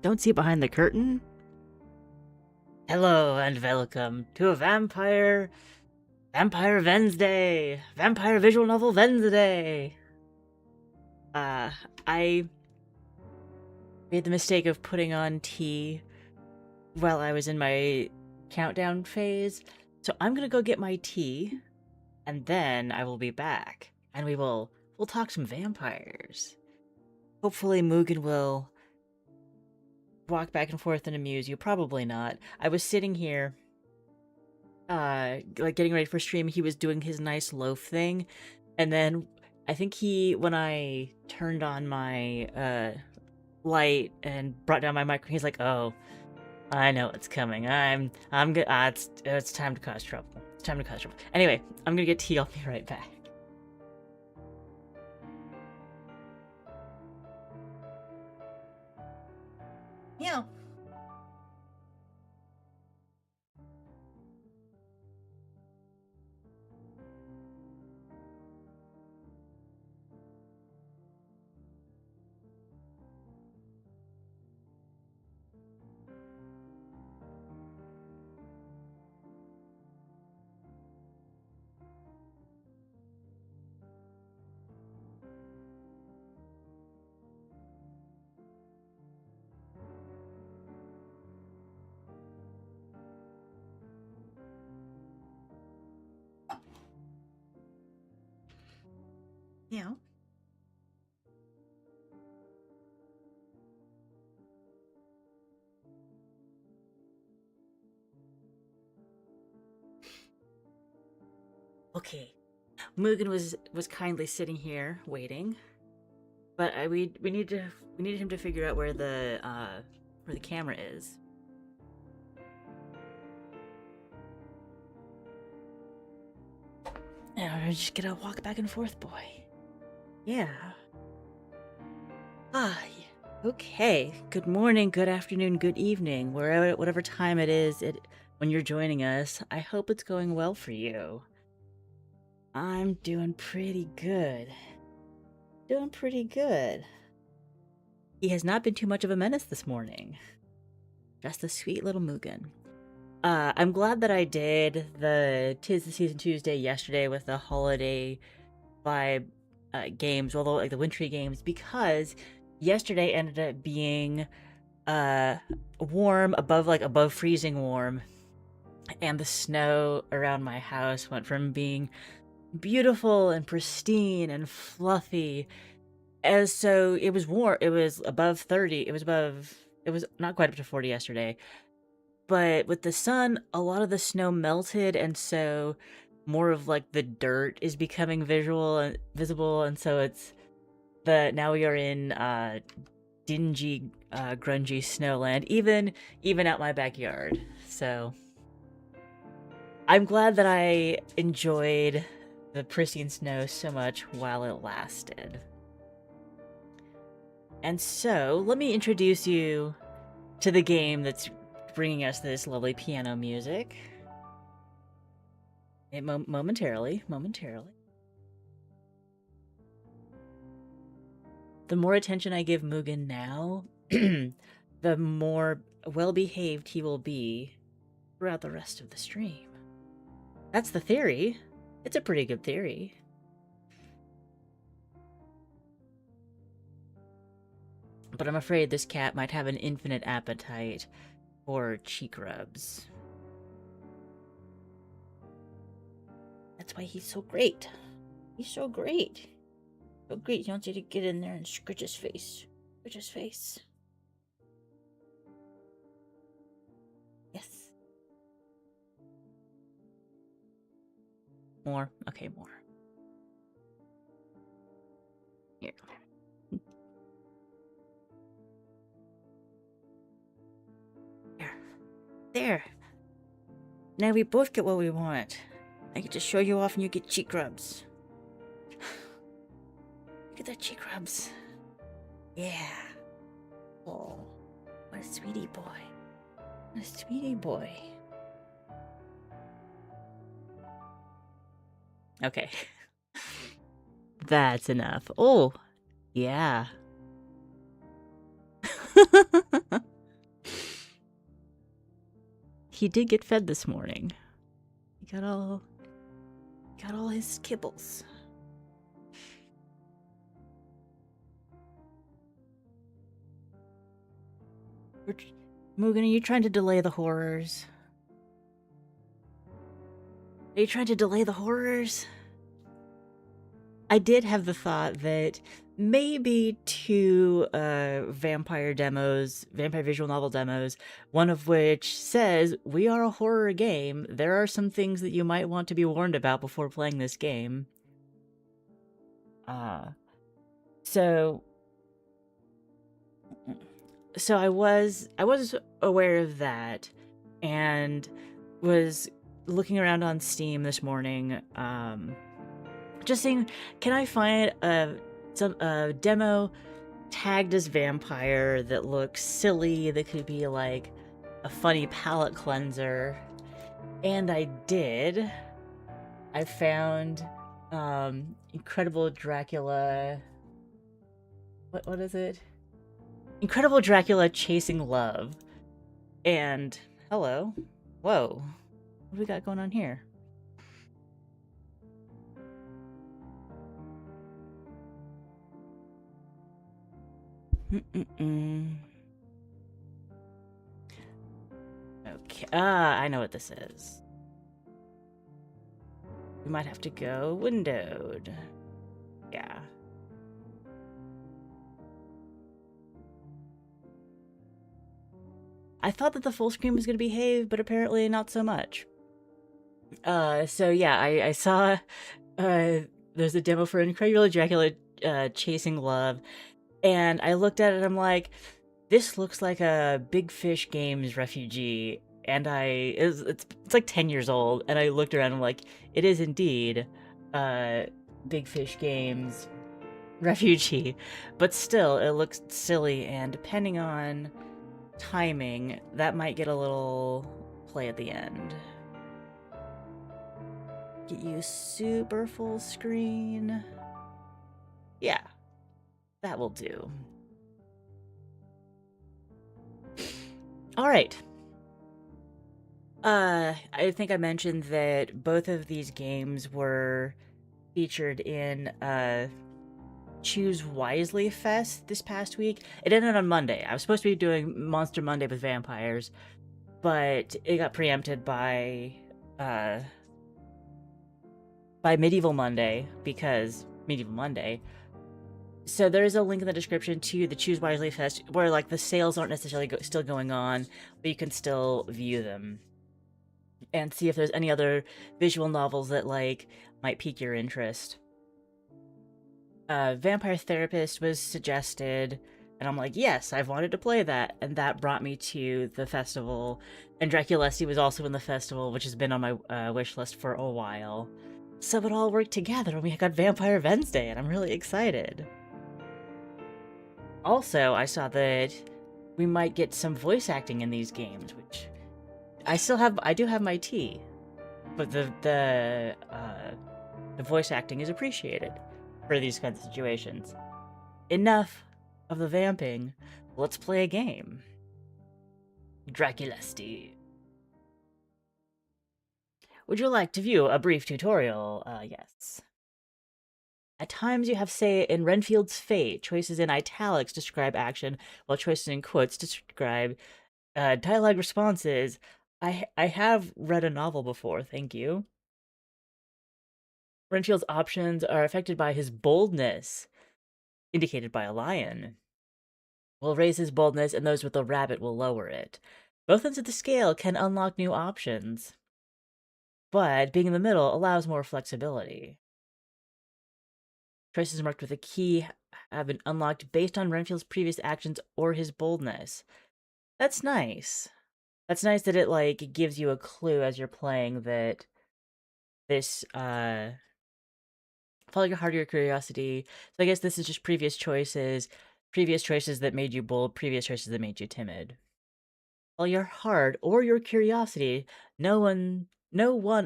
don't see behind the curtain. Hello and welcome to a Vampire Wednesday! Vampire Visual Novel Wednesday! I made the mistake of putting on tea while I was in my countdown phase, so I'm gonna go get my tea, and then I will be back, and we'll talk some vampires. Hopefully Mugen will walk back and forth and amuse you. Probably not. I was sitting here, like getting ready for stream. He was doing his nice loaf thing, and then I think when I turned on my light and brought down my microphone, he's like, "Oh, I know it's coming. I'm good. It's time to cause trouble. It's time to cause trouble." Anyway, I'm gonna get tea. I'll be right back. Yeah. Yeah. Okay. Mugen was kindly sitting here waiting, but we needed him to figure out where the camera is. And we're just gonna walk back and forth, boy. Yeah. Okay. Good morning, good afternoon, good evening, whatever time it is when you're joining us. I hope it's going well for you. I'm doing pretty good. Doing pretty good. He has not been too much of a menace this morning. Just a sweet little Mugen. I'm glad that I did the 'Tis the Season Tuesday yesterday with the holiday vibe games, although like the wintry games, because yesterday ended up being warm, above freezing warm, and the snow around my house went from being beautiful and pristine and fluffy, as so it was warm. It was above 30. It was not quite up to 40 yesterday. But with the sun, a lot of the snow melted, and so more of like the dirt is becoming visible, and so now we are in dingy, grungy snowland, even out my backyard. So I'm glad that I enjoyed the pristine snow so much while it lasted. And so let me introduce you to the game that's bringing us this lovely piano music. Momentarily. The more attention I give Mugen now, the more well-behaved he will be throughout the rest of the stream. That's the theory. It's a pretty good theory. But I'm afraid this cat might have an infinite appetite for cheek rubs. That's why he's so great. He's so great. So great, he wants you to get in there and scratch his face. Scratch his face. Yes. More? Okay, more. Here. There. Now we both get what we want. I get to show you off and you get cheek rubs. Look at that cheek rubs. Yeah. Oh, what a sweetie boy. What a sweetie boy. Okay. That's enough. Oh, yeah. he did get fed this morning. He got all his kibbles. Mugen, are you trying to delay the horrors? Are you trying to delay the horrors? I did have the thought that maybe 2 vampire visual novel demos, one of which says, "We are a horror game. There are some things that you might want to be warned about before playing this game." So I was aware of that, and was looking around on Steam this morning, just seeing, can I find some demo tagged as vampire that looks silly, that could be like a funny palate cleanser. And I did. I found Incredible Dracula. What is it? Incredible Dracula Chasing Love. And hello. Whoa. What do we got going on here? Okay. I know what this is. We might have to go windowed. Yeah. I thought that the full screen was going to behave, but apparently not so much. So yeah, I saw there's a demo for Incredible Dracula Chasing Love, and I looked at it and I'm like, this looks like a Big Fish Games refugee. And it's like 10 years old, and I looked around and I'm like, it is indeed Big Fish Games refugee, but still it looks silly, and depending on timing, that might get a little play at the end. Get you super full screen. Yeah, that will do. All right. I think I mentioned that both of these games were featured in Choose Wisely Fest this past week. It ended on Monday. I was supposed to be doing Monster Monday with vampires, but it got preempted by Medieval Monday, because Medieval Monday. So there is a link in the description to the Choose Wisely Fest, where like the sales aren't necessarily still going on, but you can still view them and see if there's any other visual novels that like might pique your interest. Vampire Therapist was suggested, and I'm like, yes, I've wanted to play that, and that brought me to the festival. And Drăculești was also in the festival, which has been on my wish list for a while. So it all worked together, and we got Vampire Wednesday, and I'm really excited. Also, I saw that we might get some voice acting in these games, which I do have my tea, but the voice acting is appreciated for these kinds of situations. Enough of the vamping. Let's play a game. Drăculești. Would you like to view a brief tutorial? Yes. At times you have say in Renfield's Fate. Choices in italics describe action, while choices in quotes describe dialogue responses. I have read a novel before, thank you. Renfield's options are affected by his boldness, indicated by a lion. Will raise his boldness, and those with a rabbit will lower it. Both ends of the scale can unlock new options, but being in the middle allows more flexibility. Choices marked with a key have been unlocked based on Renfield's previous actions or his boldness. That's nice. That's nice that it, like, gives you a clue as you're playing that this, follow your heart or your curiosity. So I guess this is just previous choices that made you bold, previous choices that made you timid. Follow your heart or your curiosity. No one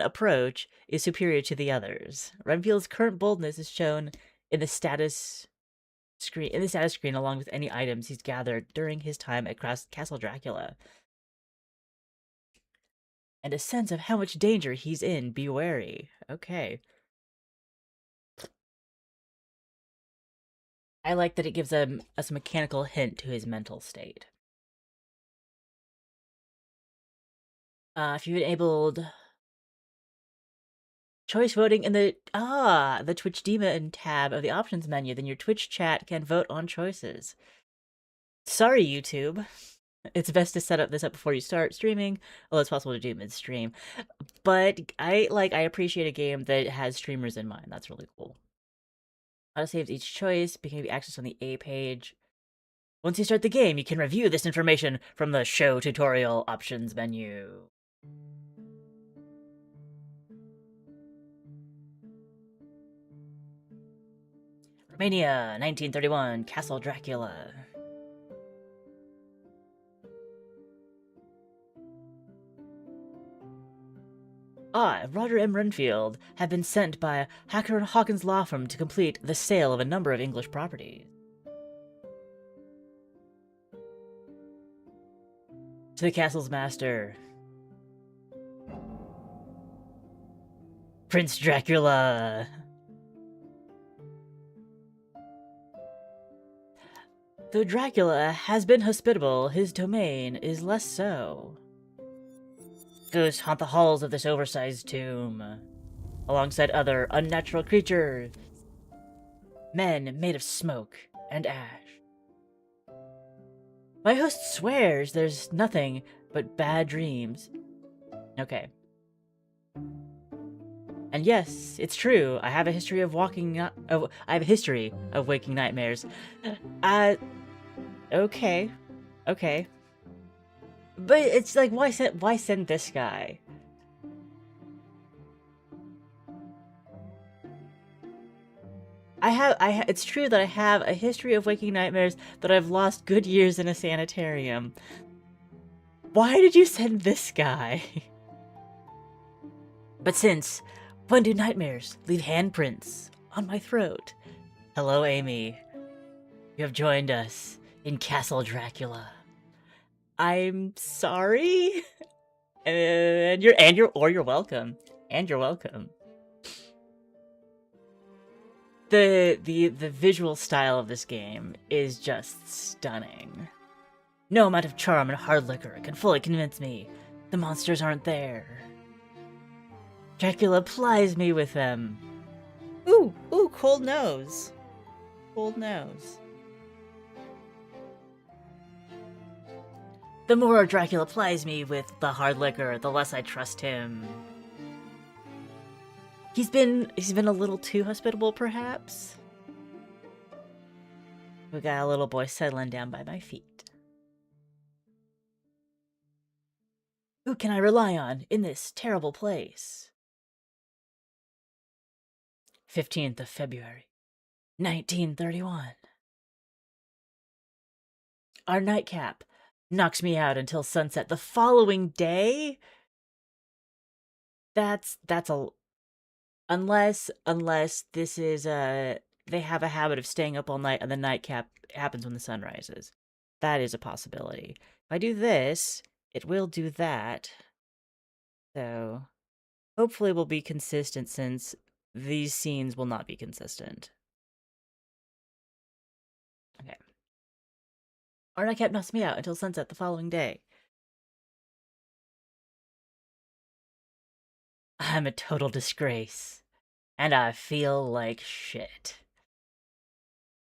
approach is superior to the others. Renfield's current boldness is shown in the status screen along with any items he's gathered during his time at Castle Dracula. and a sense of how much danger he's in. Be wary. Okay. I like that it gives us a mechanical hint to his mental state. If you enabled choice voting in the Twitch Demon tab of the options menu, then your Twitch chat can vote on choices. Sorry, YouTube. It's best to set this up before you start streaming, although it's possible to do mid-stream. But I appreciate a game that has streamers in mind. That's really cool. Autosaves each choice can be accessed on the A page. Once you start the game, you can review this information from the Show Tutorial options menu. Romania, 1931, Castle Dracula. I, Roger M. Renfield, have been sent by Hacker and Hawkins law firm to complete the sale of a number of English properties. To the castle's master, Prince Dracula. Though Dracula has been hospitable, his domain is less so. Ghosts haunt the halls of this oversized tomb, alongside other unnatural creatures. Men made of smoke and ash. My host swears there's nothing but bad dreams. Okay. And yes, it's true. I have a history of waking nightmares. Okay. Okay. But it's like, why send this guy? It's true that I have a history of waking nightmares, that I've lost good years in a sanitarium. Why did you send this guy? But since, when do nightmares leave handprints on my throat? Hello, Amy. You have joined us in Castle Dracula. I'm sorry? And you're welcome. And you're welcome. The visual style of this game is just stunning. No amount of charm and hard liquor can fully convince me the monsters aren't there. Dracula plies me with them. Ooh, cold nose. Cold nose. The more Dracula plies me with the hard liquor, the less I trust him. He's been a little too hospitable, perhaps? We got a little boy settling down by my feet. Who can I rely on in this terrible place? 15th of February, 1931. Our nightcap knocks me out until sunset the following day? That's a... Unless this is, they have a habit of staying up all night and the nightcap happens when the sun rises. That is a possibility. If I do this, it will do that. So, hopefully we'll be consistent since these scenes will not be consistent. Okay. Our nightcap knocks me out until sunset the following day. I'm a total disgrace. And I feel like shit.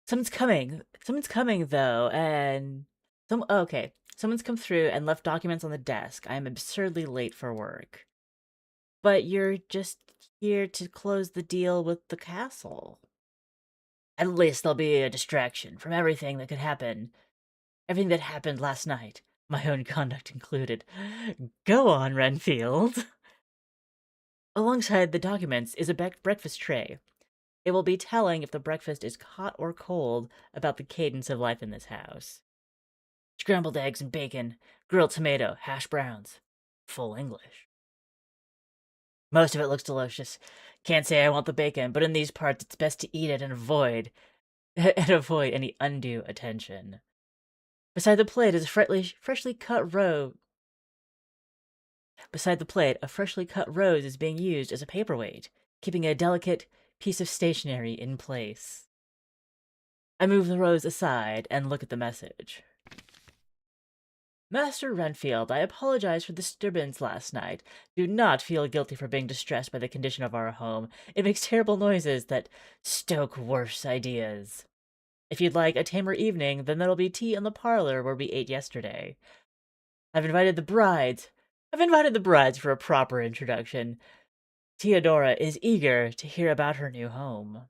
Someone's coming though, and okay. Someone's come through and left documents on the desk. I am absurdly late for work. But you're just here to close the deal with the castle. At least there'll be a distraction from everything that could happen. Everything that happened last night, my own conduct included. Go on, Renfield. Alongside the documents is a breakfast tray. It will be telling if the breakfast is hot or cold about the cadence of life in this house. Scrambled eggs and bacon, grilled tomato, hash browns. Full English. Most of it looks delicious. Can't say I want the bacon, but in these parts it's best to eat it and avoid any undue attention. Beside the plate is a freshly cut row. Beside the plate, a freshly cut rose is being used as a paperweight, keeping a delicate piece of stationery in place. I move the rose aside and look at the message. Master Renfield, I apologize for the disturbance last night. Do not feel guilty for being distressed by the condition of our home. It makes terrible noises that stoke worse ideas. If you'd like a tamer evening, then there'll be tea in the parlor where we ate yesterday. I've invited the brides. For a proper introduction. Theodora is eager to hear about her new home.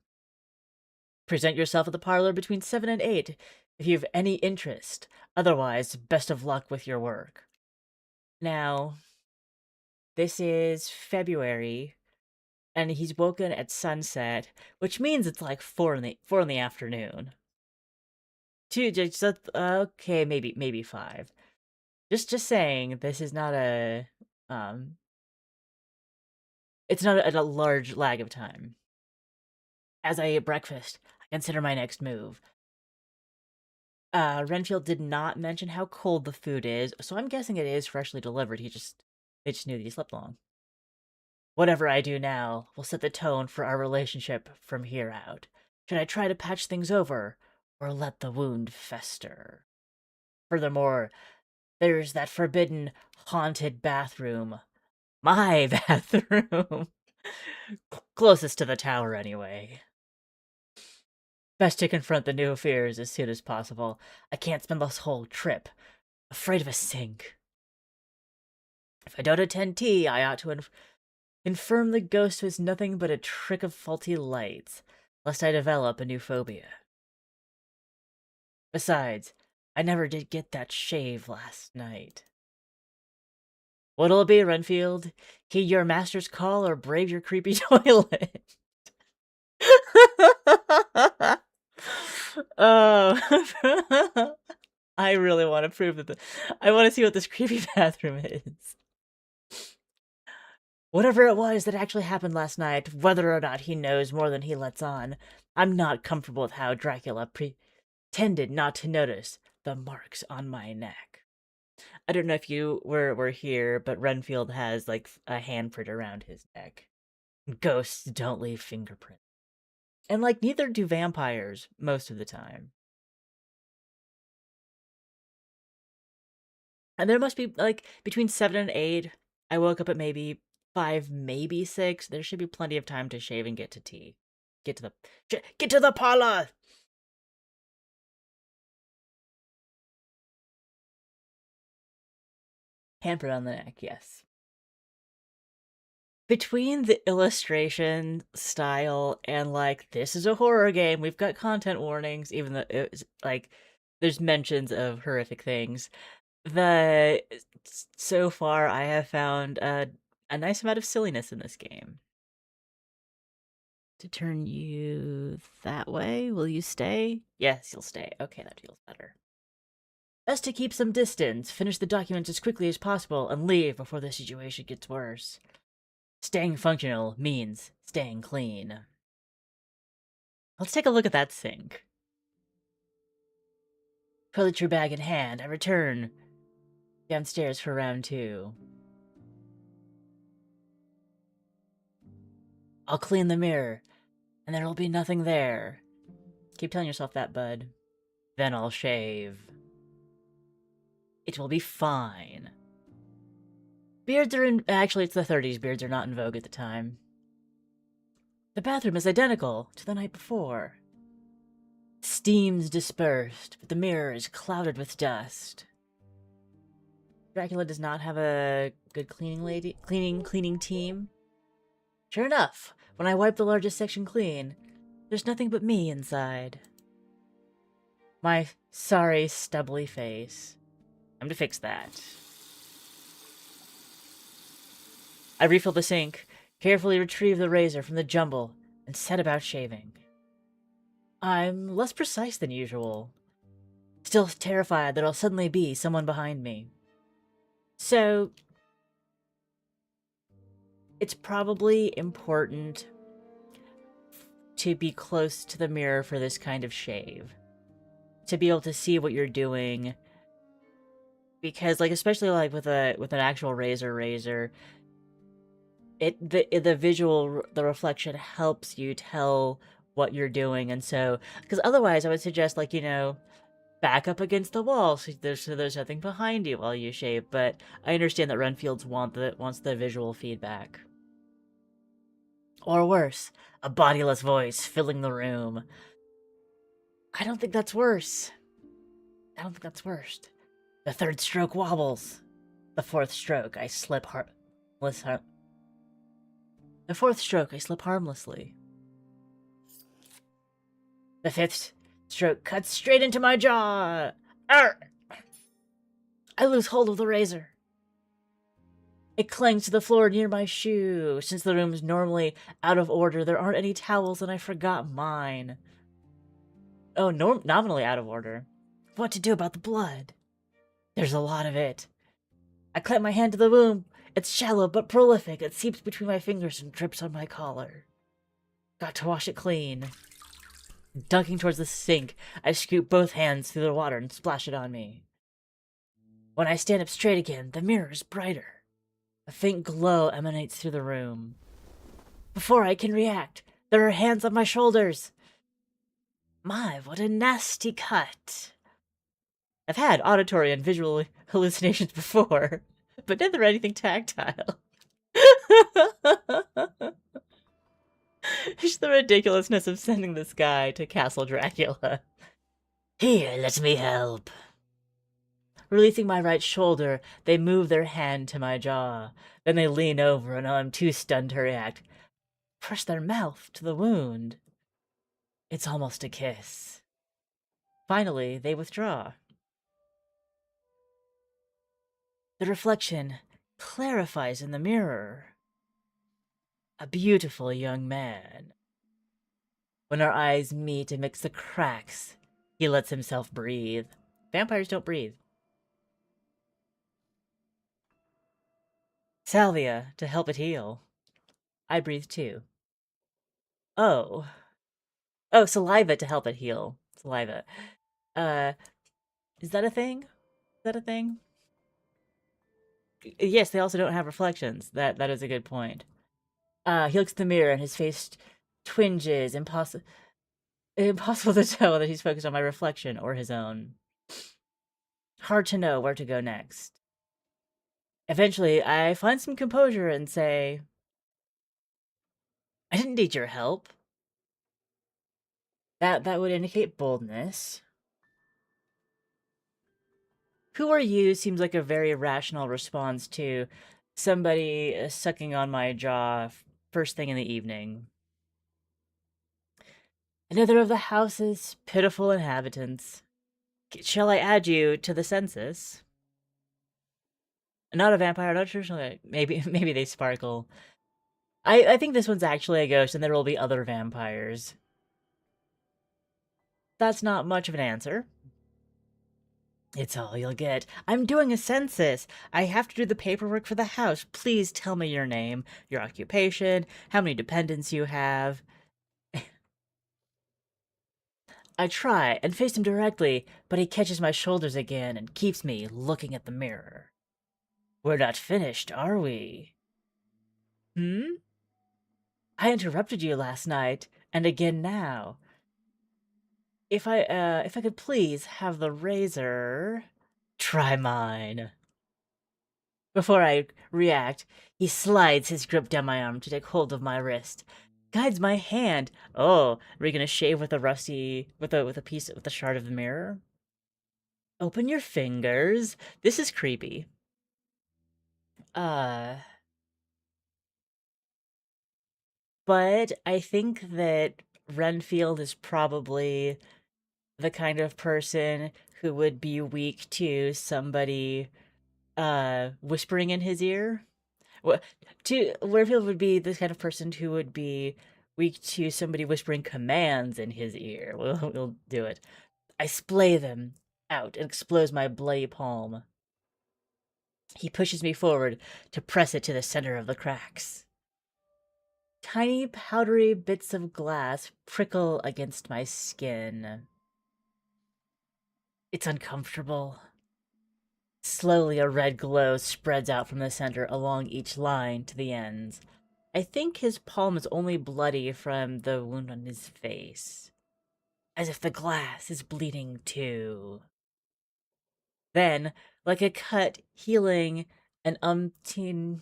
Present yourself at the parlor between 7 and 8 if you have any interest. Otherwise, best of luck with your work. Now, this is February, and he's woken at sunset, which means it's like 4 in the afternoon. Okay, maybe 5. Just saying, this is not a it's not a large lag of time. As I eat breakfast, I consider my next move. Renfield did not mention how cold the food is, so I'm guessing it is freshly delivered. They just knew that he slept long. Whatever I do now will set the tone for our relationship from here out. Should I try to patch things over, or let the wound fester? Furthermore, there's that forbidden, haunted bathroom. My bathroom! Closest to the tower, anyway. Best to confront the new fears as soon as possible. I can't spend this whole trip afraid of a sink. If I don't attend tea, I ought to confirm the ghost was nothing but a trick of faulty lights, lest I develop a new phobia. Besides, I never did get that shave last night. What'll it be, Renfield? Heed your master's call or brave your creepy toilet? Oh, I really want to prove that I want to see what this creepy bathroom is. Whatever it was that actually happened last night, whether or not he knows more than he lets on, I'm not comfortable with how Dracula pretended not to notice the marks on my neck. I don't know if you were here, but Renfield has like a handprint around his neck. Ghosts don't leave fingerprints. And like neither do vampires most of the time. And there must be like between 7 and 8. I woke up at maybe 5, maybe 6. There should be plenty of time to shave and get to tea. Get to the parlor. Handprint on the neck, yes. Between the illustration style and like this is a horror game, we've got content warnings, even though it's like there's mentions of horrific things. So far I have found a nice amount of silliness in this game. To turn you that way, will you stay? Yes, you'll stay. Okay, that feels better. Best to keep some distance, finish the documents as quickly as possible, and leave before the situation gets worse. Staying functional means staying clean. Let's take a look at that sink. Toiletry bag in hand, I return downstairs for round 2. I'll clean the mirror, and there will be nothing there. Keep telling yourself that, bud. Then I'll shave. It will be fine. Beards are in... Actually, it's the 30s. Beards are not in vogue at the time. The bathroom is identical to the night before. Steam's dispersed, but the mirror is clouded with dust. Dracula does not have a good cleaning team. Sure enough, when I wipe the largest section clean, there's nothing but me inside. My sorry, stubbly face. I'm to fix that. I refill the sink, carefully retrieve the razor from the jumble, and set about shaving. I'm less precise than usual. Still terrified that I'll suddenly be someone behind me. So, it's probably important to be close to the mirror for this kind of shave. To be able to see what you're doing. because like especially like with an actual razor, the visual, the reflection helps you tell what you're doing, and so because otherwise I would suggest like back up against the wall so there's nothing behind you while you shave. But I understand that Renfield's wants the visual feedback. Or worse, a bodiless voice filling the room. I don't think that's worse. I don't think that's worst. The third stroke wobbles. The fourth stroke, I slip The fourth stroke, I slip harmlessly. The fifth stroke cuts straight into my jaw. Arr! I lose hold of the razor. It clangs to the floor near my shoe. Since the room is normally out of order, there aren't any towels and I forgot mine. Oh, nominally out of order. What to do about the blood? There's a lot of it. I clamp my hand to the wound. It's shallow but prolific. It seeps between my fingers and drips on my collar. Got to wash it clean. Dunking towards the sink, I scoop both hands through the water and splash it on me. When I stand up straight again, the mirror is brighter. A faint glow emanates through the room. Before I can react, there are hands on my shoulders. My, what a nasty cut. I've had auditory and visual hallucinations before, but never anything tactile. Just the ridiculousness of sending this guy to Castle Dracula. Here, let me help. Releasing my right shoulder, they move their hand to my jaw. Then they lean over, and I'm too stunned to react. Press their mouth to the wound. It's almost a kiss. Finally, they withdraw. The reflection clarifies in the mirror. A beautiful young man. When our eyes meet amidst the cracks, he lets himself breathe. Vampires don't breathe. Salvia, to help it heal. I breathe too. Oh. Oh, saliva to help it heal. Saliva. Is that a thing? Is that a thing? Yes, they also don't have reflections. That is a good point. He looks at the mirror and his face twinges. Impossible to tell that he's focused on my reflection or his own. Hard to know where to go next. Eventually, I find some composure and say, I didn't need your help. That would indicate boldness. Who are you seems like a very rational response to somebody sucking on my jaw first thing in the evening. Another of the house's pitiful inhabitants. Shall I add you to the census? Not a vampire, not traditionally. Maybe they sparkle. I think this one's actually a ghost, and there will be other vampires. That's not much of an answer. It's all you'll get. I'm doing a census. I have to do the paperwork for the house. Please tell me your name, your occupation, how many dependents you have. I try and face him directly, but he catches my shoulders again and keeps me looking at the mirror. We're not finished, are we? I interrupted you last night, and again now. If I could please have the razor... Try mine. Before I react, he slides his grip down my arm to take hold of my wrist. Guides my hand. Oh, are we gonna shave with a with a shard of the mirror? Open your fingers. This is creepy. But I think that Renfield is probably the kind of person who would be weak to somebody whispering in his ear. Renfield would be the kind of person who would be weak to somebody whispering commands in his ear. We'll do it. I splay them out and expose my bloody palm. He pushes me forward to press it to the center of the cracks. Tiny, powdery bits of glass prickle against my skin. It's uncomfortable. Slowly, a red glow spreads out from the center along each line to the ends. I think his palm is only bloody from the wound on his face, as if the glass is bleeding too. Then, like a cut healing an umpteen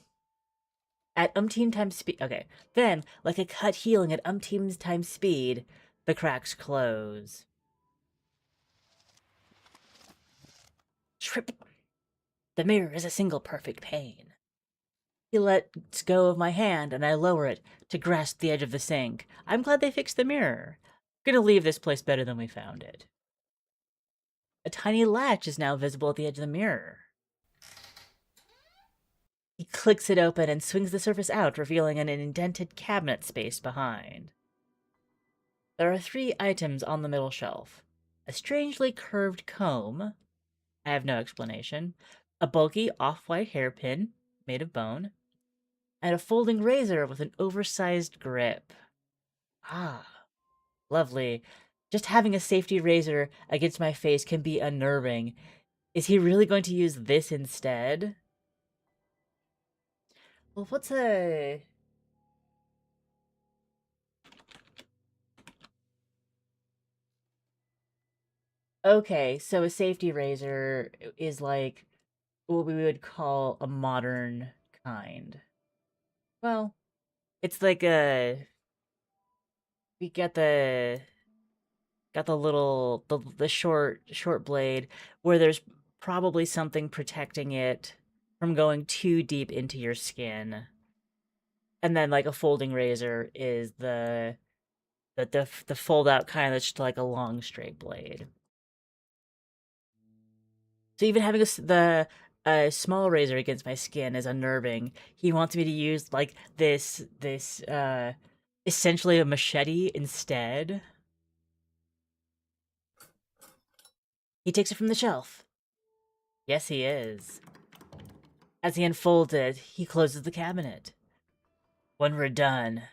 at umpteen times speed. Okay. Then, like a cut healing at umpteen times speed, the cracks close. Trip. The mirror is a single perfect pane. He lets go of my hand, and I lower it to grasp the edge of the sink. I'm glad they fixed the mirror. Gonna leave this place better than we found it. A tiny latch is now visible at the edge of the mirror. He clicks it open and swings the surface out, revealing an indented cabinet space behind. There are 3 items on the middle shelf. A strangely curved comb. I have no explanation. A bulky off-white hairpin made of bone. And a folding razor with an oversized grip. Ah, lovely. Just having a safety razor against my face can be unnerving. Is he really going to use this instead? Well, what's a... Okay, so a safety razor is like what we would call a modern kind. Well, it's like a... We got the little the short blade where there's probably something protecting it from going too deep into your skin. And then like a folding razor is the fold out kind that's just like a long straight blade. So even having the small razor against my skin is unnerving. He wants me to use like this essentially a machete instead. He takes it from the shelf. Yes, he is. As he unfolds it, he closes the cabinet. When we're done,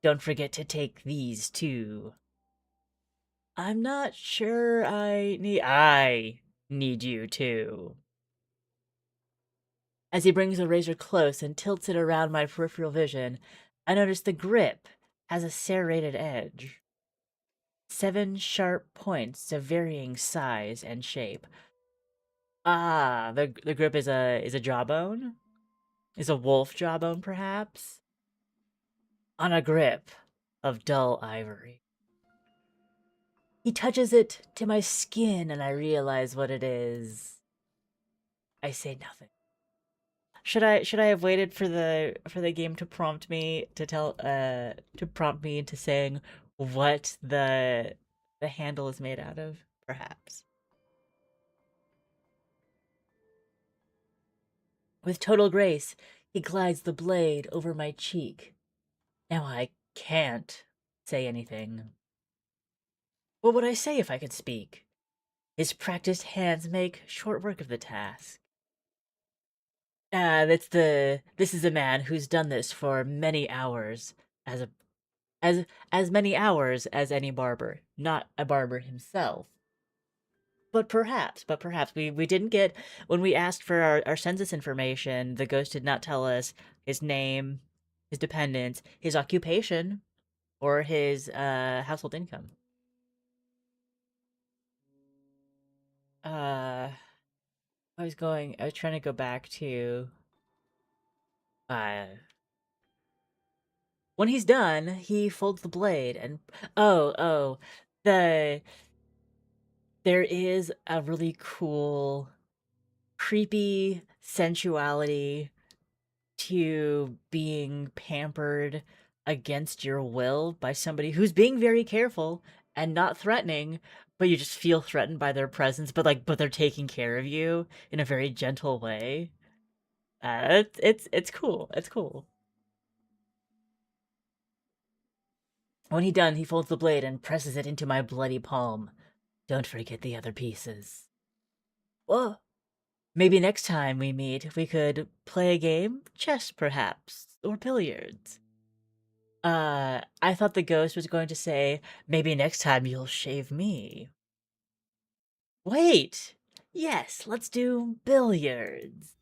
don't forget to take these too. I'm not sure I need you too. As he brings the razor close and tilts it around my peripheral vision, I notice the grip has a serrated edge. 7 sharp points of varying size and shape. Ah, the grip is a jawbone? Is a wolf jawbone, perhaps? On a grip of dull ivory. He touches it to my skin and I realize what it is. I say nothing. Should I have waited for the game to prompt me to prompt me into saying what the handle is made out of? Perhaps. With total grace, he glides the blade over my cheek. Now I can't say anything. What would I say if I could speak? His practiced hands make short work of the task. This is a man who's done this for many hours as a as many hours as any barber, not a barber himself. But perhaps we didn't get when we asked for our census information, the ghost did not tell us his name, his dependents, his occupation, or his household income. Uh I was trying to go back to uh when he's done, he folds the blade and oh, the there is a really cool creepy sensuality to being pampered against your will by somebody who's being very careful and not threatening, but you just feel threatened by their presence, but they're taking care of you in a very gentle way. It's cool. It's cool. When he's done, he folds the blade and presses it into my bloody palm. Don't forget the other pieces. Whoa. Maybe next time we meet, we could play a game? Chess, perhaps? Or billiards? I thought the ghost was going to say, maybe next time you'll shave me. Wait! Yes, let's do billiards.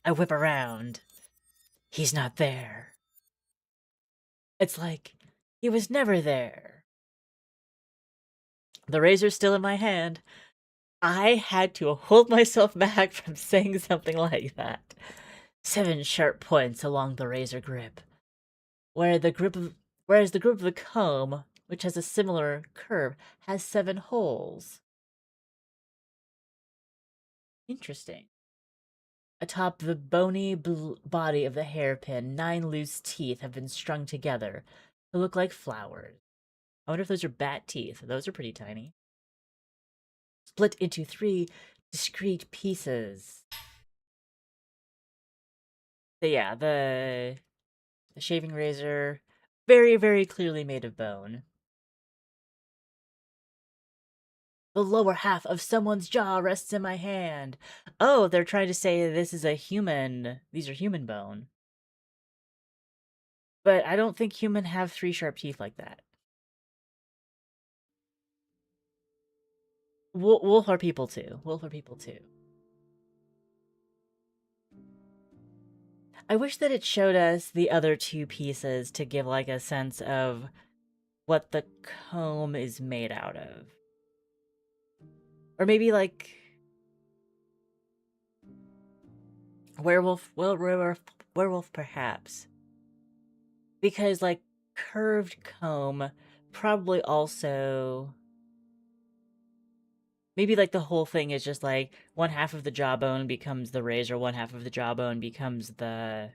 I whip around. He's not there. It's like he was never there. The razor's still in my hand. I had to hold myself back from saying something like that. 7 sharp points along the razor grip, whereas the grip of the comb, which has a similar curve, has 7 holes. Interesting. Atop the bony body of the hairpin, 9 loose teeth have been strung together to look like flowers. I wonder if those are bat teeth. Those are pretty tiny. Split into 3 discrete pieces. So yeah, the shaving razor, very, very clearly made of bone. The lower half of someone's jaw rests in my hand. Oh, they're trying to say this is a human. These are human bone. But I don't think human have 3 sharp teeth like that. Wolf are people too. Wolf are people too. I wish that it showed us the other 2 pieces to give like a sense of what the comb is made out of. Or maybe like werewolf perhaps. Because like curved comb probably also maybe like the whole thing is just like one half of the jawbone becomes the razor, one half of the jawbone becomes the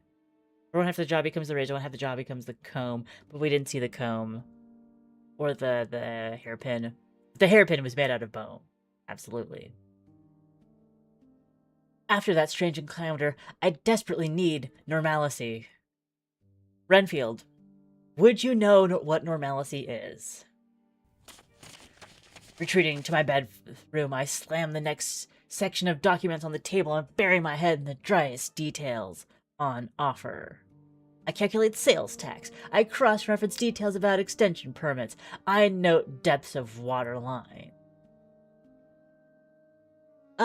or one half of the jaw becomes the razor, one half of the jaw becomes the comb, but we didn't see the comb or the hairpin. The hairpin was made out of bone. Absolutely. After that strange encounter, I desperately need normalcy. Renfield, would you know what normalcy is? Retreating to my bedroom, I slam the next section of documents on the table and bury my head in the driest details on offer. I calculate sales tax. I cross-reference details about extension permits. I note depths of water line.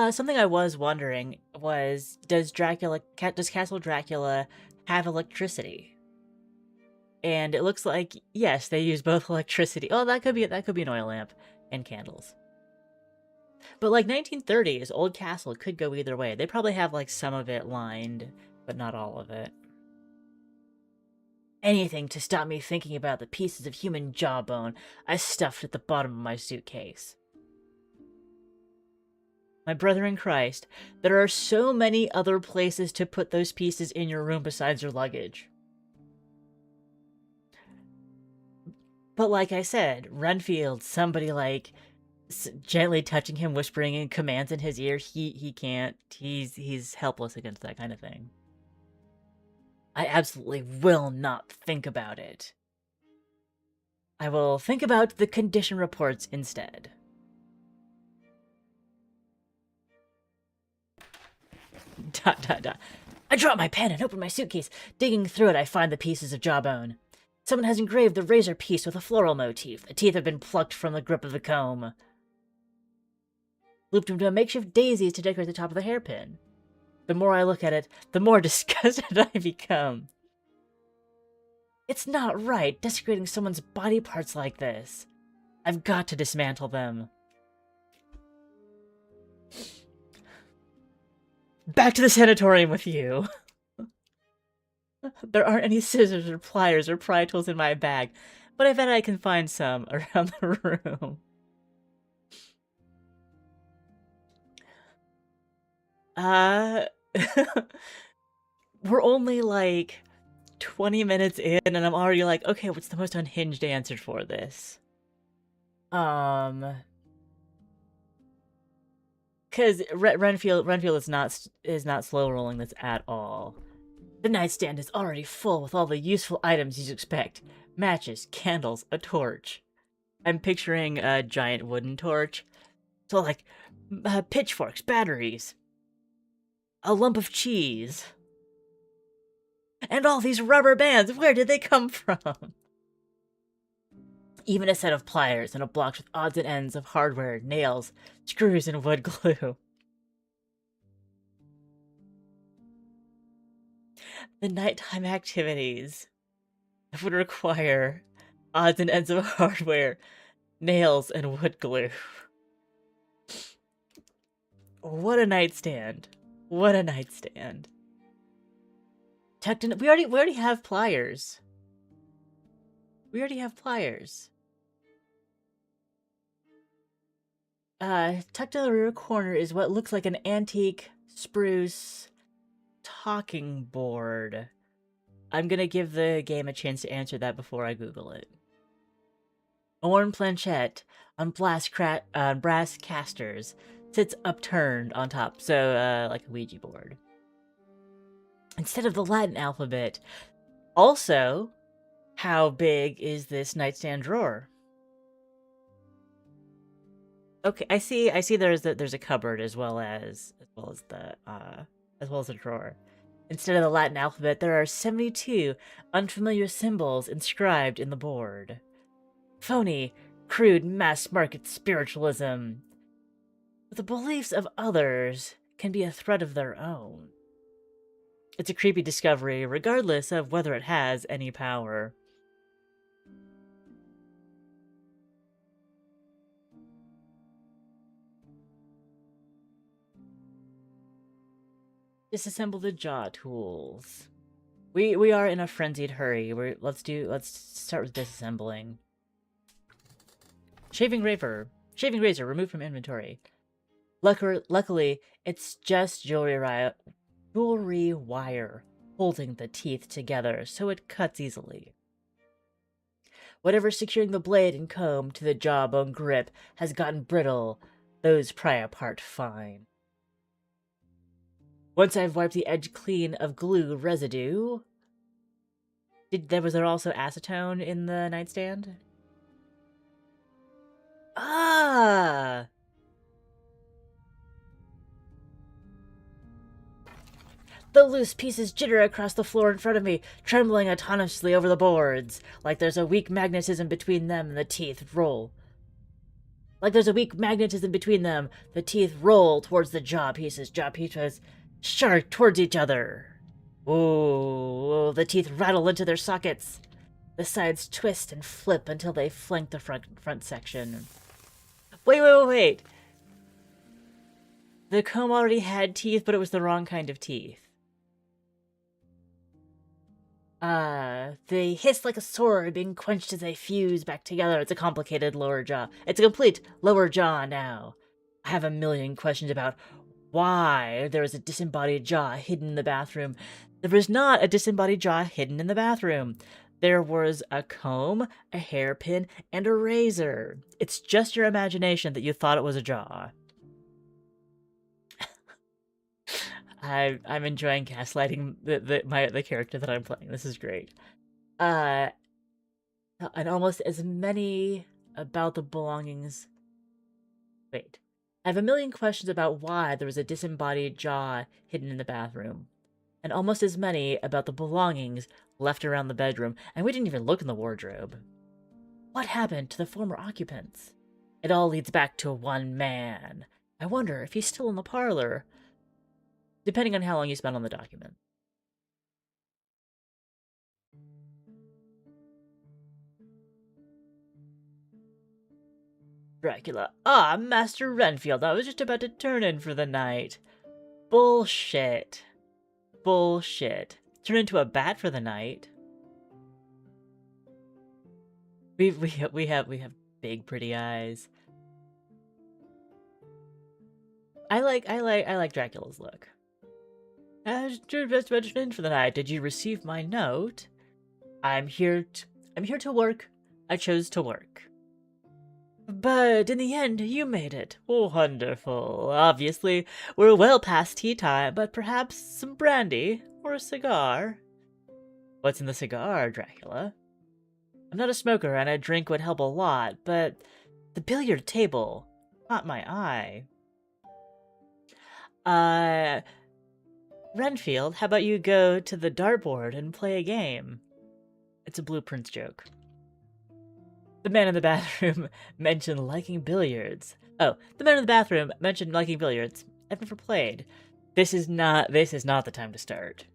Something I was wondering was, does Castle Dracula have electricity? And it looks like, yes, they use both electricity. Oh, that could be an oil lamp and candles. But like 1930s, Old Castle could go either way. They probably have like some of it lined, but not all of it. Anything to stop me thinking about the pieces of human jawbone I stuffed at the bottom of my suitcase. My brother in Christ, there are so many other places to put those pieces in your room besides your luggage. But like I said, Renfield, somebody like gently touching him, whispering in commands in his ear, he can't. He's helpless against that kind of thing. I absolutely will not think about it. I will think about the condition reports instead. Dot, dot, dot. I drop my pen and open my suitcase. Digging through it, I find the pieces of jawbone. Someone has engraved the razor piece with a floral motif. The teeth have been plucked from the grip of the comb. Looped into a makeshift daisies to decorate the top of the hairpin. The more I look at it, the more disgusted I become. It's not right, desecrating someone's body parts like this. I've got to dismantle them. Back to the sanatorium with you. There aren't any scissors or pliers or pry tools in my bag, but I bet I can find some around the room. We're only like 20 minutes in and I'm already like, okay, what's the most unhinged answer for this? Because Renfield is not slow rolling this at all. The nightstand is already full with all the useful items you'd expect. Matches, candles, a torch. I'm picturing a giant wooden torch. So like, pitchforks, batteries. A lump of cheese. And all these rubber bands, where did they come from? Even a set of pliers and a box with odds and ends of hardware, nails, screws, and wood glue. The nighttime activities would require odds and ends of hardware, nails, and wood glue. What a nightstand. What a nightstand. Tucked in, we already have pliers. We already have pliers. Tucked in the rear corner is what looks like an antique spruce talking board. I'm gonna give the game a chance to answer that before I Google it. A worn planchette on brass casters sits upturned on top, so like a Ouija board. Instead of the Latin alphabet. Also, how big is this nightstand drawer? Okay, I see there's a cupboard as well as a drawer. Instead of the Latin alphabet, there are 72 unfamiliar symbols inscribed in the board. Phony, crude mass-market spiritualism. But the beliefs of others can be a threat of their own. It's a creepy discovery, regardless of whether it has any power. Disassemble the jaw tools. We are in a frenzied hurry. Let's start with disassembling. Shaving razor removed from inventory. Luckily, it's just jewelry wire holding the teeth together, so it cuts easily. Whatever's securing the blade and comb to the jawbone grip has gotten brittle. Those pry apart fine. Once I've wiped the edge clean of glue residue... Was there also acetone in the nightstand? Ah! The loose pieces jitter across the floor in front of me, trembling autonomously over the boards, like there's a weak magnetism between them and the teeth roll. Towards the jaw pieces shark towards each other. Ooh, the teeth rattle into their sockets. The sides twist and flip until they flank the front section. Wait. The comb already had teeth, but it was the wrong kind of teeth. They hiss like a sword being quenched as they fuse back together. It's a complicated lower jaw. It's a complete lower jaw now. I have a million questions about why there is a disembodied jaw hidden in the bathroom. There was not a disembodied jaw hidden in the bathroom. There was a comb, a hairpin, and a razor. It's just your imagination that you thought it was a jaw. I'm enjoying gaslighting the character that I'm playing. This is great. And almost as many about the belongings. Wait. I have a million questions about why there was a disembodied jaw hidden in the bathroom. And almost as many about the belongings left around the bedroom. And we didn't even look in the wardrobe. What happened to the former occupants? It all leads back to one man. I wonder if he's still in the parlor. Depending on how long you spent on the document. Dracula. Ah, Master Renfield, I was just about to turn in for the night. Bullshit. Turn into a bat for the night. We have big pretty eyes. I like Dracula's look. I was just about to turn in for the night. Did you receive my note? I'm here to work. I chose to work. But in the end, you made it. Wonderful. Obviously, we're well past tea time, but perhaps some brandy or a cigar? What's in the cigar, Dracula? I'm not a smoker, and a drink would help a lot, but the billiard table caught my eye. Renfield, how about you go to the dartboard and play a game? It's a Blueprints joke. The man in the bathroom mentioned liking billiards. Oh, the man in the bathroom mentioned liking billiards. I've never played. This is not the time to start.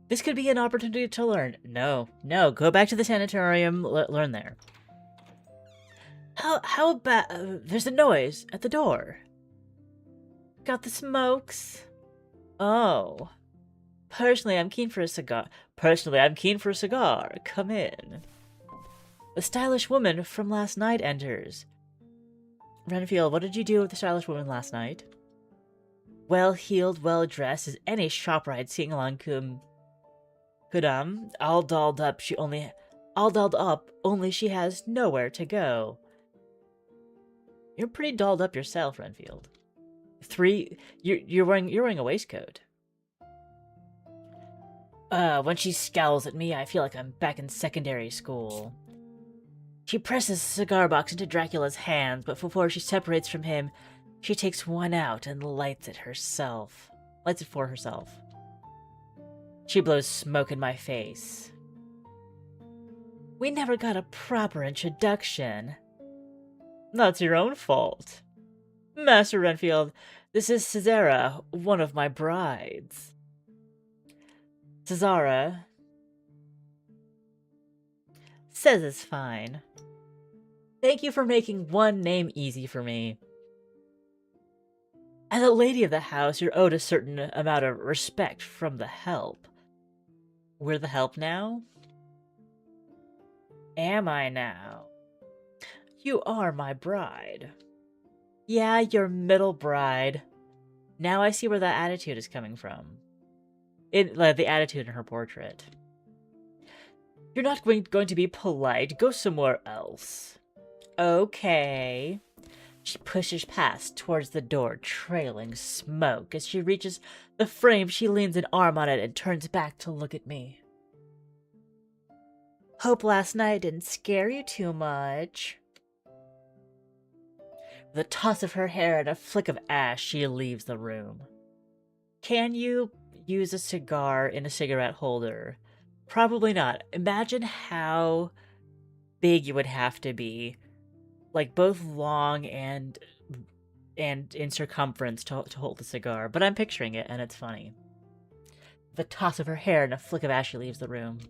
This could be an opportunity to learn. No, go back to the sanatorium, learn there. How about, there's a noise at the door. Got the smokes? Oh. Personally, I'm keen for a cigar. Come in. The stylish woman from last night enters. Renfield, what did you do with the stylish woman last night? Well-heeled, well-dressed as any shoprite seeing along Kudam, all dolled up, only she has nowhere to go. You're pretty dolled up yourself, Renfield. You're wearing a waistcoat. When she scowls at me, I feel like I'm back in secondary school. She presses the cigar box into Dracula's hands, but before she separates from him, she takes one out and lights it for herself. She blows smoke in my face. We never got a proper introduction. That's your own fault. Master Renfield, this is Cesara, one of my brides. Cesara says it's fine. Thank you for making one name easy for me. As a lady of the house, you're owed a certain amount of respect from the help. We're the help now? Am I now? You are my bride. Yeah, your middle bride. Now I see where that attitude is coming from. The attitude in her portrait. You're not going to be polite. Go somewhere else. Okay. She pushes past towards the door, trailing smoke. As she reaches the frame, she leans an arm on it and turns back to look at me. Hope last night didn't scare you too much. With a toss of her hair and a flick of ash, she leaves the room. Can you use a cigar in a cigarette holder? Probably not. Imagine how big you would have to be, like both long and in circumference to hold the cigar. But I'm picturing it, and it's funny. With a toss of her hair and a flick of ash, she leaves the room.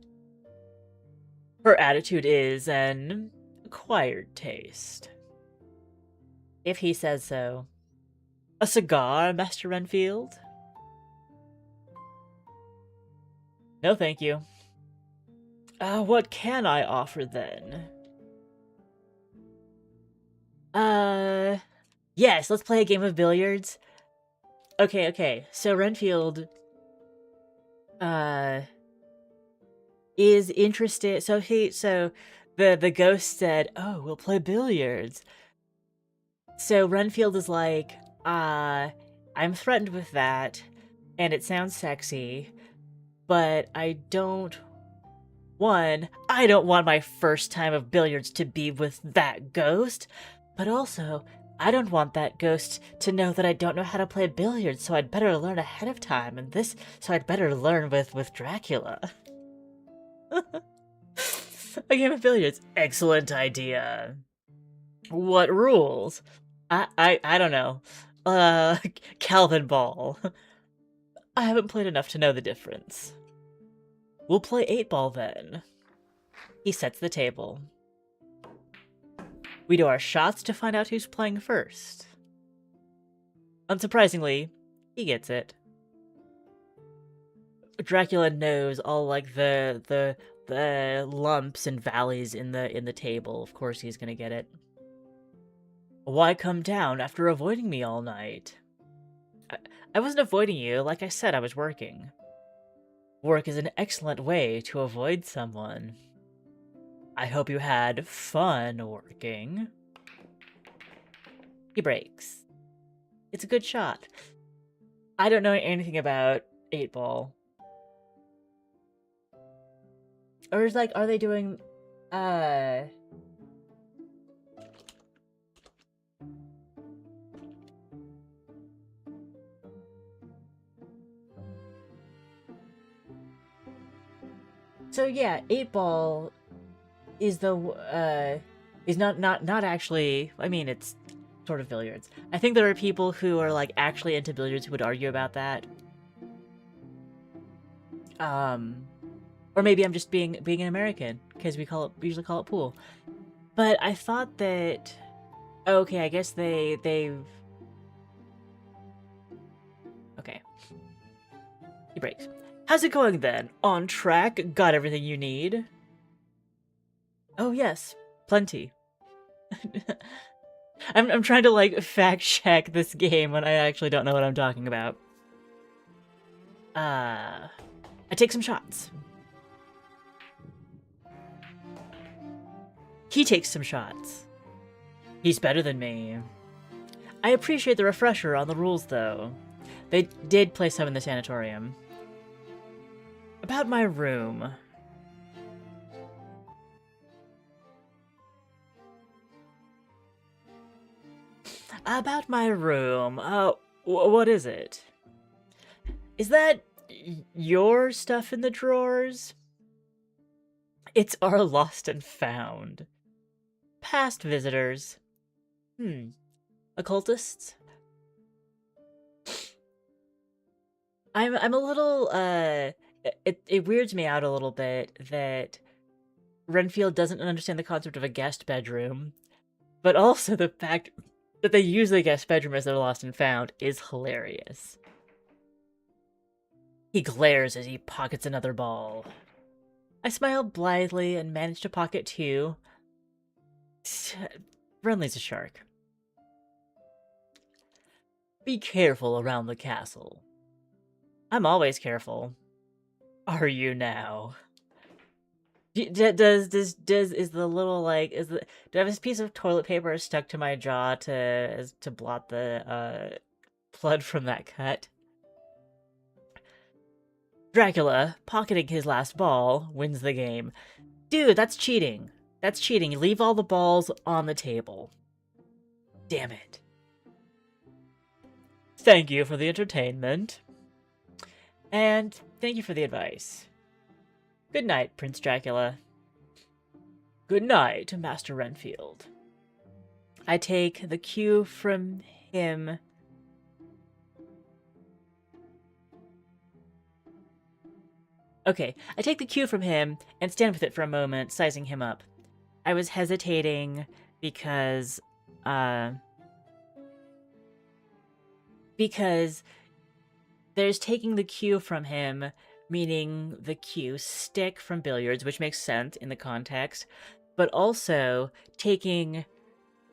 Her attitude is an acquired taste. If he says so. A cigar, Master Renfield? No, thank you. What can I offer then? Yes, let's play a game of billiards. Okay. So Renfield, is interested. So the ghost said, "Oh, we'll play billiards." So Renfield is like, I'm threatened with that, and it sounds sexy, but I don't want my first time of billiards to be with that ghost, but also, I don't want that ghost to know that I don't know how to play billiards, so I'd better learn ahead of time, so I'd better learn with Dracula. A game of billiards. Excellent idea. What rules? I don't know. Calvin Ball. I haven't played enough to know the difference. We'll play 8-ball then. He sets the table. We do our shots to find out who's playing first. Unsurprisingly, he gets it. Dracula knows all like the lumps and valleys in the table. Of course he's gonna get it. Why come down after avoiding me all night? I wasn't avoiding you. Like I said, I was working. Work is an excellent way to avoid someone. I hope you had fun working. He breaks. It's a good shot. I don't know anything about 8-ball. Or is like, are they doing, So yeah, 8-ball is the He's not actually. I mean, it's sort of billiards. I think there are people who are like actually into billiards who would argue about that. Or maybe I'm just being an American because we usually call it pool. But I thought that okay, I guess they've okay. He breaks. How's it going then? On track? Got everything you need? Oh yes, plenty. I'm trying to like fact check this game when I actually don't know what I'm talking about. I take some shots. He takes some shots. He's better than me. I appreciate the refresher on the rules, though. They did play some in the sanatorium. About my room. About my room. What is it? Is that your stuff in the drawers? It's our lost and found. Past visitors. Occultists? I'm a little, it weirds me out a little bit that Renfield doesn't understand the concept of a guest bedroom, but also the fact that they use the guest bedroom as their lost and found is hilarious. He glares as he pockets another ball. I smile blithely and manage to pocket two. Renly's a shark. Be careful around the castle. I'm always careful. Are you now? Does is the little like do I have this piece of toilet paper stuck to my jaw to blot the blood from that cut? Dracula, pocketing his last ball, wins the game. Dude, that's cheating. That's cheating. You leave all the balls on the table. Damn it. Thank you for the entertainment. And thank you for the advice. Good night, Prince Dracula. Good night, Master Renfield. I take the cue from him. Okay, I take the cue from him and stand with it for a moment, sizing him up. I was hesitating because there's taking the cue from him, meaning the cue stick from billiards, which makes sense in the context, but also taking,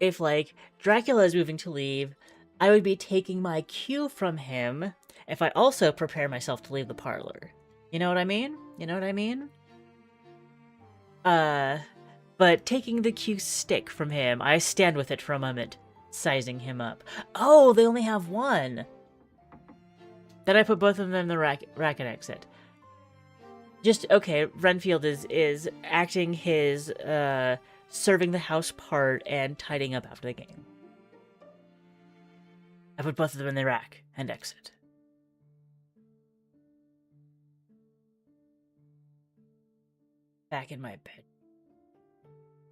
if like Dracula is moving to leave, I would be taking my cue from him if I also prepare myself to leave the parlor. You know what I mean? You know what I mean? But taking the cue stick from him, I stand with it for a moment, sizing him up. Oh, they only have one! Then I put both of them in the racket exit. Just, okay, Renfield is acting his, serving the house part and tidying up after the game. I put both of them in the rack and exit. Back in my bed.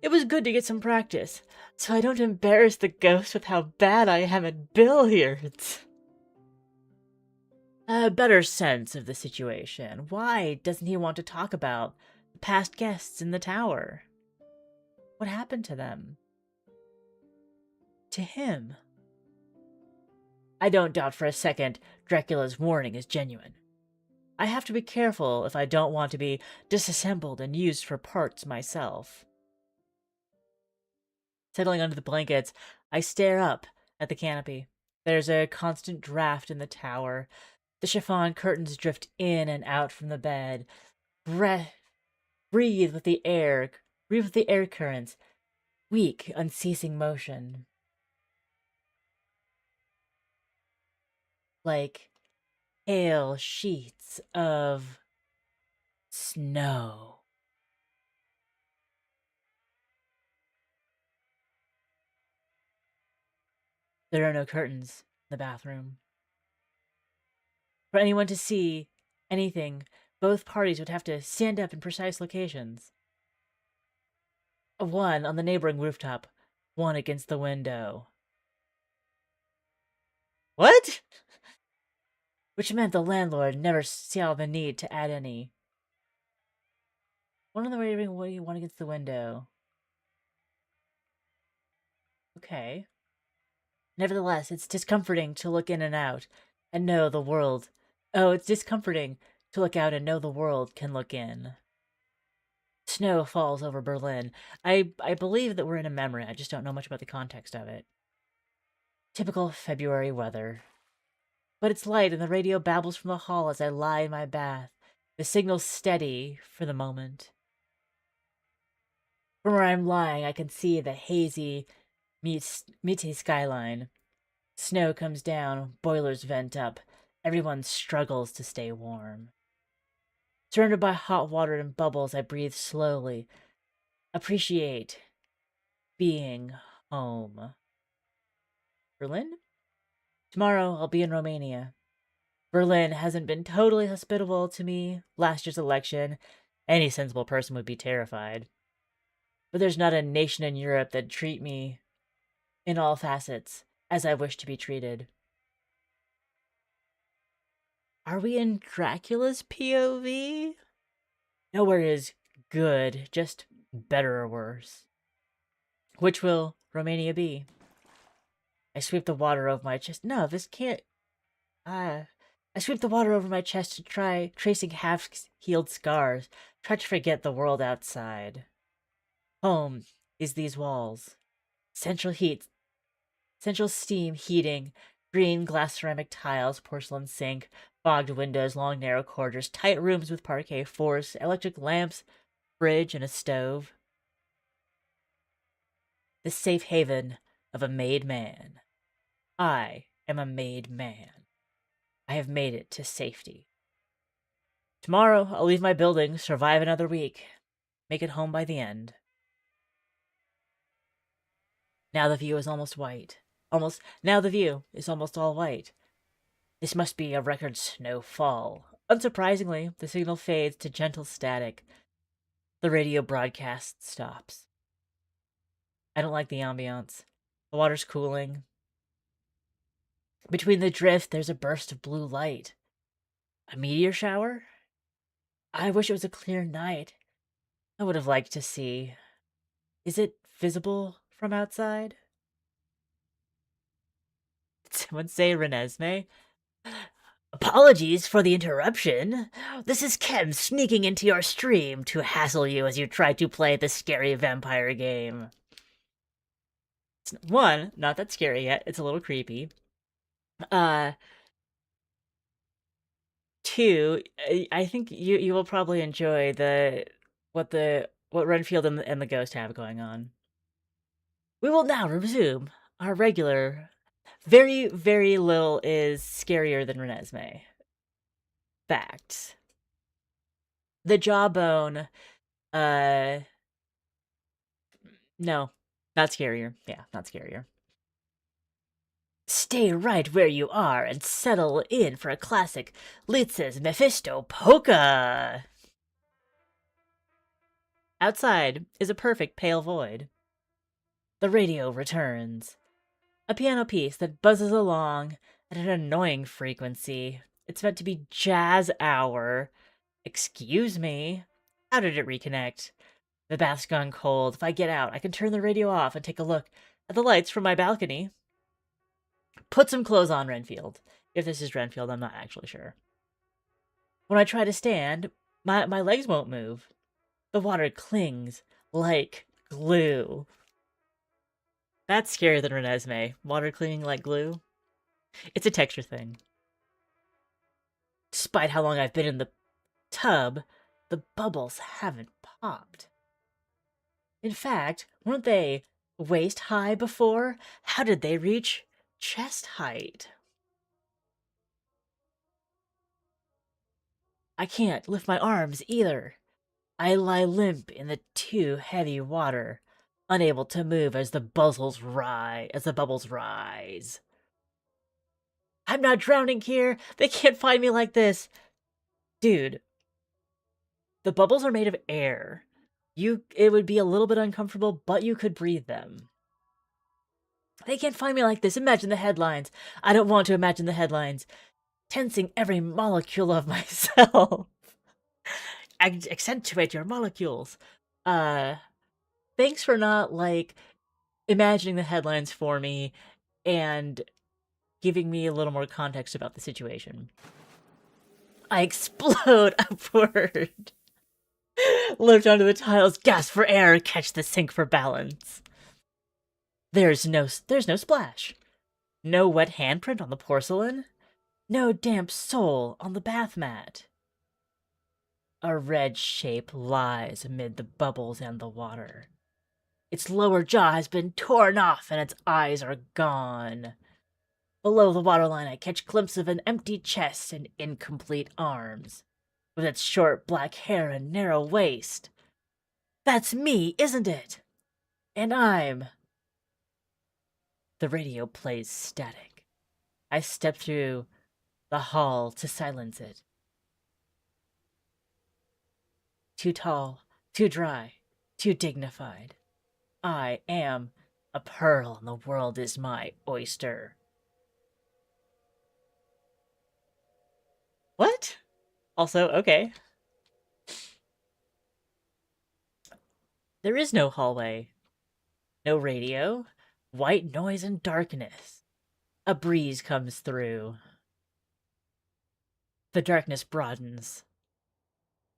It was good to get some practice, so I don't embarrass the ghost with how bad I am at billiards. A better sense of the situation. Why doesn't he want to talk about the past guests in the tower? What happened to them? To him? I don't doubt for a second Dracula's warning is genuine. I have to be careful if I don't want to be disassembled and used for parts myself. Settling under the blankets, I stare up at the canopy. There's a constant draft in the tower. The chiffon curtains drift in and out from the bed. Breathe with the air currents. Weak, unceasing motion. Like pale sheets of snow. There are no curtains in the bathroom. For anyone to see anything, both parties would have to stand up in precise locations. One on the neighboring rooftop, one against the window. What? Which meant the landlord never saw the need to add any. One on the neighboring window, one against the window. Okay. Nevertheless, it's discomforting to look in and out and know the world. Oh, it's discomforting to look out and know the world can look in. Snow falls over Berlin. I believe that we're in a memory. I just don't know much about the context of it. Typical February weather. But it's light and the radio babbles from the hall as I lie in my bath. The signal's steady for the moment. From where I'm lying, I can see the hazy, meaty skyline. Snow comes down, boilers vent up. Everyone struggles to stay warm. Surrounded by hot water and bubbles, I breathe slowly. Appreciate being home. Berlin? Tomorrow I'll be in Romania. Berlin hasn't been totally hospitable to me last year's election. Any sensible person would be terrified. But there's not a nation in Europe that'd treat me, in all facets, as I wish to be treated. Are we in Dracula's POV? Nowhere is good, just better or worse. Which will Romania be? I sweep the water over my chest. No, this can't. I sweep the water over my chest to try tracing half-healed scars. Try to forget the world outside. Home is these walls. Central steam heating, green glass ceramic tiles, porcelain sink, fogged windows, long narrow corridors, tight rooms with parquet floors, electric lamps, fridge, and a stove. The safe haven of a made man. I am a made man. I have made it to safety. Tomorrow, I'll leave my building, survive another week, make it home by the end. Now the view is almost white. Now the view is almost all white. This must be a record snowfall. Unsurprisingly, the signal fades to gentle static. The radio broadcast stops. I don't like the ambiance. The water's cooling. Between the drift, there's a burst of blue light. A meteor shower? I wish it was a clear night. I would have liked to see. Is it visible from outside? Did someone say Renesmee? Apologies for the interruption. This is Ken sneaking into your stream to hassle you as you try to play the scary vampire game. It's, one, not that scary yet. It's a little creepy. Two, I think you will probably enjoy what Renfield and the Ghost have going on. We will now resume our regular. Very, very little is scarier than Renesmee. Fact. The jawbone, no, not scarier. Yeah, not scarier. Stay right where you are and settle in for a classic Litz's Mephisto polka. Outside is a perfect pale void. The radio returns. A piano piece that buzzes along at an annoying frequency. It's meant to be jazz hour. Excuse me? How did it reconnect? The bath's gone cold. If I get out, I can turn the radio off and take a look at the lights from my balcony. Put some clothes on, Renfield. If this is Renfield, I'm not actually sure. When I try to stand, my legs won't move. The water clings like glue. That's scarier than Renesmee. Water clinging like glue. It's a texture thing. Despite how long I've been in the tub, the bubbles haven't popped. In fact, weren't they waist high before? How did they reach chest height? I can't lift my arms either. I lie limp in the too heavy water, unable to move as the bubbles rise. I'm not drowning here. They can't find me like this. Dude, the bubbles are made of air. it would be a little bit uncomfortable, but you could breathe them. They can't find me like this. Imagine the headlines. I don't want to imagine the headlines. Tensing every molecule of myself. Accentuate your molecules. Thanks for not, like, imagining the headlines for me and giving me a little more context about the situation. I explode upward. Lift onto the tiles, gasp for air, catch the sink for balance. There's no splash. No wet handprint on the porcelain. No damp sole on the bath mat. A red shape lies amid the bubbles and the water. Its lower jaw has been torn off and its eyes are gone. Below the waterline, I catch a glimpse of an empty chest and incomplete arms, with its short black hair and narrow waist. That's me, isn't it? And I'm... The radio plays static. I step through the hall to silence it. Too tall, too dry, too dignified. I am a pearl and the world is my oyster. What? Also, okay. There is no hallway. No radio. White noise and darkness. A breeze comes through. The darkness broadens.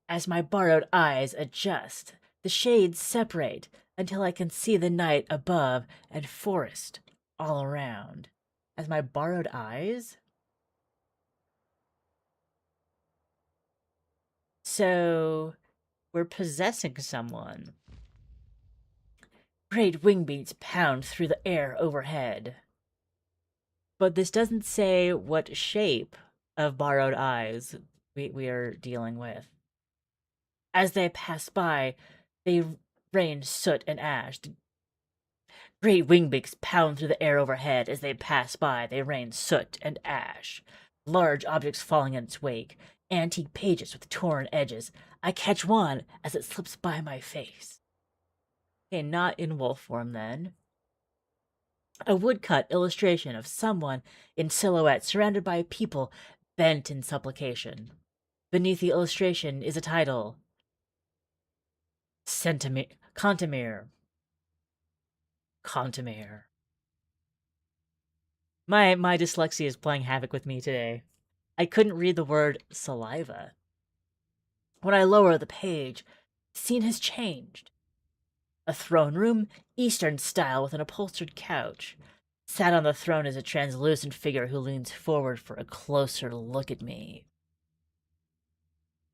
As my borrowed eyes adjust, the shades separate until I can see the night above and forest all around. As my borrowed eyes? So, we're possessing someone. Great wing beats pound through the air overhead. But this doesn't say what shape of borrowed eyes we are dealing with. As they pass by, they rain soot and ash. Great wing beats pound through the air overhead. As they pass by, they rain soot and ash. Large objects falling in its wake. Antique pages with torn edges. I catch one as it slips by my face. Okay, not in wolf form then. A woodcut illustration of someone in silhouette surrounded by people bent in supplication. Beneath the illustration is a title. Contamere. My dyslexia is playing havoc with me today. I couldn't read the word saliva. When I lower the page, the scene has changed. A throne room, Eastern style, with an upholstered couch. Sat on the throne is a translucent figure who leans forward for a closer look at me.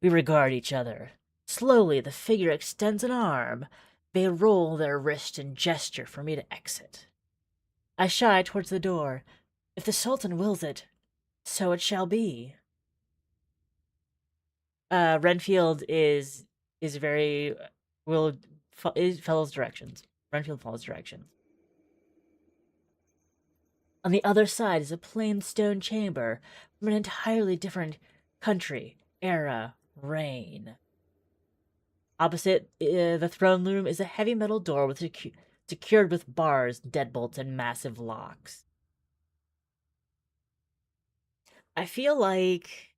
We regard each other. Slowly, the figure extends an arm. They roll their wrist and gesture for me to exit. I shy towards the door. If the Sultan wills it, so it shall be. Renfield is very follows directions. Renfield follows directions. On the other side is a plain stone chamber from an entirely different country, era, reign. Opposite the throne room is a heavy metal door with secured with bars, deadbolts, and massive locks. I feel like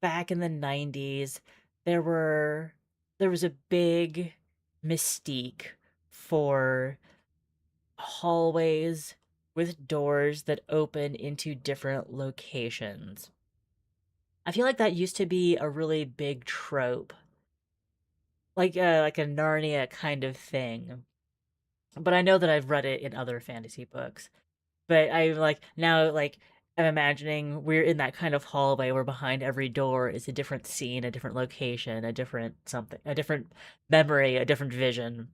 back in the 90s, there was a big mystique for hallways with doors that open into different locations. I feel like that used to be a really big trope. Like a Narnia kind of thing. But I know that I've read it in other fantasy books. But I'm imagining we're in that kind of hallway where behind every door is a different scene, a different location, a different something, a different memory, a different vision.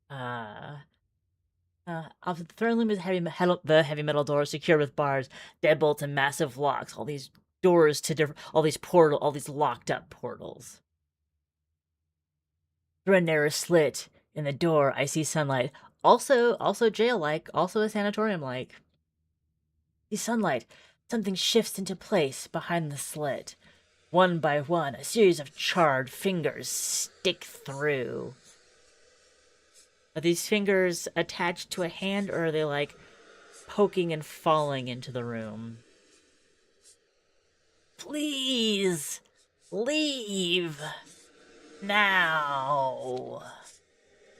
Opposite the throne room is the heavy metal door secured with bars, deadbolts, and massive locks. All these doors to all these locked up portals. Through a narrow slit in the door, I see sunlight. Also jail-like, also a sanatorium-like. The sunlight, something shifts into place behind the slit. One by one, a series of charred fingers stick through. Are these fingers attached to a hand, or are they, like, poking and falling into the room? Please, leave. Now.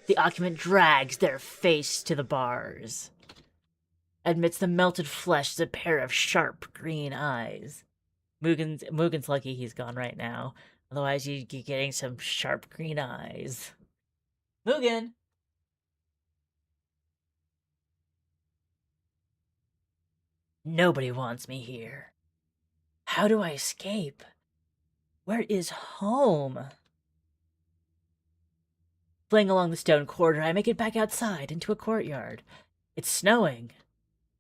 The occupant drags their face to the bars. Amidst the melted flesh is a pair of sharp green eyes. Mugen's lucky he's gone right now. Otherwise, you'd be getting some sharp green eyes. Mugen! Nobody wants me here. How do I escape? Where is home? Fleeing along the stone corridor, I make it back outside into a courtyard. It's snowing.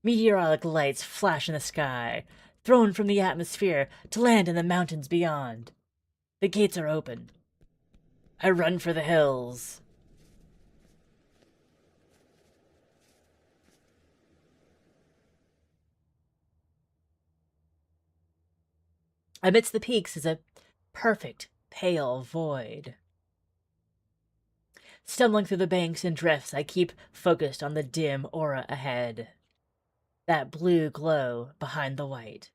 Meteoric lights flash in the sky, thrown from the atmosphere to land in the mountains beyond. The gates are open. I run for the hills. Amidst the peaks is a perfect, pale void. Stumbling through the banks and drifts, I keep focused on the dim aura ahead. That blue glow behind the white.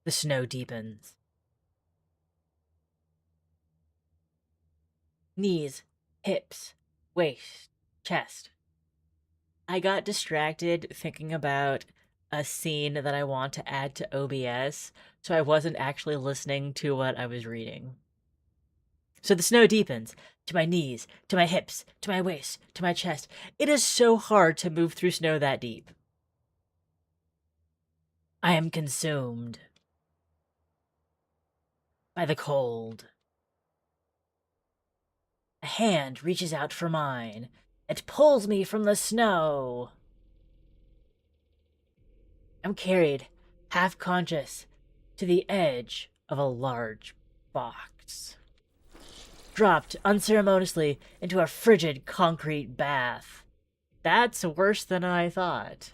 The snow deepens. Knees, hips, waist, chest. I got distracted thinking about a scene that I want to add to OBS, so I wasn't actually listening to what I was reading. So the snow deepens, to my knees, to my hips, to my waist, to my chest. It is so hard to move through snow that deep. I am consumed by the cold. A hand reaches out for mine. It pulls me from the snow. I'm carried, half conscious, to the edge of a large box. Dropped unceremoniously into a frigid concrete bath. That's worse than I thought.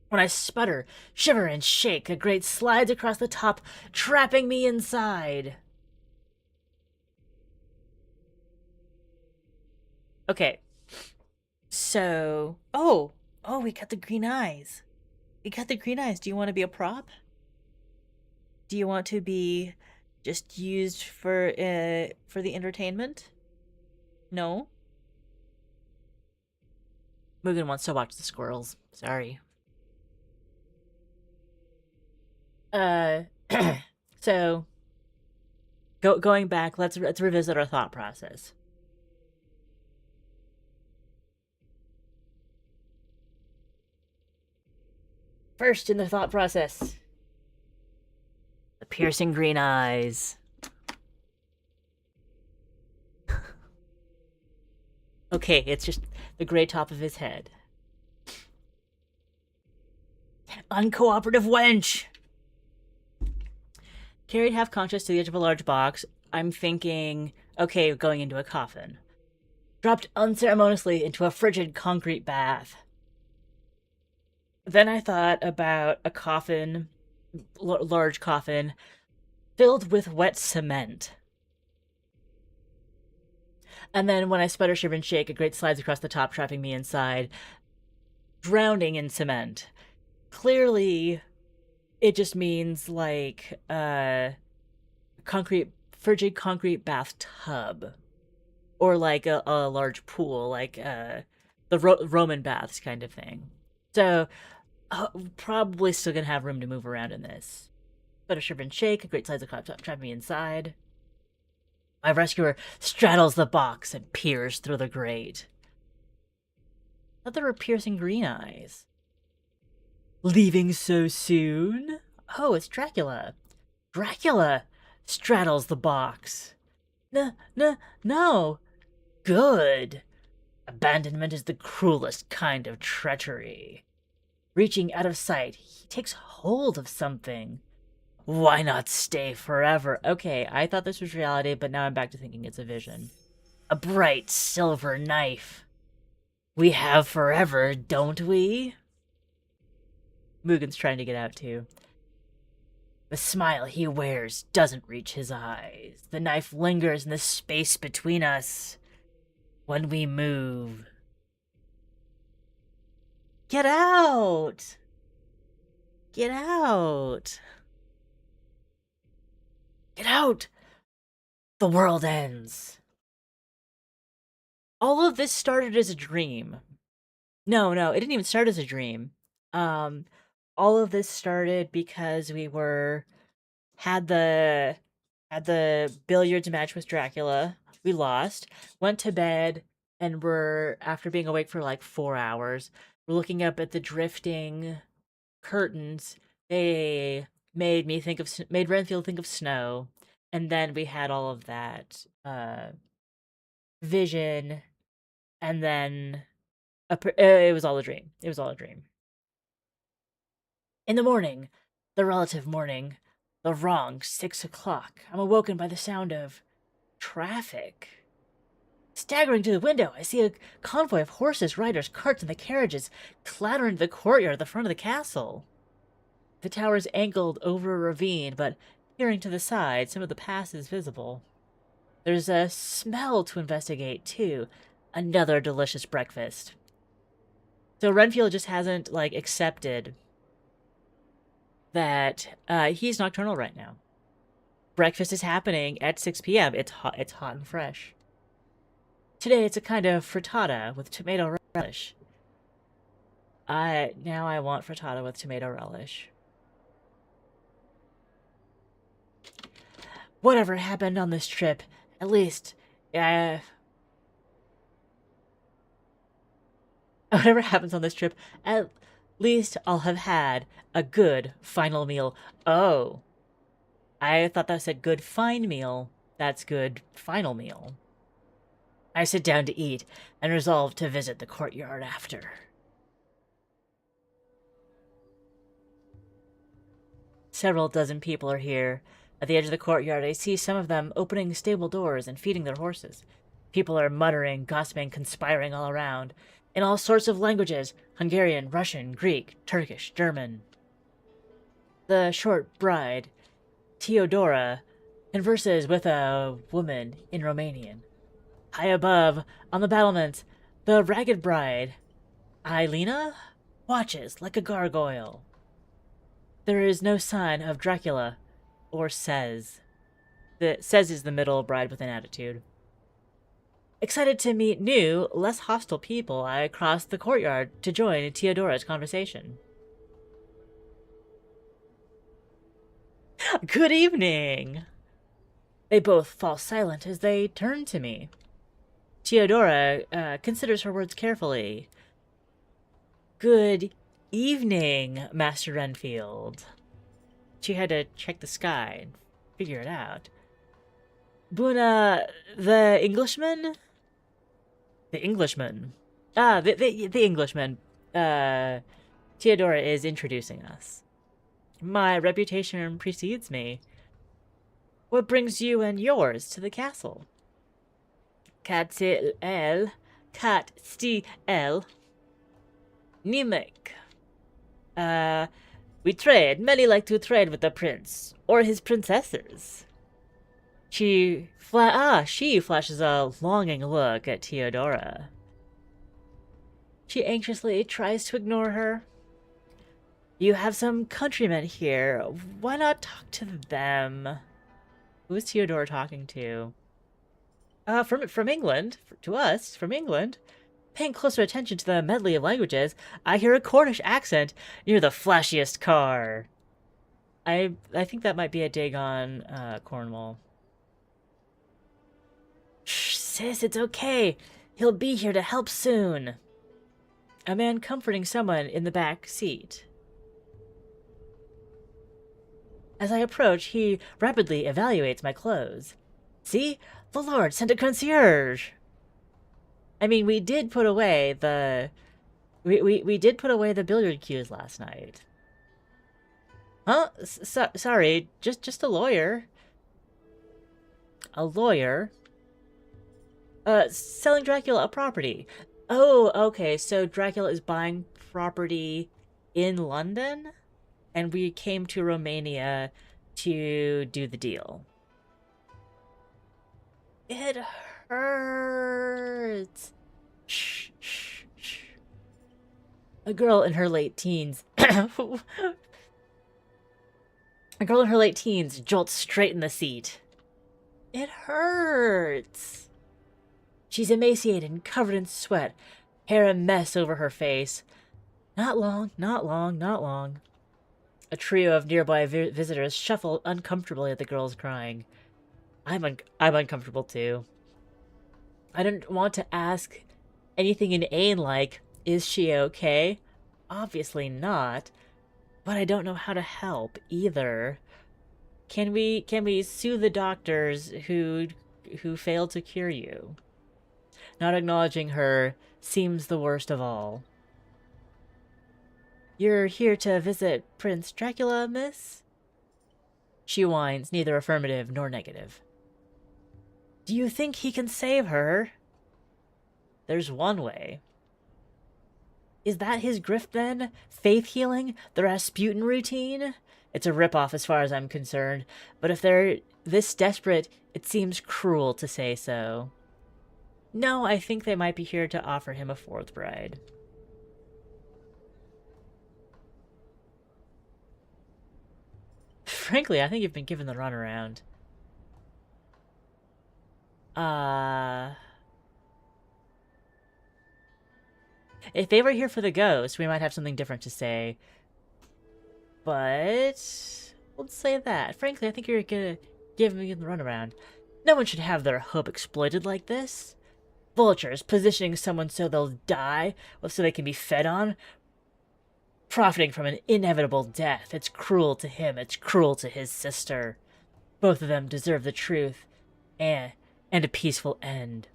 When I sputter, shiver, and shake, a grate slides across the top, trapping me inside. Okay. So... Oh, we got the green eyes. We got the green eyes. Do you want to be a prop? Do you want to be just used for the entertainment? No? Mugen wants to watch the squirrels. Sorry. So going back, let's revisit our thought process. First in the thought process, the piercing green eyes. Okay, it's just the gray top of his head. Uncooperative wench! Carried half conscious to the edge of a large box, I'm thinking, okay, going into a coffin. Dropped unceremoniously into a frigid concrete bath. Then I thought about a coffin, large coffin, filled with wet cement. And then when I sputter, shiver, and shake, a grate slides across the top, trapping me inside, drowning in cement. Clearly, it just means, like, frigid concrete bathtub. Or, like, a large pool, like, the Roman baths kind of thing. So, probably still gonna have room to move around in this. But a shiver and shake, a great slides of trap me inside. My rescuer straddles the box and peers through the grate. I thought there were piercing green eyes. Leaving so soon? Oh, it's Dracula. Dracula straddles the box. No. Good. Abandonment is the cruelest kind of treachery. Reaching out of sight, he takes hold of something. Why not stay forever? Okay, I thought this was reality, but now I'm back to thinking it's a vision. A bright silver knife. We have forever, don't we? Mugen's trying to get out too. The smile he wears doesn't reach his eyes. The knife lingers in the space between us. When we move. Get out! Get out! Get out! The world ends. All of this started as a dream. No, it didn't even start as a dream. Um, all of this started because we had the had the billiards match with Dracula. We lost, went to bed, and we're after being awake for like 4 hours. We're looking up at the drifting curtains. They made Renfield think of snow, and then we had all of that vision, and then it was all a dream. It was all a dream. In the morning, the relative morning, the wrong 6 o'clock, I'm awoken by the sound of traffic. Staggering to the window, I see a convoy of horses, riders, carts, and the carriages clattering to the courtyard at the front of the castle. The tower is angled over a ravine, but peering to the side, some of the pass is visible. There's a smell to investigate, too. Another delicious breakfast. So Renfield just hasn't, accepted that he's nocturnal right now. Breakfast is happening at 6 p.m. It's hot and fresh. Today it's a kind of frittata with tomato relish. Now I want frittata with tomato relish. Whatever happened on this trip, at least, whatever happens on this trip, at least I'll have had a good final meal. Oh, I thought that said good fine meal. That's good final meal. I sit down to eat and resolve to visit the courtyard after. Several dozen people are here. At the edge of the courtyard, I see some of them opening stable doors and feeding their horses. People are muttering, gossiping, conspiring all around, in all sorts of languages: Hungarian, Russian, Greek, Turkish, German. The short bride, Teodora, converses with a woman in Romanian. High above, on the battlements, the ragged bride, Ailina, watches like a gargoyle. There is no sign of Dracula, or Says. The Says is the middle bride with an attitude. Excited to meet new, less hostile people, I cross the courtyard to join Teodora's conversation. Good evening! They both fall silent as they turn to me. Teodora considers her words carefully. Good evening, Master Renfield. She had to check the sky and figure it out. Buna, the Englishman? The Englishman. The Englishman. Teodora is introducing us. My reputation precedes me. What brings you and yours to the castle? Kat-stiel. Nimek. We trade. Many like to trade with the prince, or his princesses. She flashes a longing look at Teodora. She anxiously tries to ignore her. You have some countrymen here. Why not talk to them? Who is Teodora talking to? From England. To us, from England. Paying closer attention to the medley of languages, I hear a Cornish accent. You're the flashiest car. I think that might be a dig on Cornwall. Shh, sis, it's okay. He'll be here to help soon. A man comforting someone in the back seat. As I approach, he rapidly evaluates my clothes. See? The Lord sent a concierge. I mean, we did put away the... We did put away the billiard cues last night. Huh? Sorry, just a lawyer. A lawyer? Selling Dracula a property. Oh, okay, so Dracula is buying property in London? And we came to Romania to do the deal. It hurts. Shh, shh, shh. A girl in her late teens. A girl in her late teens jolts straight in the seat. It hurts. She's emaciated and covered in sweat, hair a mess over her face. Not long, not long, not long. A trio of nearby visitors shuffle uncomfortably at the girl's crying. I'm uncomfortable too. I don't want to ask anything inane like, is she okay? Obviously not. But I don't know how to help either. Can we sue the doctors who failed to cure you? Not acknowledging her seems the worst of all. You're here to visit Prince Dracula, miss? She whines, neither affirmative nor negative. Do you think he can save her? There's one way. Is that his grift then? Faith healing? The Rasputin routine? It's a ripoff as far as I'm concerned, but if they're this desperate, it seems cruel to say so. No, I think they might be here to offer him a fourth bride. Frankly, I think you've been given the runaround. If they were here for the ghost, we might have something different to say. But we'll say that. Frankly, I think you're gonna give me the runaround. No one should have their hope exploited like this. Vultures positioning someone so they'll die, or so they can be fed on. Profiting from an inevitable death. It's cruel to him, it's cruel to his sister. Both of them deserve the truth, and a peaceful end.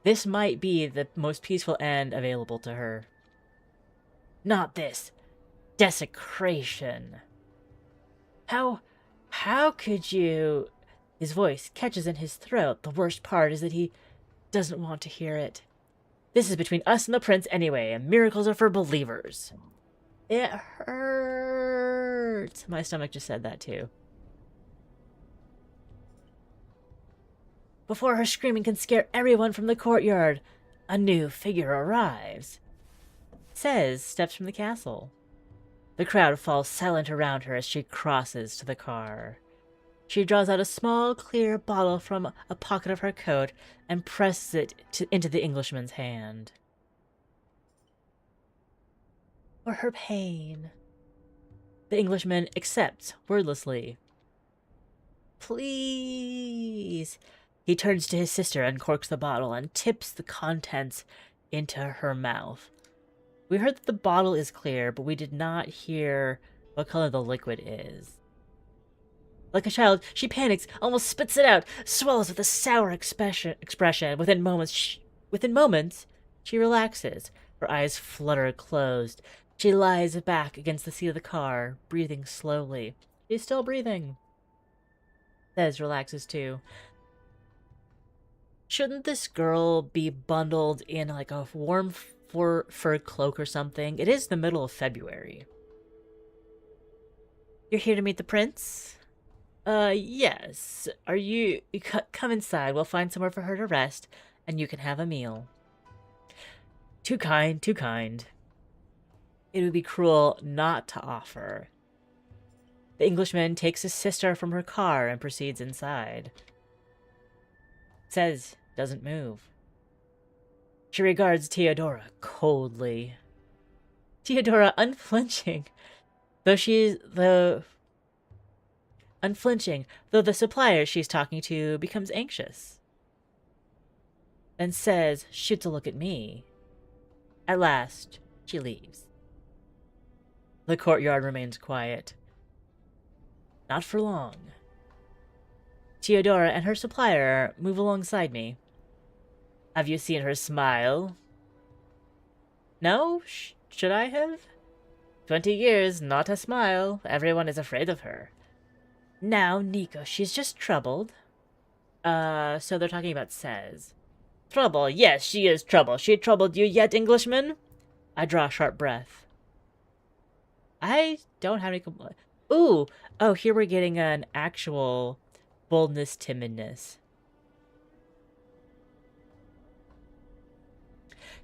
This might be the most peaceful end available to her. Not this. Desecration. How could you... His voice catches in his throat. The worst part is that he doesn't want to hear it. This is between us and the prince anyway, and miracles are for believers. It hurts. My stomach just said that too. Before her screaming can scare everyone from the courtyard, a new figure arrives. Says steps from the castle. The crowd falls silent around her as she crosses to the car. She draws out a small, clear bottle from a pocket of her coat and presses it into the Englishman's hand. For her pain. The Englishman accepts wordlessly. Please. He turns to his sister, uncorks the bottle, and tips the contents into her mouth. We heard that the bottle is clear, but we did not hear what color the liquid is. Like a child, she panics, almost spits it out, swallows with a sour expression. Within moments, she relaxes. Her eyes flutter closed. She lies back against the seat of the car, breathing slowly. She's still breathing. Thez relaxes too. Shouldn't this girl be bundled in like a warm fur cloak or something? It is the middle of February. You're here to meet the prince? Yes. Are you... Come inside. We'll find somewhere for her to rest, and you can have a meal. Too kind, too kind. It would be cruel not to offer. The Englishman takes his sister from her car and proceeds inside. Says doesn't move. She regards Theodora coldly. Theodora unflinching, though the supplier she's talking to becomes anxious. Then says, shoots a look at me. At last, she leaves. The courtyard remains quiet. Not for long. Theodora and her supplier move alongside me. Have you seen her smile? No? Should I have? 20 years, not a smile. Everyone is afraid of her. Now, Nico, she's just troubled. So they're talking about Sez. Trouble? Yes, she is trouble. She troubled you yet, Englishman? I draw a sharp breath. I don't have any complaints. Ooh, oh, here we're getting an actual boldness, timidness.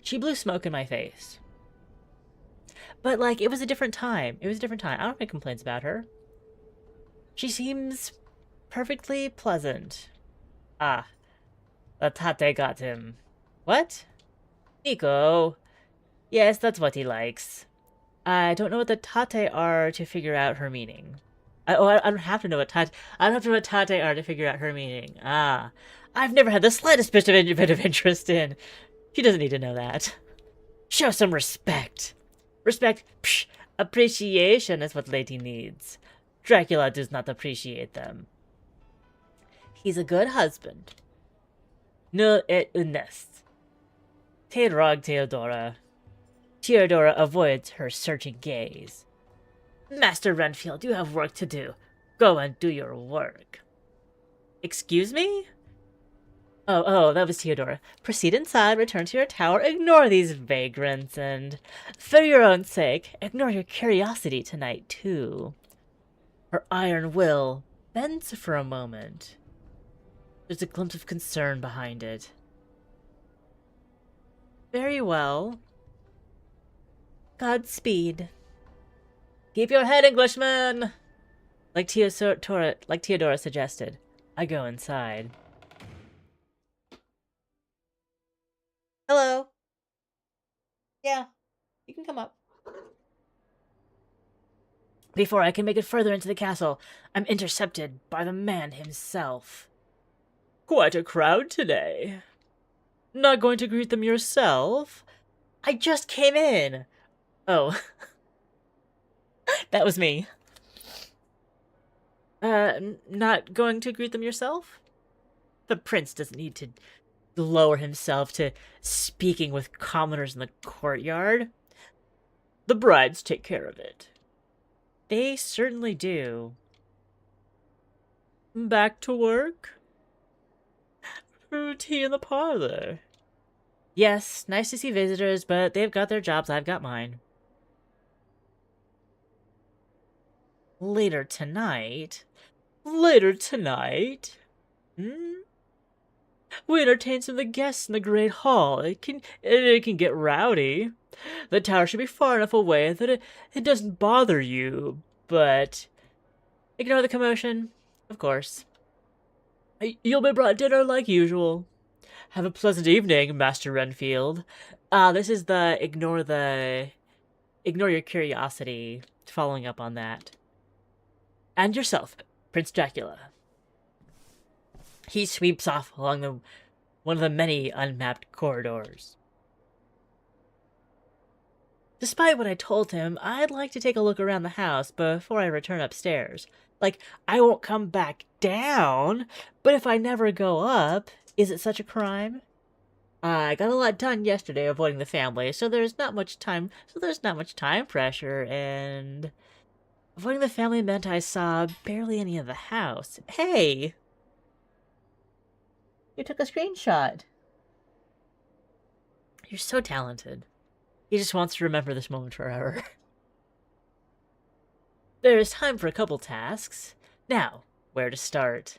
She blew smoke in my face. But, like, it was a different time. It was a different time. I don't make complaints about her. She seems perfectly pleasant. Ah, the tate got him. What? Nico. Yes, that's what he likes. I don't know what the tate are to figure out her meaning. I don't have to know what tate. I don't have to know what tate are to figure out her meaning. Ah, I've never had the slightest bit of interest in. She doesn't need to know that. Show some respect. Respect, psh, appreciation is what lady needs. Dracula does not appreciate them. He's a good husband. No et unest. Tedrag Theodora. Theodora avoids her searching gaze. Master Renfield, you have work to do. Go and do your work. Excuse me? Oh, that was Theodora. Proceed inside, return to your tower, ignore these vagrants, and, for your own sake, ignore your curiosity tonight, too. Her iron will bends for a moment. There's a glimpse of concern behind it. Very well. Godspeed. Keep your head, Englishman! Like Theodora suggested. I go inside. Hello. Yeah, you can come up. Before I can make it further into the castle, I'm intercepted by the man himself. Quite a crowd today. Not going to greet them yourself? I just came in. Oh, that was me. Not going to greet them yourself? The prince doesn't need to lower himself to speaking with commoners in the courtyard. The brides take care of it. They certainly do. Back to work? Tea in the parlor. Yes, nice to see visitors, but they've got their jobs, I've got mine. Later tonight? Later tonight? Hmm? We entertain some of the guests in the great hall. It can get rowdy. The tower should be far enough away that it doesn't bother you, but ignore the commotion, of course. You'll be brought dinner like usual. Have a pleasant evening, Master Renfield. This is ignore your curiosity, following up on that. And yourself, Prince Dracula. He sweeps off along one of the many unmapped corridors. Despite what I told him, I'd like to take a look around the house before I return upstairs. Like, I won't come back down, but if I never go up, is it such a crime? I got a lot done yesterday avoiding the family, so there's not much time pressure, and avoiding the family meant I saw barely any of the house. Hey! You took a screenshot. You're so talented. He just wants to remember this moment forever. There's time for a couple tasks. Now, where to start?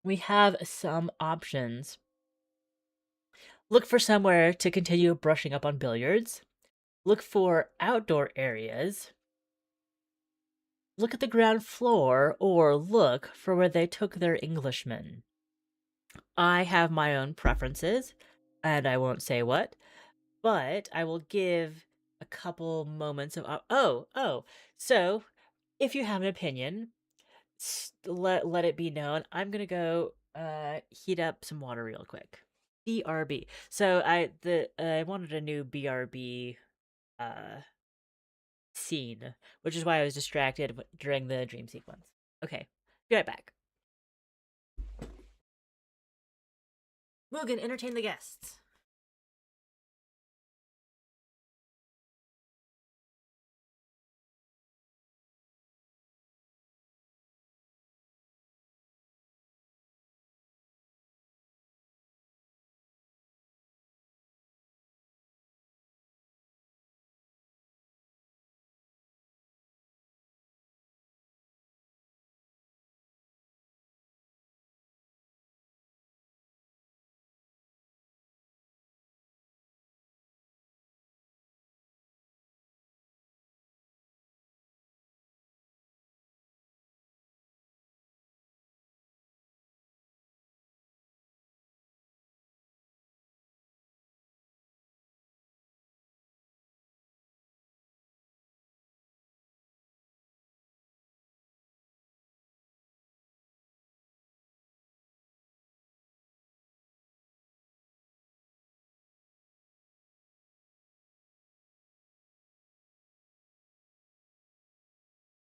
We have some options. Look for somewhere to continue brushing up on billiards. Look for outdoor areas. Look at the ground floor, or look for where they took their Englishmen. I have my own preferences, and I won't say what, but I will give a couple moments of so if you have an opinion, let it be known. I'm gonna go heat up some water real quick. BRB. So I wanted a new BRB uh scene, which is why I was distracted during the dream sequence. Okay, be right back. Mugen, entertain the guests.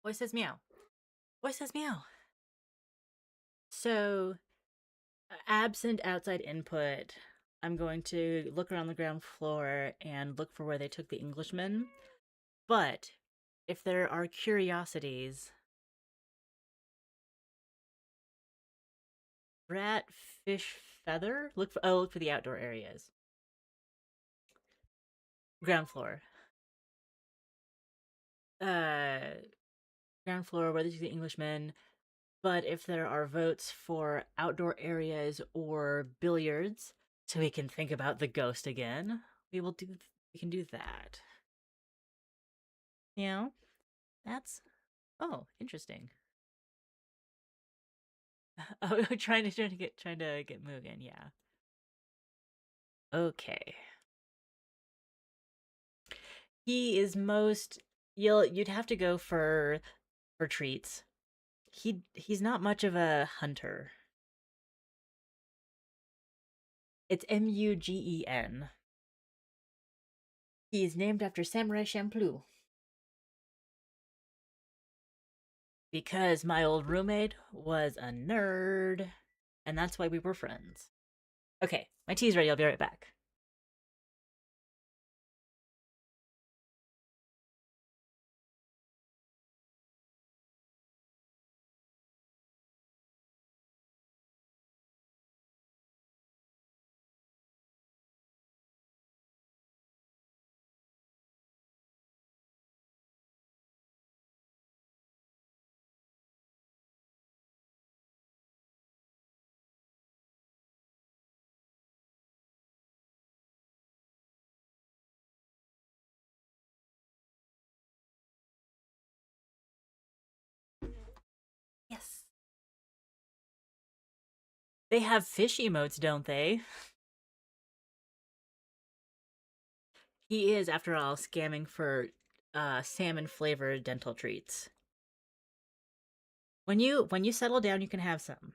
Voice says meow. Voice says meow. So, absent outside input, I'm going to look around the ground floor and look for where they took the Englishman. But if there are curiosities, rat, fish, feather. Look for the outdoor areas. Ground floor. Uh, Ground floor where they took the Englishman. But if there are votes for outdoor areas or billiards, so we can think about the ghost again, we can do that. You know, that's interesting. Oh, trying to get Mugen, yeah. Okay. He is most you'd have to go for treats. He's not much of a hunter. It's Mugen. He's named after Samurai Champloo. Because my old roommate was a nerd, and that's why we were friends. Okay, my tea's ready. I'll be right back. Yes. They have fish emotes, don't they? He is, after all, scamming for salmon flavored dental treats. When you settle down, you can have some.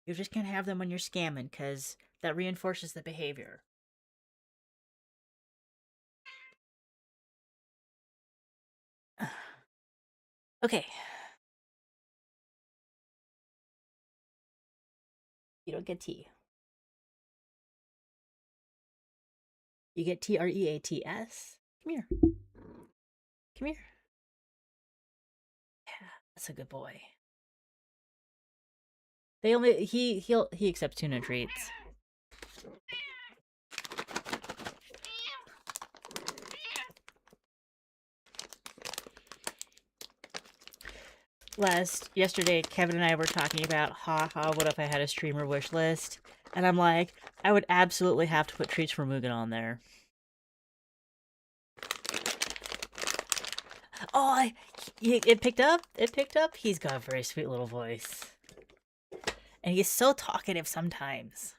You just can't have them when you're scamming, because that reinforces the behavior. Okay. You don't get tea. You get TREATS. Come here. Come here. Yeah, that's a good boy. He accepts tuna treats. Yesterday, Kevin and I were talking about, what if I had a streamer wish list? And I'm like, I would absolutely have to put treats for Mugen on there. Oh, it picked up. It picked up. He's got a very sweet little voice, and he's so talkative sometimes.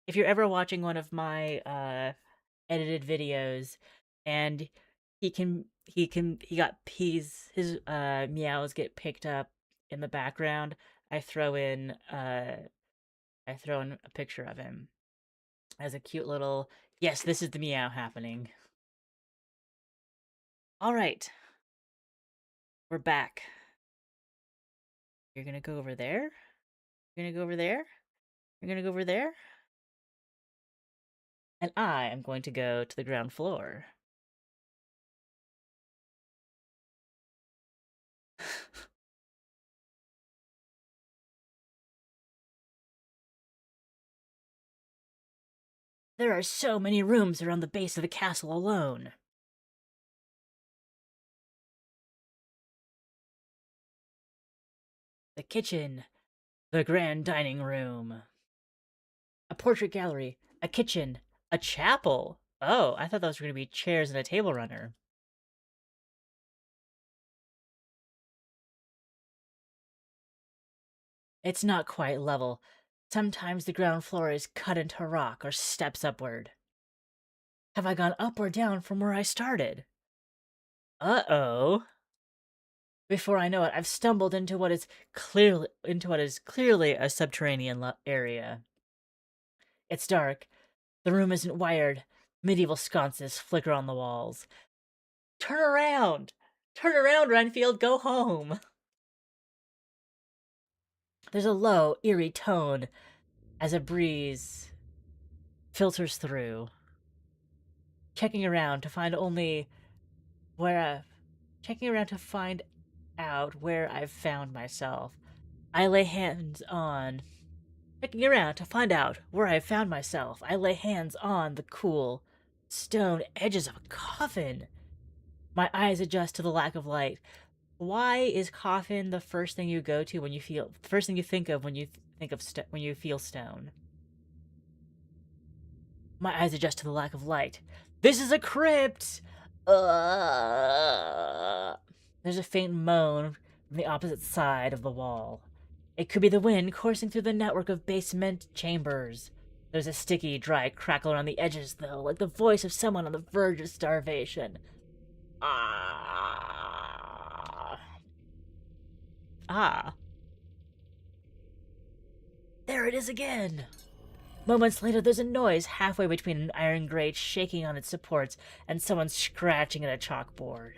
If you're ever watching one of my edited videos, and his meows get picked up in the background, I throw in a picture of him as a cute little, yes, this is the meow happening. All right, we're back. You're gonna go over there. You're gonna go over there. You're gonna go over there. And I am going to go to the ground floor. There are so many rooms around the base of the castle alone. The kitchen, the grand dining room, a portrait gallery, a kitchen, a chapel. Oh, I thought those were going to be chairs and a table runner. It's not quite level. Sometimes the ground floor is cut into rock or steps upward. Have I gone up or down from where I started? Uh-oh. Before I know it, I've stumbled into what is clearly a subterranean area. It's dark. The room isn't wired. Medieval sconces flicker on the walls. Turn around! Turn around, Renfield, go home! There's a low, eerie tone as a breeze filters through. Checking around to find out where I've found myself. I lay hands on Checking around to find out where I found myself. I lay hands on the cool stone edges of a coffin. My eyes adjust to the lack of light. Why is coffin the first thing you go to when you feel the first thing you think of when you think of when you feel stone? My eyes adjust to the lack of light. This is a crypt. There's a faint moan from the opposite side of the wall. It could be the wind coursing through the network of basement chambers. There's a sticky, dry crackle around the edges, though, like the voice of someone on the verge of starvation. Ah. Ah. There it is again! Moments later, there's a noise halfway between an iron grate shaking on its supports and someone scratching at a chalkboard.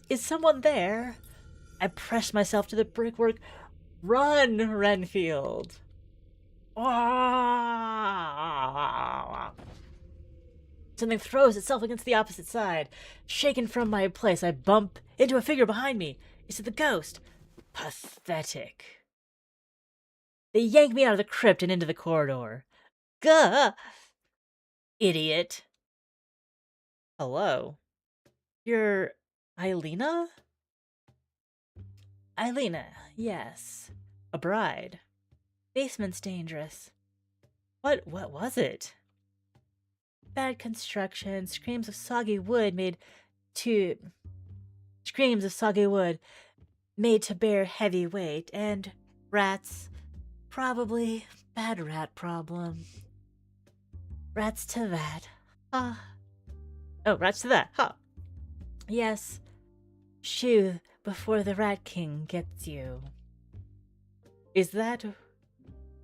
Is someone there? I press myself to the brickwork. Run, Renfield! Something throws itself against the opposite side. Shaken from my place, I bump into a figure behind me. Is it the ghost? Pathetic. They yank me out of the crypt and into the corridor. Gah! Idiot. Hello. You're Eilina? Eilina, yes. A bride. Basement's dangerous. What was it? Bad construction, screams of soggy wood made to bear heavy weight, and rats. Probably bad rat problem. Rats to that. Ah. Oh, rats to that. Huh. Yes. Shoo before the Rat King gets you. Is that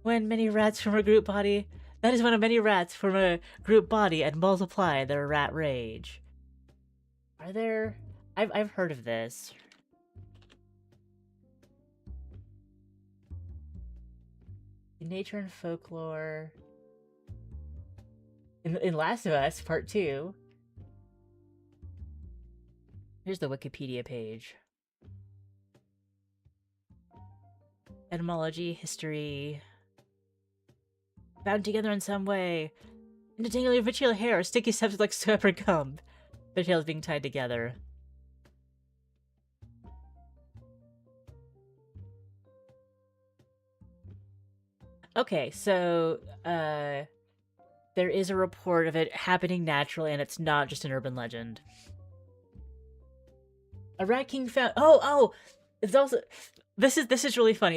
when many rats from a group body? That is when many rats from a group body and multiply their rat rage. Are there... I've heard of this. Nature and folklore. In Last of Us, Part 2. Here's the Wikipedia page. Etymology, history. Bound together in some way. Intertangling facial hair or sticky substance like soap or gum. Their tails being tied together. Okay, so, there is a report of it happening naturally, and it's not just an urban legend. A Rat King found... Oh! It's also... This is really funny.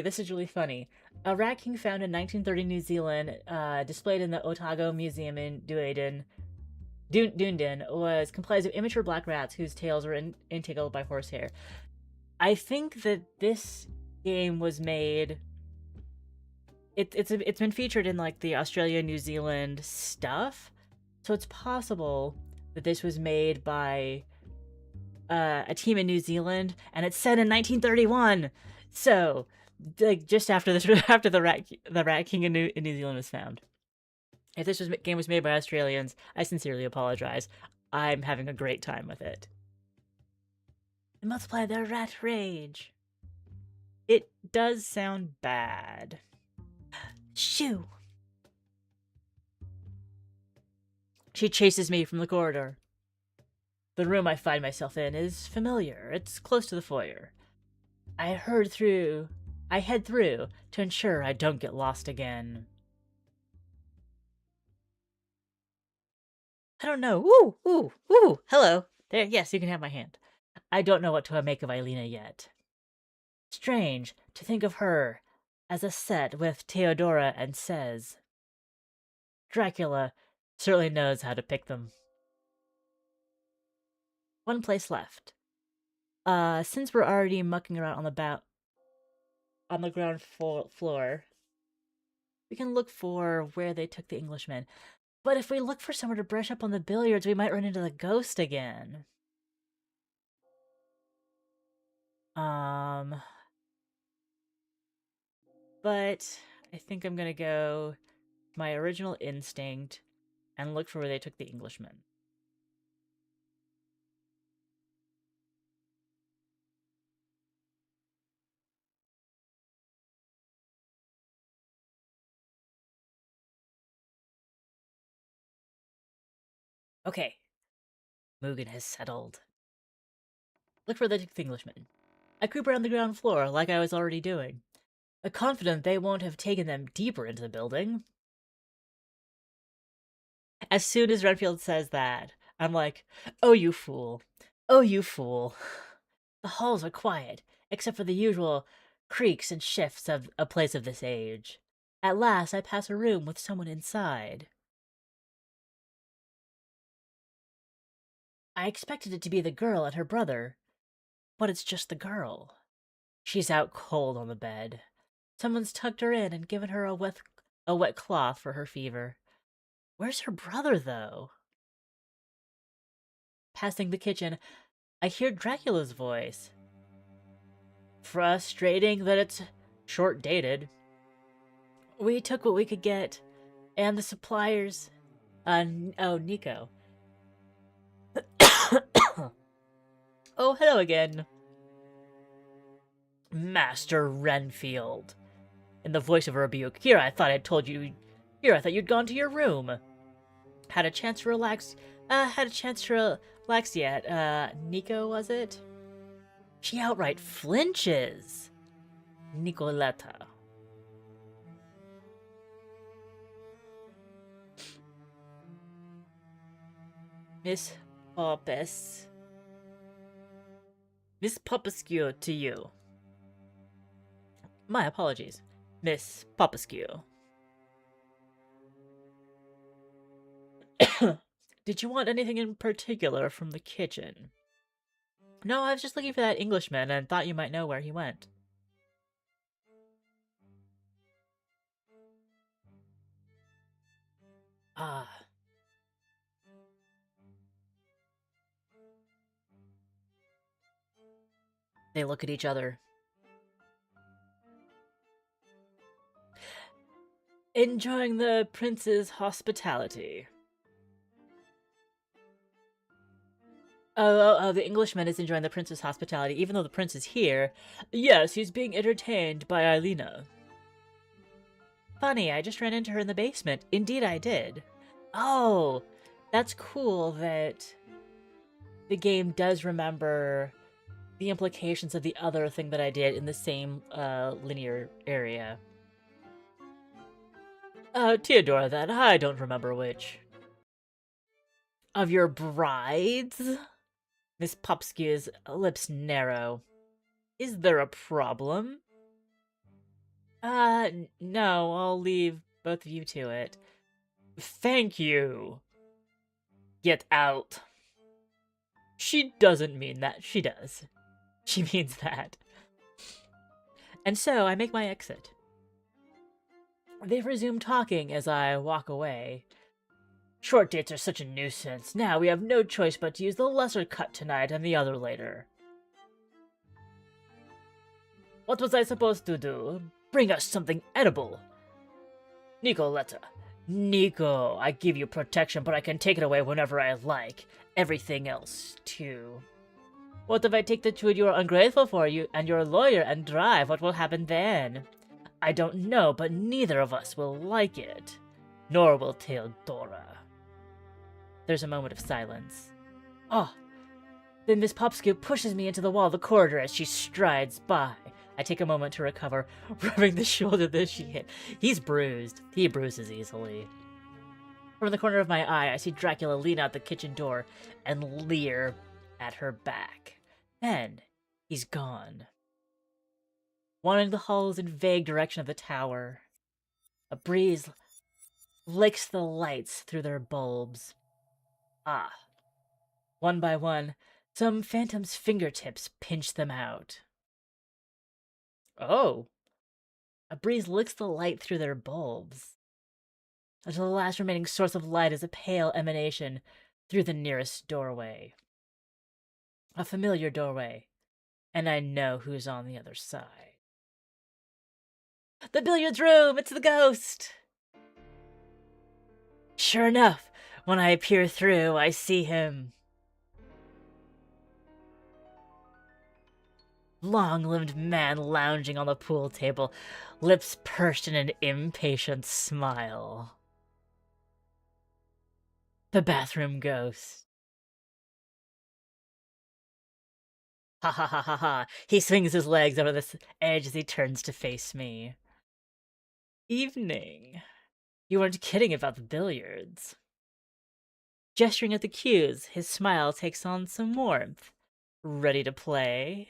A Rat King found in 1930 New Zealand, displayed in the Otago Museum in Dunedin, was comprised of immature black rats whose tails were entangled by horsehair. I think that this game was made... It's been featured in like the Australia, New Zealand stuff, so it's possible that this was made by a team in New Zealand, and it's set in 1931. So, like just after the Rat King in New Zealand was found. If this game was made by Australians, I sincerely apologize. I'm having a great time with it. They multiply their rat rage. It does sound bad. Shoo! She chases me from the corridor. The room I find myself in is familiar. It's close to the foyer. I head through to ensure I don't get lost again. I don't know. Ooh! Hello. There, yes, you can have my hand. I don't know what to make of Eilina yet. Strange to think of her as a set with Theodora and Says. Dracula certainly knows how to pick them. One place left. Since we're already mucking around on the ground floor, we can look for where they took the Englishmen. But if we look for somewhere to brush up on the billiards, we might run into the ghost again. But I think I'm gonna go my original instinct and look for where they took the Englishman. Okay. Mugen has settled. Look for the Englishman. I creep around the ground floor like I was already doing. Confident they won't have taken them deeper into the building. As soon as Renfield says that, I'm like, oh, you fool. Oh, you fool. The halls are quiet, except for the usual creaks and shifts of a place of this age. At last, I pass a room with someone inside. I expected it to be the girl and her brother, but it's just the girl. She's out cold on the bed. Someone's tucked her in and given her a wet cloth for her fever. Where's her brother, though? Passing the kitchen, I hear Dracula's voice. Frustrating that it's short-dated. We took what we could get, and the suppliers... oh, Nico. Oh, hello again. Master Renfield. In the voice of a rebuke. Here, I thought you'd gone to your room. Had a chance to relax yet. Nico, was it? She outright flinches. Nicoletta. Miss Popes. Miss Popescu to you. My apologies. Miss Popescu. Did you want anything in particular from the kitchen? No, I was just looking for that Englishman and thought you might know where he went. Ah. They look at each other. Enjoying the prince's hospitality. Oh, the Englishman is enjoying the prince's hospitality, even though the prince is here. Yes, he's being entertained by Eilina. Funny, I just ran into her in the basement. Indeed I did. Oh, that's cool that the game does remember the implications of the other thing that I did in the same linear area. Theodora, then. I don't remember which. Of your brides? Miss Popsky's lips narrow. Is there a problem? No, I'll leave both of you to it. Thank you. Get out. She doesn't mean that. She does. She means that. And so I make my exit. They resume talking as I walk away. Short dates are such a nuisance. Now we have no choice but to use the lesser cut tonight and the other later. What was I supposed to do? Bring us something edible. Nicoletta. Nico, I give you protection, but I can take it away whenever I like. Everything else, too. What if I take the truth you are ungrateful for you and your lawyer and drive? What will happen then? I don't know, but neither of us will like it. Nor will Theodora. There's a moment of silence. Oh! Then Miss Popscoop pushes me into the wall of the corridor as she strides by. I take a moment to recover, rubbing the shoulder that she hit. He's bruised. He bruises easily. From the corner of my eye, I see Dracula lean out the kitchen door and leer at her back. Then, he's gone. Wandering the halls in vague direction of the tower. A breeze licks the lights through their bulbs. Ah. One by one, some phantom's fingertips pinch them out. Oh. A breeze licks the light through their bulbs. until the last remaining source of light is a pale emanation through the nearest doorway. A familiar doorway, and I know who's on the other side. The billiards room! It's the ghost! Sure enough, when I peer through, I see him. Long-limbed man lounging on the pool table, lips pursed in an impatient smile. The bathroom ghost. Ha ha ha ha ha. He swings his legs over the edge as he turns to face me. Evening. You weren't kidding about the billiards. Gesturing at the cues, his smile takes on some warmth. Ready to play?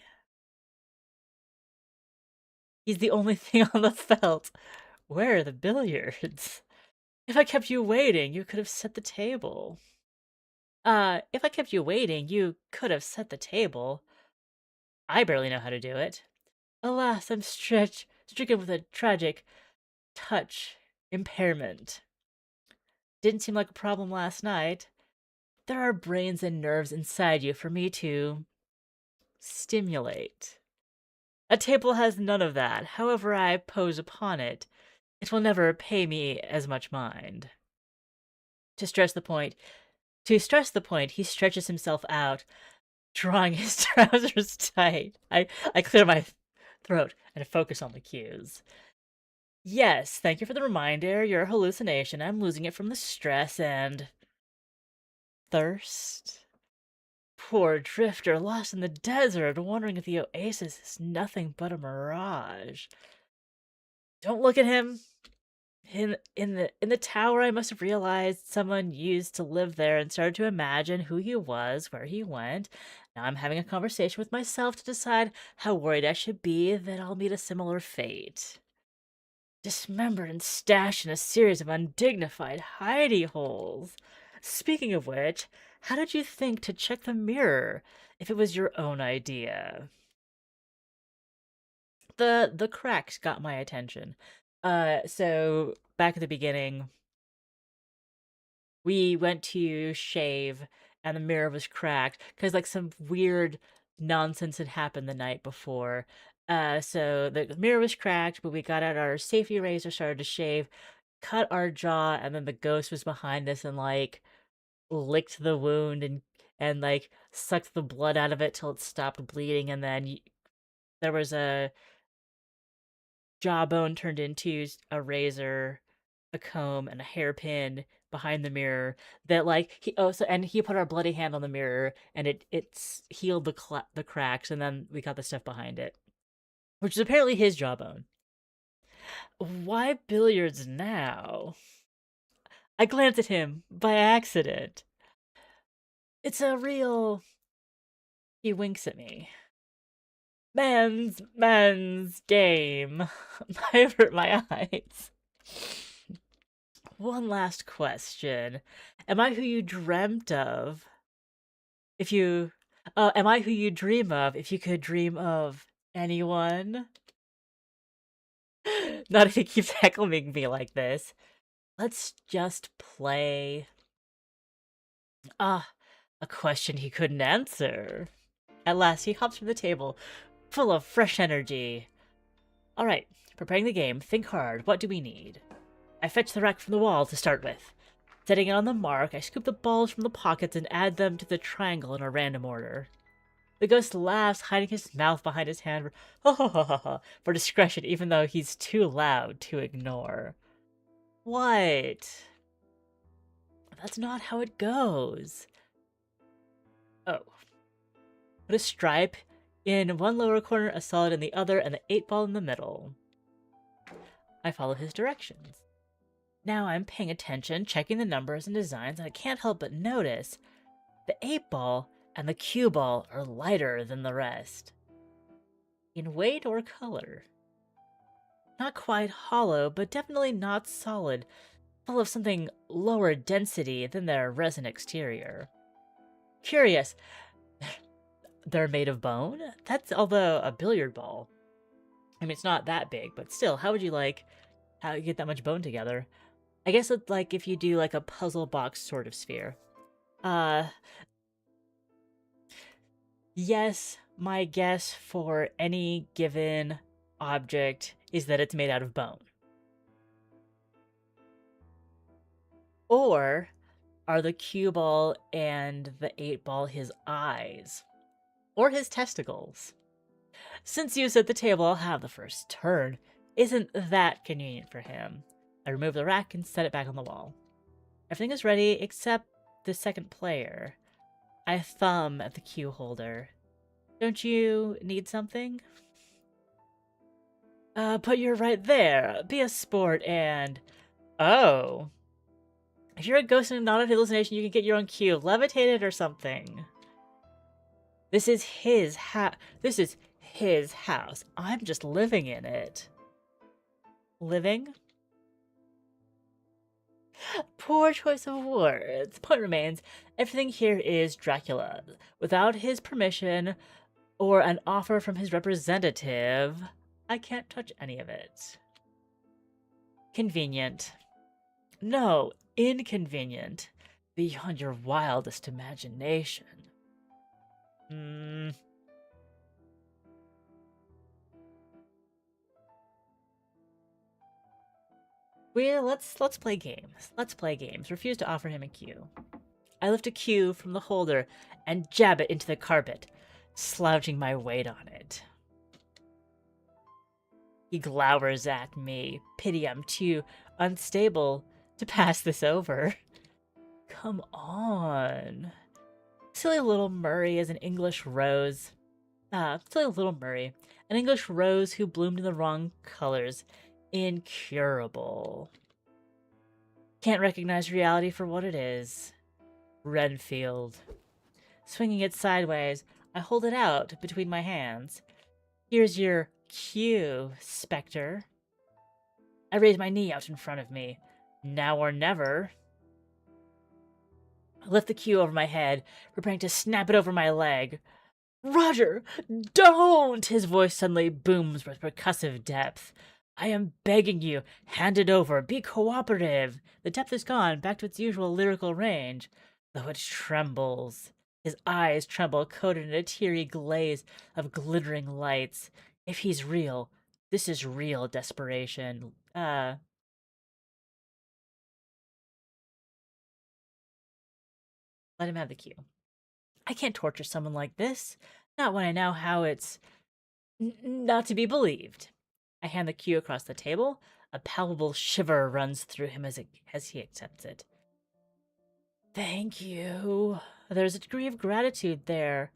He's the only thing on the felt. Where are the billiards? If I kept you waiting, you could have set the table. If I kept you waiting, you could have set the table. I barely know how to do it. Alas, I'm stricken with a tragic touch impairment. Didn't seem like a problem last night. There are brains and nerves inside you for me to stimulate. A table has none of that. However I pose upon it, it will never pay me as much mind. To stress the point, he stretches himself out, drawing his trousers tight. I clear my throat and focus on the cues. Yes, thank you for the reminder. You're a hallucination. I'm losing it from the stress and thirst. Poor drifter lost in the desert, wondering if the oasis is nothing but a mirage. Don't look at him. In the tower, I must have realized someone used to live there and started to imagine who he was, where he went. Now I'm having a conversation with myself to decide how worried I should be that I'll meet a similar fate. Dismembered and stashed in a series of undignified hidey holes. Speaking of which, how did you think to check the mirror if it was your own idea? The cracks got my attention. So back at the beginning, we went to shave and the mirror was cracked because like some weird nonsense had happened the night before. So the mirror was cracked, but we got out our safety razor, started to shave, cut our jaw, and then the ghost was behind us and like licked the wound and like sucked the blood out of it till it stopped bleeding, and then there was a jawbone turned into a razor, a comb, and a hairpin behind the mirror that like he put our bloody hand on the mirror and it's healed the cracks, and then we got the stuff behind it, which is apparently his jawbone. Why billiards now? I glanced at him by accident. It's a real... He winks at me. Man's game. I avert my eyes. One last question. Am I who you dreamt of? Am I who you dream of if you could dream of anyone? Not if he keeps heckling me like this. Let's just play. Ah, a question he couldn't answer. At last, he hops from the table, full of fresh energy. Alright, preparing the game. Think hard. What do we need? I fetch the rack from the wall to start with. Setting it on the mark, I scoop the balls from the pockets and add them to the triangle in a random order. The ghost laughs, hiding his mouth behind his hand for discretion, even though he's too loud to ignore. What? That's not how it goes. Oh. Put a stripe in one lower corner, a solid in the other, and the 8-ball in the middle. I follow his directions. Now I'm paying attention, checking the numbers and designs, and I can't help but notice the 8-ball and the cue ball are lighter than the rest. In weight or color. Not quite hollow, but definitely not solid, full of something lower density than their resin exterior. Curious, they're made of bone? That's although a billiard ball. I mean, it's not that big, but still, how you get that much bone together? I guess it's like if you do like a puzzle box sort of sphere. Uh, yes, my guess for any given object is that it's made out of bone. Or are the cue ball and the 8-ball his eyes? Or his testicles? Since you set the table, I'll have the first turn. Isn't that convenient for him? I remove the rack and set it back on the wall. Everything is ready except the second player. I thumb at the cue holder. Don't you need something? But you're right there. Be a sport and... Oh. If you're a ghost and not a hallucination, you can get your own cue. Levitate it or something. This is his house. I'm just living in it. Living? Poor choice of words. Point remains, everything here is Dracula. Without his permission or an offer from his representative, I can't touch any of it. Convenient. No, inconvenient. Beyond your wildest imagination. Well, let's play games. Let's play games. Refuse to offer him a cue. I lift a cue from the holder and jab it into the carpet, slouching my weight on it. He glowers at me. Pity I'm too unstable to pass this over. Come on. Silly little Murray is an English rose. Silly little Murray. An English rose who bloomed in the wrong colors. Incurable. Can't recognize reality for what it is. Renfield. Swinging it sideways, I hold it out between my hands. Here's your cue, Spectre. I raise my knee out in front of me. Now or never. I lift the cue over my head, preparing to snap it over my leg. Roger, don't! His voice suddenly booms with percussive depth. I am begging you, hand it over, be cooperative. The depth is gone, back to its usual lyrical range, though it trembles. His eyes tremble, coated in a teary glaze of glittering lights. If he's real, this is real desperation. Let him have the cue. I can't torture someone like this, not when I know how it's not to be believed. I hand the cue across the table. A palpable shiver runs through him as he accepts it. Thank you. There's a degree of gratitude there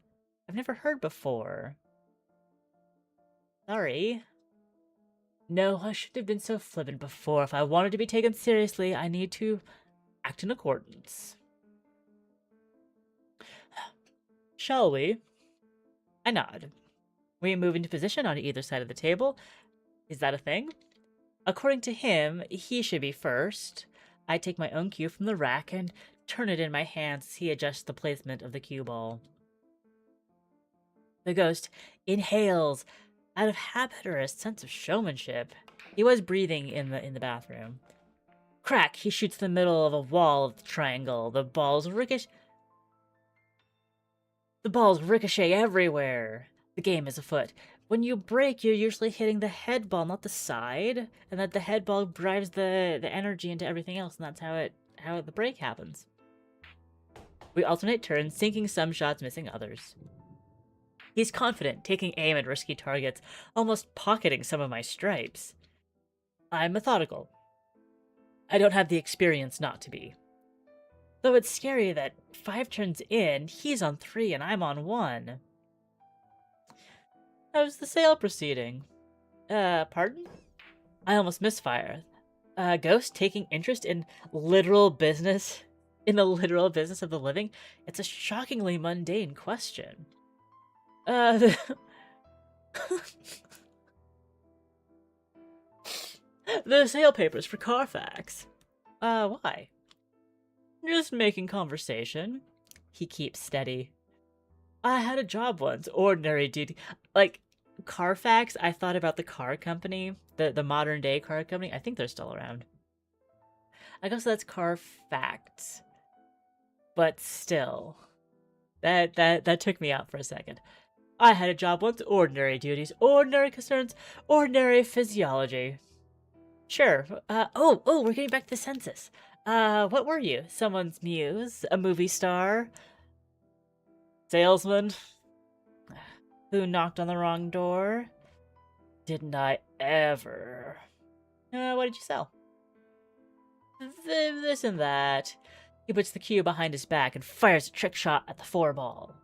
I've never heard before. Sorry. No, I shouldn't have been so flippant before. If I wanted to be taken seriously, I need to act in accordance. Shall we? I nod. We move into position on either side of the table. Is that a thing? According to him, he should be first. I take my own cue from the rack and turn it in my hands as he adjusts the placement of the cue ball. The ghost inhales out of habit or a sense of showmanship. He was breathing in the bathroom. Crack! He shoots the middle of a wall of the triangle. The balls ricochet everywhere. The game is afoot. When you break, you're usually hitting the head ball, not the side, and that the head ball drives the energy into everything else, and that's how the break happens. We alternate turns, sinking some shots, missing others. He's confident, taking aim at risky targets, almost pocketing some of my stripes. I'm methodical. I don't have the experience not to be. Though it's scary that 5 turns in, he's on 3 and I'm on 1. How's the sale proceeding? Pardon? I almost misfire. Ghost taking interest in literal business, in the literal business of the living? It's a shockingly mundane question. The sale papers for Carfax. Why? Just making conversation. He keeps steady. I had a job once, ordinary duty. Like, Carfax, I thought about the car company, the modern day car company. I think they're still around. I guess that's car facts. But still, that took me out for a second. I had a job once, ordinary duties, ordinary concerns, ordinary physiology. Sure. We're getting back to the census. What were you? Someone's muse? A movie star? Salesman? Who knocked on the wrong door? Didn't I ever? What did you sell? This and that. He puts the cue behind his back and fires a trick shot at the 4-ball.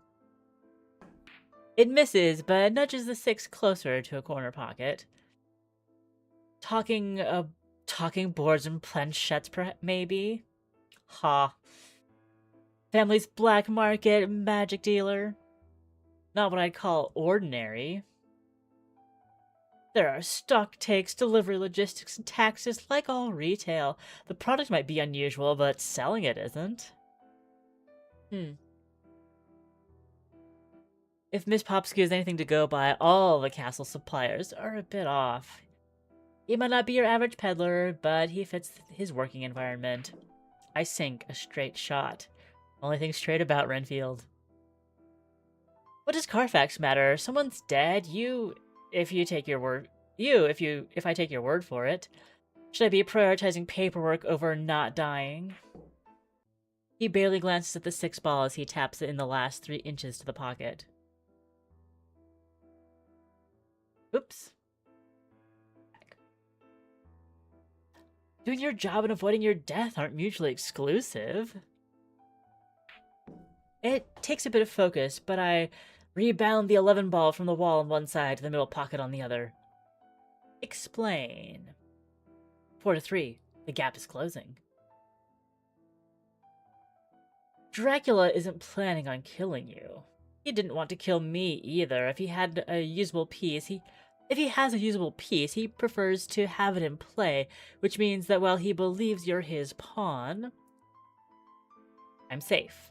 It misses, but nudges the 6 closer to a corner pocket. Talking boards and planchettes, maybe? Ha. Family's black market magic dealer. Not what I'd call ordinary. There are stock takes, delivery logistics, and taxes like all retail. The product might be unusual, but selling it isn't. If Miss Popsky is anything to go by, all the castle suppliers are a bit off. He might not be your average peddler, but he fits his working environment. I sink a straight shot. Only thing straight about Renfield. What does Carfax matter? Someone's dead. If I take your word for it. Should I be prioritizing paperwork over not dying? He barely glances at the 6 ball as he taps it in the last 3 inches to the pocket. Oops. Doing your job and avoiding your death aren't mutually exclusive. It takes a bit of focus, but I rebound the 11 ball from the wall on one side to the middle pocket on the other. Explain. 4-3. The gap is closing. Dracula isn't planning on killing you. He didn't want to kill me either. If he has a usable piece, he prefers to have it in play, which means that while he believes you're his pawn, I'm safe.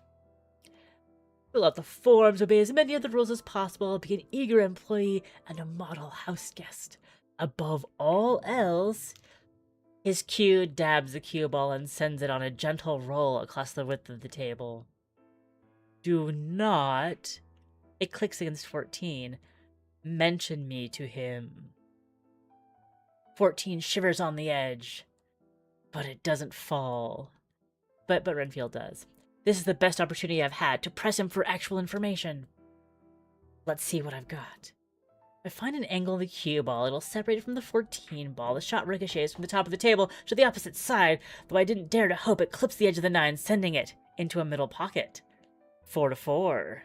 Fill out the forms, obey as many of the rules as possible, be an eager employee, and a model house guest. Above all else, his cue dabs the cue ball and sends it on a gentle roll across the width of the table. Do not, it clicks against 14, mention me to him. 14 shivers on the edge, but it doesn't fall. But Renfield does. This is the best opportunity I've had to press him for actual information. Let's see what I've got. If I find an angle of the cue ball, it'll separate it from the 14 ball. The shot ricochets from the top of the table to the opposite side, though I didn't dare to hope it clips the edge of the 9, sending it into a middle pocket. 4-4.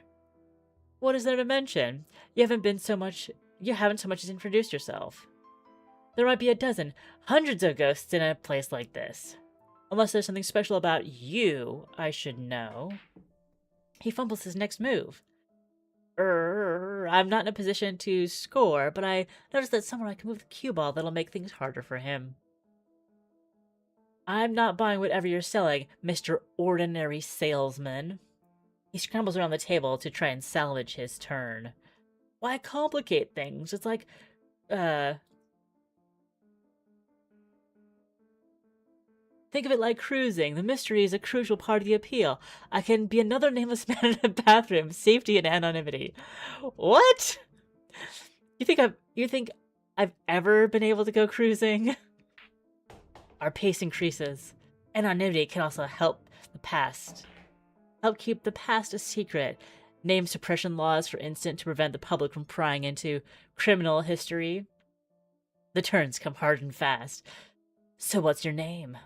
What is there to mention? You haven't so much as introduced yourself. There might be a dozen, hundreds of ghosts in a place like this. Unless there's something special about you, I should know. He fumbles his next move. I'm not in a position to score, but I noticed that somewhere I can move the cue ball that'll make things harder for him. I'm not buying whatever you're selling, Mr. Ordinary Salesman. He scrambles around the table to try and salvage his turn. Why complicate things? It's like, think of it like cruising. The mystery is a crucial part of the appeal. I can be another nameless man in a bathroom. Safety and anonymity. What? You think I've ever been able to go cruising? Our pace increases. Anonymity can also help keep the past a secret. Name suppression laws, for instance, to prevent the public from prying into criminal history. The turns come hard and fast. So what's your name?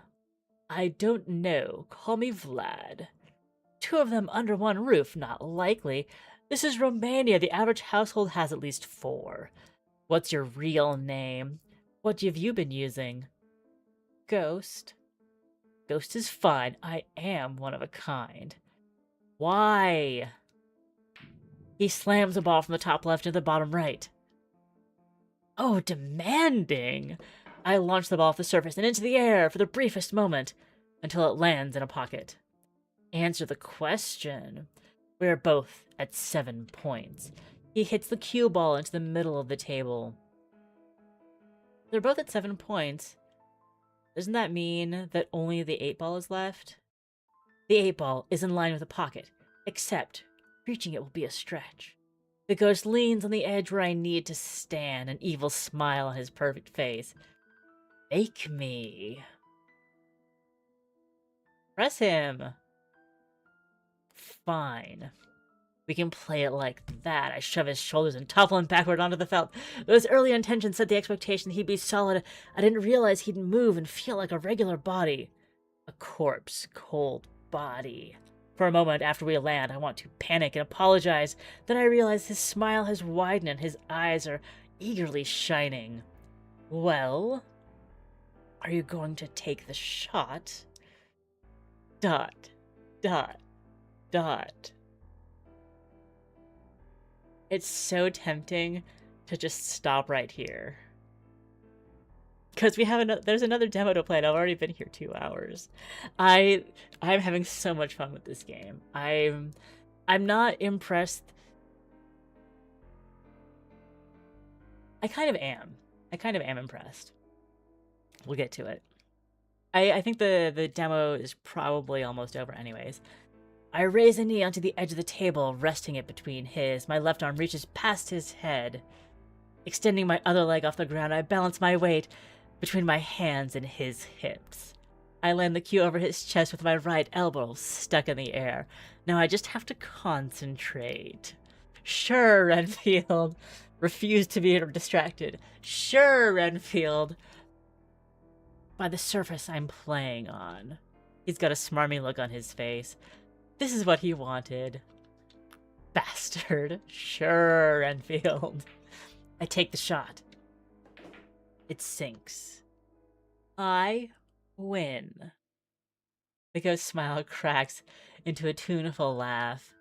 I don't know. Call me Vlad. 2 of them under one roof, not likely. This is Romania. The average household has at least 4. What's your real name? What have you been using? Ghost. Ghost is fine. I am one of a kind. Why? He slams a ball from the top left to the bottom right. Oh, demanding! I launch the ball off the surface and into the air for the briefest moment, until it lands in a pocket. Answer the question. We are both at 7 points. He hits the cue ball into the middle of the table. They're both at 7 points. Doesn't that mean that only the 8-ball is left? The 8-ball is in line with the pocket, except reaching it will be a stretch. The ghost leans on the edge where I need to stand, an evil smile on his perfect face. Make me. Press him. Fine. We can play it like that. I shove his shoulders and topple him backward onto the felt. Those early intentions set the expectation he'd be solid. I didn't realize he'd move and feel like a regular body. A corpse, cold body. For a moment after we land, I want to panic and apologize. Then I realize his smile has widened and his eyes are eagerly shining. Well, are you going to take the shot? Dot, dot, dot. It's so tempting to just stop right here. Because there's another demo to play and I've already been here 2 hours. I'm having so much fun with this game. I'm not impressed. I kind of am impressed. We'll get to it. I think the demo is probably almost over anyways. I raise a knee onto the edge of the table, resting it between his. My left arm reaches past his head. Extending my other leg off the ground, I balance my weight between my hands and his hips. I land the cue over his chest with my right elbow stuck in the air. Now I just have to concentrate. Sure, Renfield. Refuse to be distracted. Sure, Renfield. By the surface I'm playing on. He's got a smarmy look on his face. This is what he wanted. Bastard. Sure, Renfield. I take the shot. It sinks. I win. The ghost smile cracks into a tuneful laugh.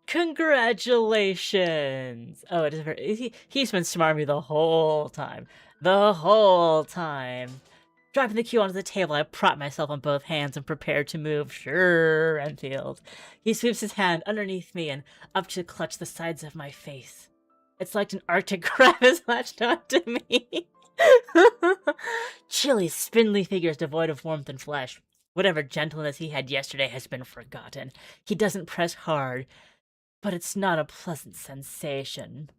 Congratulations! Oh, it is he's been smarmy the whole time. The whole time. Dropping the cue onto the table, I prop myself on both hands and prepare to move. Sure, Renfield. He sweeps his hand underneath me and up to clutch the sides of my face. It's like an Arctic crab has latched onto me. Chilly, spindly figures devoid of warmth and flesh. Whatever gentleness he had yesterday has been forgotten. He doesn't press hard, but it's not a pleasant sensation.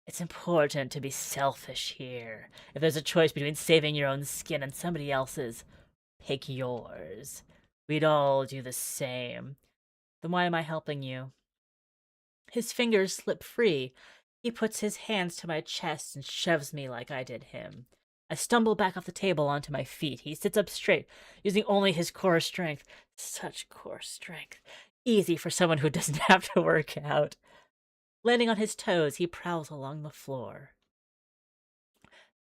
It's important to be selfish here. If there's a choice between saving your own skin and somebody else's, pick yours. We'd all do the same. Then why am I helping you? His fingers slip free. He puts his hands to my chest and shoves me like I did him. I stumble back off the table onto my feet. He sits up straight, using only his core strength. Such core strength. Easy for someone who doesn't have to work out. Landing on his toes, he prowls along the floor.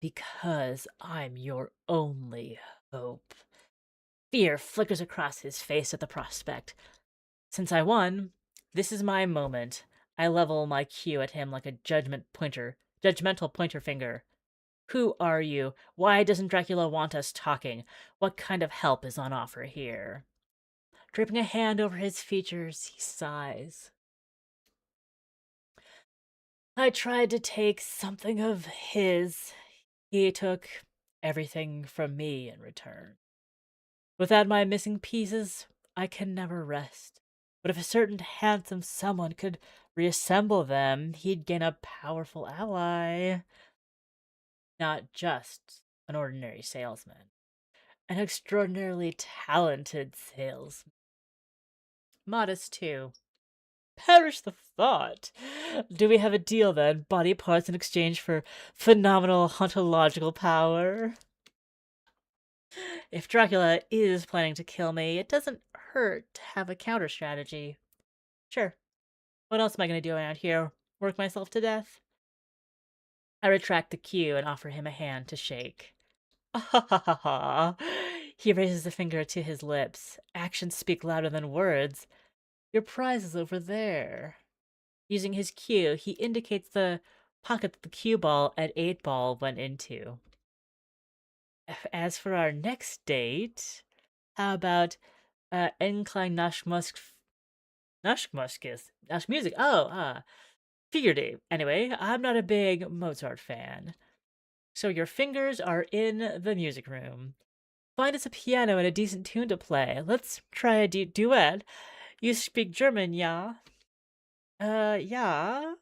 Because I'm your only hope. Fear flickers across his face at the prospect. Since I won, this is my moment. I level my cue at him like a judgmental pointer finger. Who are you? Why doesn't Dracula want us talking? What kind of help is on offer here? Draping a hand over his features, he sighs. I tried to take something of his. He took everything from me in return. Without my missing pieces, I can never rest. But if a certain handsome someone could reassemble them, he'd gain a powerful ally. Not just an ordinary salesman. An extraordinarily talented salesman. Modest, too. Perish the thought. Do we have a deal, then? Body parts in exchange for phenomenal hauntological power? If Dracula is planning to kill me, it doesn't hurt to have a counter strategy. Sure. What else am I going to do around here? Work myself to death? I retract the cue and offer him a hand to shake. Ah ha ha ha. He raises a finger to his lips. Actions speak louder than words. Your prize is over there. Using his cue, he indicates the pocket that the cue ball at 8-ball went into. As for our next date, how about Enklang music? Figurative. Anyway, I'm not a big Mozart fan. So your fingers are in the music room. Find us a piano and a decent tune to play. Let's try a duet. You speak German, yeah? Yeah.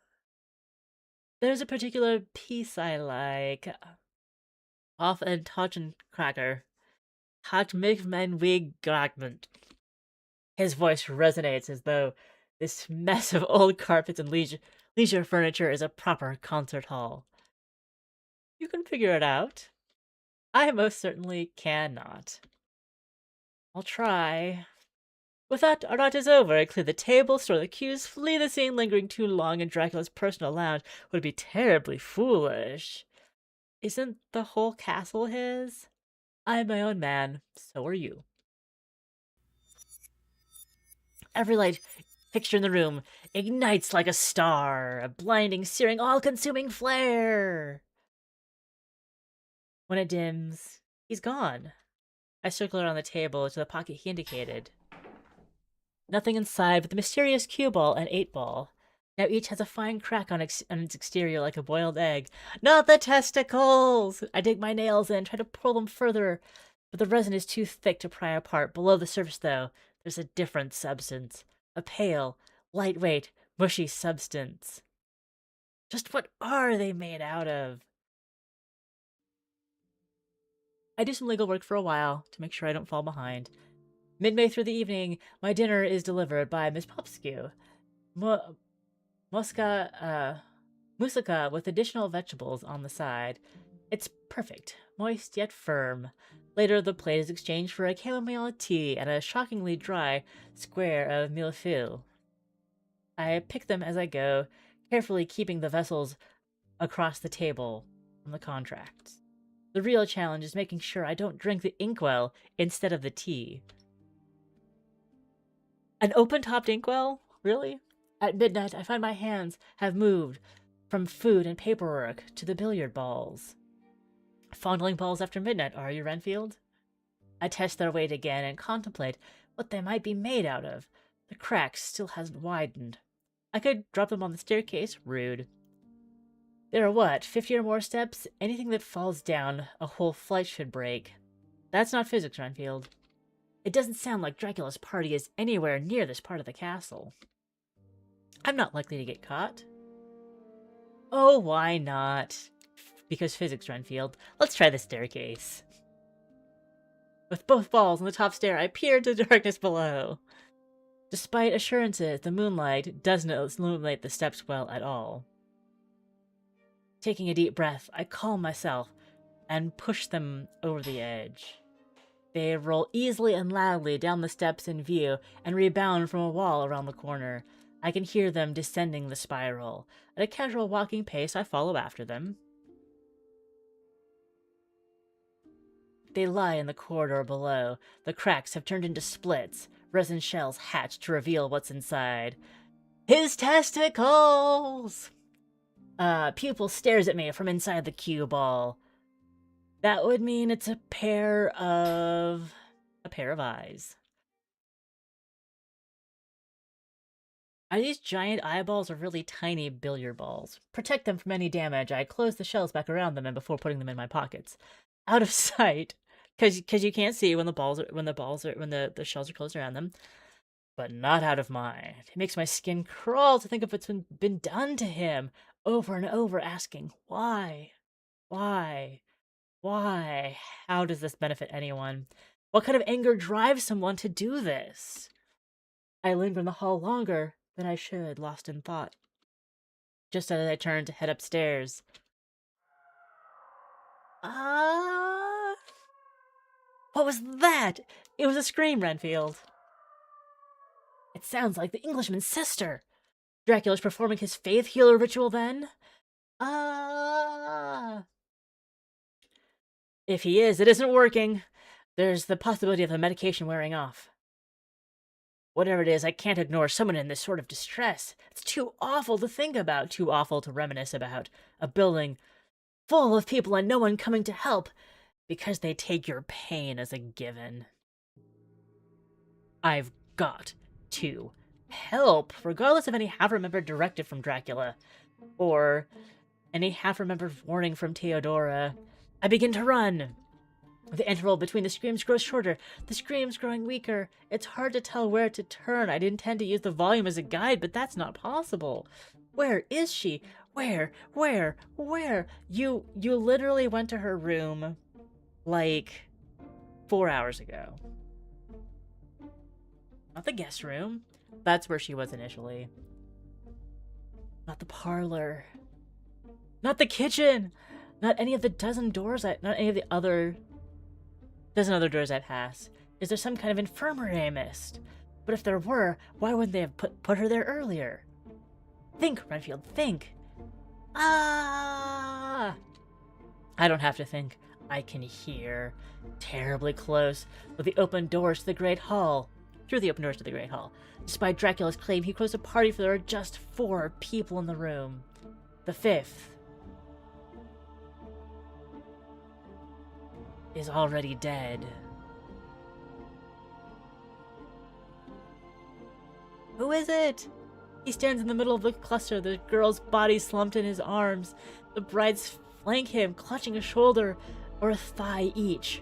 There's a particular piece I like. Off and Cracker. Hat mich mein Weg geatmet. His voice resonates as though this mess of old carpets and leisure furniture is a proper concert hall. You can figure it out. I most certainly cannot. I'll try. With that, our night is over. I clear the table, store the cues, flee the scene. Lingering too long in Dracula's personal lounge would be terribly foolish. Isn't the whole castle his? I'm my own man. So are you. Every light fixture in the room ignites like a star, a blinding, searing, all-consuming flare. When it dims, he's gone. I circle around the table to the pocket he indicated. Nothing inside but the mysterious cue ball and 8-ball. Now each has a fine crack on its exterior like a boiled egg. Not the testicles! I dig my nails in, try to pull them further, but the resin is too thick to pry apart. Below the surface, though, there's a different substance. A pale, lightweight, mushy substance. Just what are they made out of? I do some legal work for a while to make sure I don't fall behind. Midway through the evening, my dinner is delivered by Miss Popskew. Moussaka with additional vegetables on the side. It's perfect, moist yet firm. Later, the plate is exchanged for a chamomile tea and a shockingly dry square of millefeuille. I pick them as I go, carefully keeping the vessels across the table from the contracts. The real challenge is making sure I don't drink the inkwell instead of the tea. An open-topped inkwell? Really? At midnight, I find my hands have moved from food and paperwork to the billiard balls. Fondling balls after midnight, are you, Renfield? I test their weight again and contemplate what they might be made out of. The crack still hasn't widened. I could drop them on the staircase. Rude. There are what, 50 or more steps? Anything that falls down, a whole flight should break. That's not physics, Renfield. It doesn't sound like Dracula's party is anywhere near this part of the castle. I'm not likely to get caught. Oh, why not? Because physics, Renfield. Let's try the staircase. With both balls on the top stair, I peer into the darkness below. Despite assurances, the moonlight doesn't illuminate the steps well at all. Taking a deep breath, I calm myself and push them over the edge. They roll easily and loudly down the steps in view and rebound from a wall around the corner. I can hear them descending the spiral. At a casual walking pace, I follow after them. They lie in the corridor below. The cracks have turned into splits. Resin shells hatch to reveal what's inside. His testicles! Pupil stares at me from inside the cue ball. That would mean it's a pair of eyes. Are these giant eyeballs or really tiny billiard balls? Protect them from any damage. I close the shells back around them and before putting them in my pockets. Out of sight, because you can't see when the shells are closed around them. But not out of mind. It makes my skin crawl to think of what's been done to him. Over and over asking, why? Why? Why? How does this benefit anyone? What kind of anger drives someone to do this? I linger in the hall longer than I should, lost in thought. Just as I turn to head upstairs. What was that? It was a scream, Renfield. It sounds like the Englishman's sister. Dracula's performing his faith healer ritual then? If he is, it isn't working. There's the possibility of the medication wearing off. Whatever it is, I can't ignore someone in this sort of distress. It's too awful to think about, too awful to reminisce about. A building full of people and no one coming to help because they take your pain as a given. I've got to help, regardless of any half-remembered directive from Dracula, or Any half-remembered warning from Theodora. I begin to run. The interval between the screams grows shorter, the screams growing weaker. It's hard to tell where to turn. I'd intend to use the volume as a guide, but that's not possible. Where is she? Where? You literally went to her room, like, 4 hours ago. Not the guest room. That's where she was initially. Not the parlor. Not the kitchen! Not any of the not any of the other dozen other doors I pass. Is there some kind of infirmary I missed? But if there were, why wouldn't they have put her there earlier? Think, Renfield, think. Ah! I don't have to think. I can hear. Terribly close. With the open doors to the Great Hall. Through the open doors to the Great Hall. Despite Dracula's claim, he closed a party for there are just 4 people in the room. The 5th is already dead. Who is it? He stands in the middle of the cluster, the girl's body slumped in his arms. The brides flank him, clutching a shoulder or a thigh each.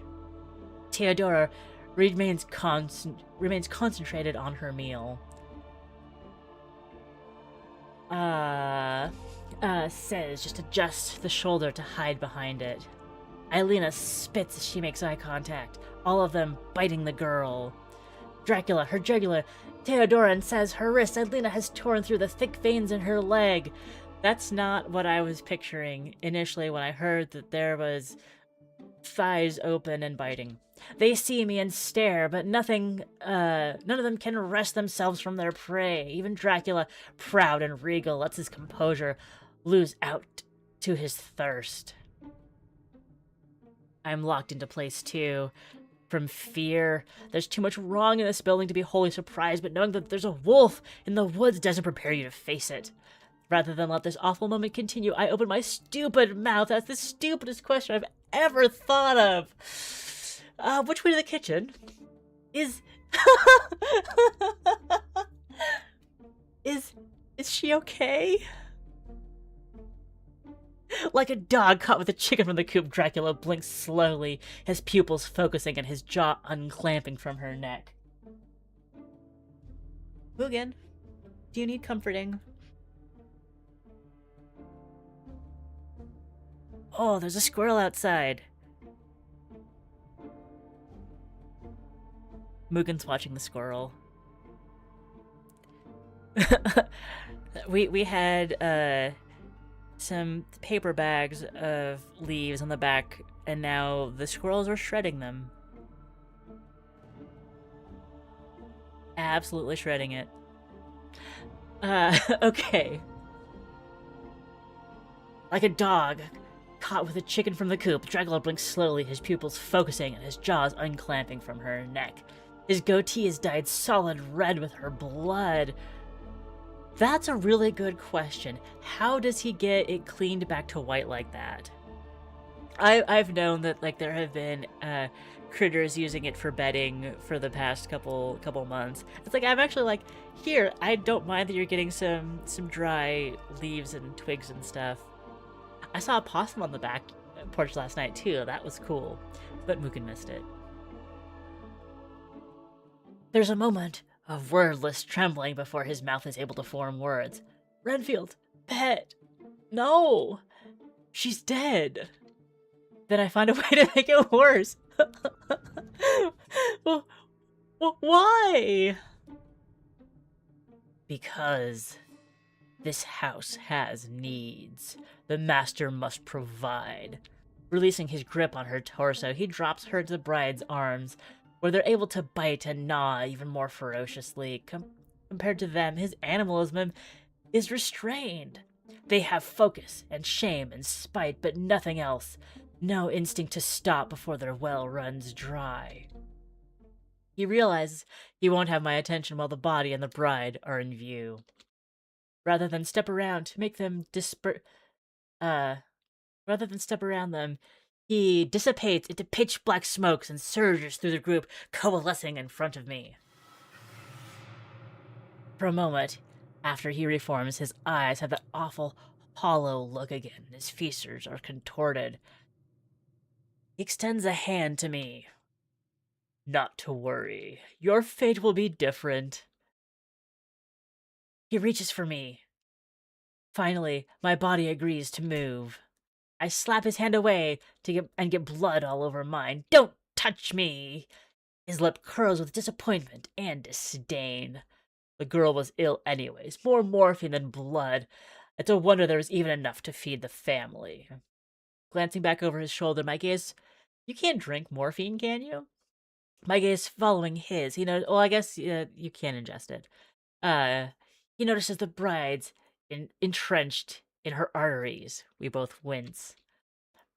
Theodora remains concentrated on her meal. Says just adjust the shoulder to hide behind it. Eilina spits as she makes eye contact, all of them biting the girl. Dracula, her jugular. Theodora says her wrist. Eilina has torn through the thick veins in her leg. That's not what I was picturing initially when I heard that there was thighs open and biting. They see me and stare, but none of them can wrest themselves from their prey. Even Dracula, proud and regal, lets his composure lose out to his thirst. I'm locked into place too. From fear. There's too much wrong in this building to be wholly surprised, but knowing that there's a wolf in the woods doesn't prepare you to face it. Rather than let this awful moment continue, I open my stupid mouth. That's the stupidest question I've ever thought of. Which way to the kitchen? Is she okay? Like a dog caught with a chicken from the coop, Dracula blinks slowly, his pupils focusing and his jaw unclamping from her neck. Mugen, do you need comforting? Oh, there's a squirrel outside. Mugen's watching the squirrel. we had some paper bags of leaves on the back, and now the squirrels are shredding them. Absolutely shredding it. Okay. Like a dog caught with a chicken from the coop, Dracula blinks slowly, his pupils focusing and his jaws unclamping from her neck. His goatee is dyed solid red with her blood. That's a really good question. How does he get it cleaned back to white like that? I've known that like there have been critters using it for bedding for the past couple months. It's like I'm actually like, here, I don't mind that you're getting some dry leaves and twigs and stuff. I saw a possum on the back porch last night too. That was cool, but Mugen missed it. There's a moment of wordless trembling before his mouth is able to form words. Renfield, pet, no, she's dead. Then I find a way to make it worse. Well, why? Because this house has needs. The master must provide. Releasing his grip on her torso, he drops her to the bride's arms, where they're able to bite and gnaw even more ferociously. Compared to them, his animalism is restrained. They have focus and shame and spite, but nothing else. No instinct to stop before their well runs dry. He realizes he won't have my attention while the body and the bride are in view. Rather than step around to make them he dissipates into pitch black smokes and surges through the group, coalescing in front of me. For a moment, after he reforms, his eyes have that awful, hollow look again. His features are contorted. He extends a hand to me. Not to worry. Your fate will be different. He reaches for me. Finally, my body agrees to move. I slap his hand away and get blood all over mine. Don't touch me! His lip curls with disappointment and disdain. The girl was ill anyways. More morphine than blood. It's a wonder there was even enough to feed the family. Glancing back over his shoulder, my gaze... You can't drink morphine, can you? My gaze following his. Well, I guess you can ingest it. He notices the bride's entrenched in her arteries. We both wince.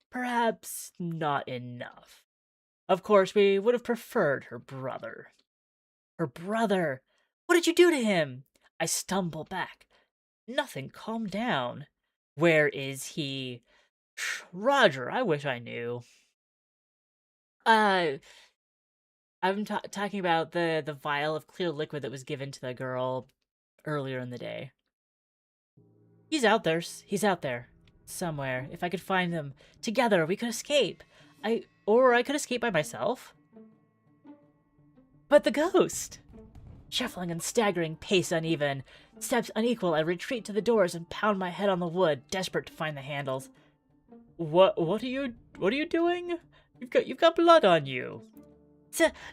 Perhaps not enough. Of course, we would have preferred her brother. Her brother! What did you do to him? I stumble back. Nothing, calm down. Where is he? Roger, I wish I knew. I'm talking about the vial of clear liquid that was given to the girl earlier in the day. He's out there. He's out there. Somewhere. If I could find him. Together, we could escape. Or I could escape by myself. But the ghost! Shuffling and staggering, pace uneven. Steps unequal, I retreat to the doors and pound my head on the wood, desperate to find the handles. What are you doing? You've got blood on you.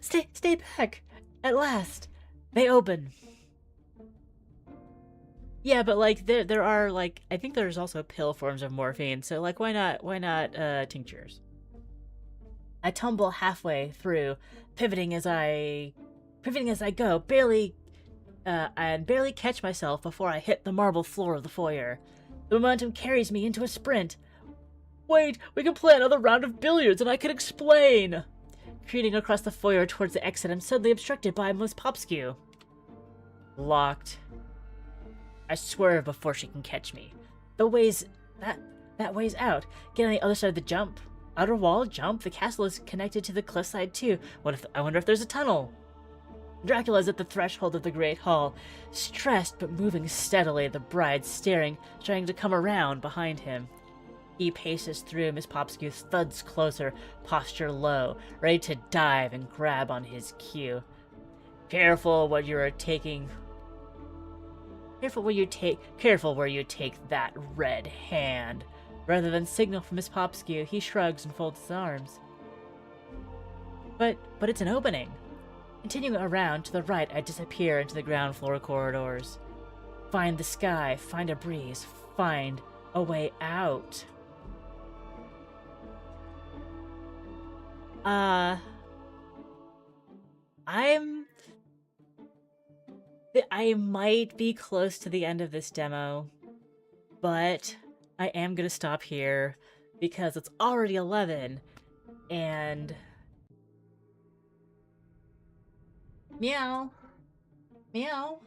Stay back. At last. They open. Yeah, but like there are like I think there's also pill forms of morphine, so like why not tinctures? I tumble halfway through, pivoting as I go, barely catch myself before I hit the marble floor of the foyer. The momentum carries me into a sprint. Wait, we can play another round of billiards and I can explain! Careening across the foyer towards the exit, I'm suddenly obstructed by Miss Popskew. Locked. I swerve before she can catch me. That way's out. Get on the other side of the outer wall, jump. The castle is connected to the cliffside too. I wonder if there's a tunnel. Dracula is at the threshold of the great hall, stressed but moving steadily, the bride staring, trying to come around behind him. He paces through. Miss Popskew thuds closer, posture low, ready to dive and grab on his cue. Careful where you take that red hand. Rather than signal for Miss Popskew, he shrugs and folds his arms. But it's an opening. Continuing around to the right, I disappear into the ground floor corridors. Find the sky, find a breeze, find a way out. I might be close to the end of this demo, but I am gonna stop here because it's already 11, and meow, meow.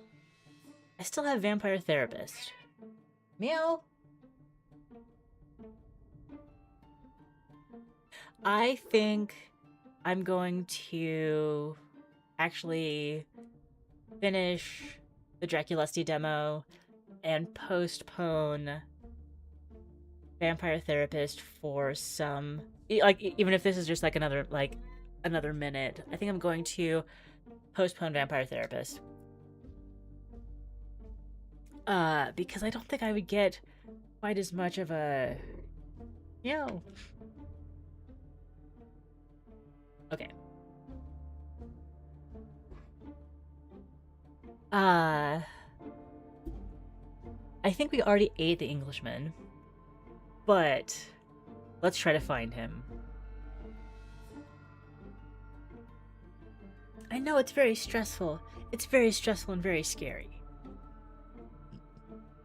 I still have Vampire Therapist. Meow. I think I'm going to actually finish the Drăculești demo and postpone Vampire Therapist for some, like, even if this is just like another minute. I think I'm going to postpone Vampire Therapist. Because I don't think I would get quite as much of a, Okay. I think we already ate the Englishman, but let's try to find him. I know it's very stressful. It's very stressful and very scary.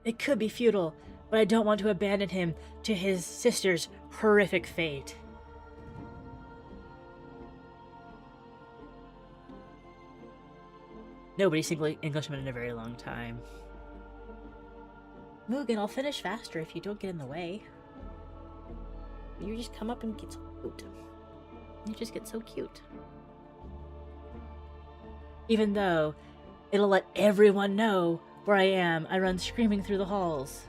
It could be futile, but I don't want to abandon him to his sister's horrific fate. Nobody's seen Englishman in a very long time. Mugen, I'll finish faster if you don't get in the way. You just come up and get so cute. You just get so cute. Even though it'll let everyone know where I am, I run screaming through the halls.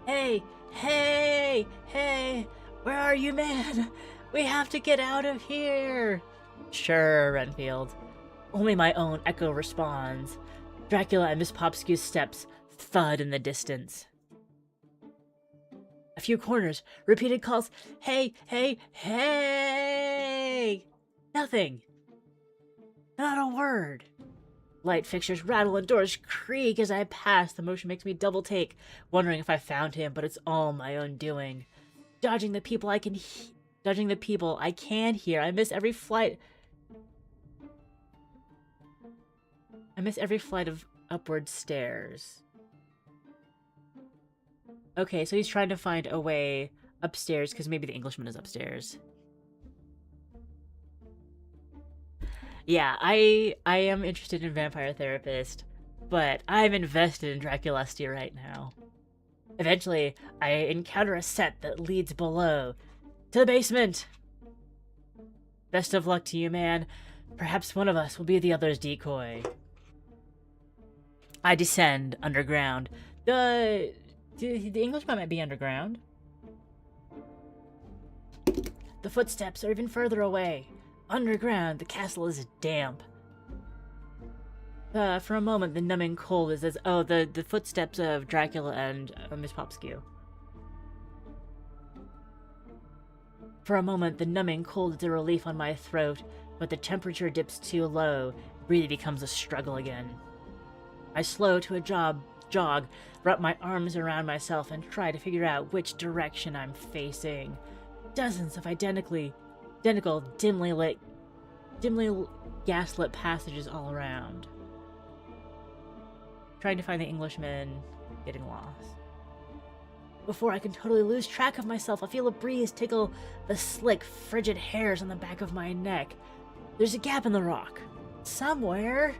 Hey, hey, hey, where are you, man? We have to get out of here. Sure, Renfield. Only my own echo responds. Dracula and Miss Popskew's steps thud in the distance. A few corners, repeated calls, hey, hey, hey! Nothing. Not a word. Light fixtures rattle and doors creak as I pass. The motion makes me double take, wondering if I found him, but it's all my own doing. Dodging the people I can hear. I miss every flight of upward stairs. Okay, so he's trying to find a way upstairs because maybe the Englishman is upstairs. Yeah, I am interested in Vampire Therapist, but I'm invested in Drăculești right now. Eventually, I encounter a set that leads below, to the basement. Best of luck to you, man. Perhaps one of us will be the other's decoy. I descend underground. The Englishman might be underground. The footsteps are even further away. Underground, the castle is damp. For a moment, the numbing cold is as... Oh, the footsteps of Dracula and Miss Popskew. For a moment, the numbing cold is a relief on my throat, but the temperature dips too low. Breathing becomes a struggle again. I slow to a jog, wrap my arms around myself, and try to figure out which direction I'm facing. Dozens of identical, dimly gaslit passages all around. Trying to find the Englishman, getting lost. Before I can totally lose track of myself, I feel a breeze tickle the slick, frigid hairs on the back of my neck. There's a gap in the rock. Somewhere.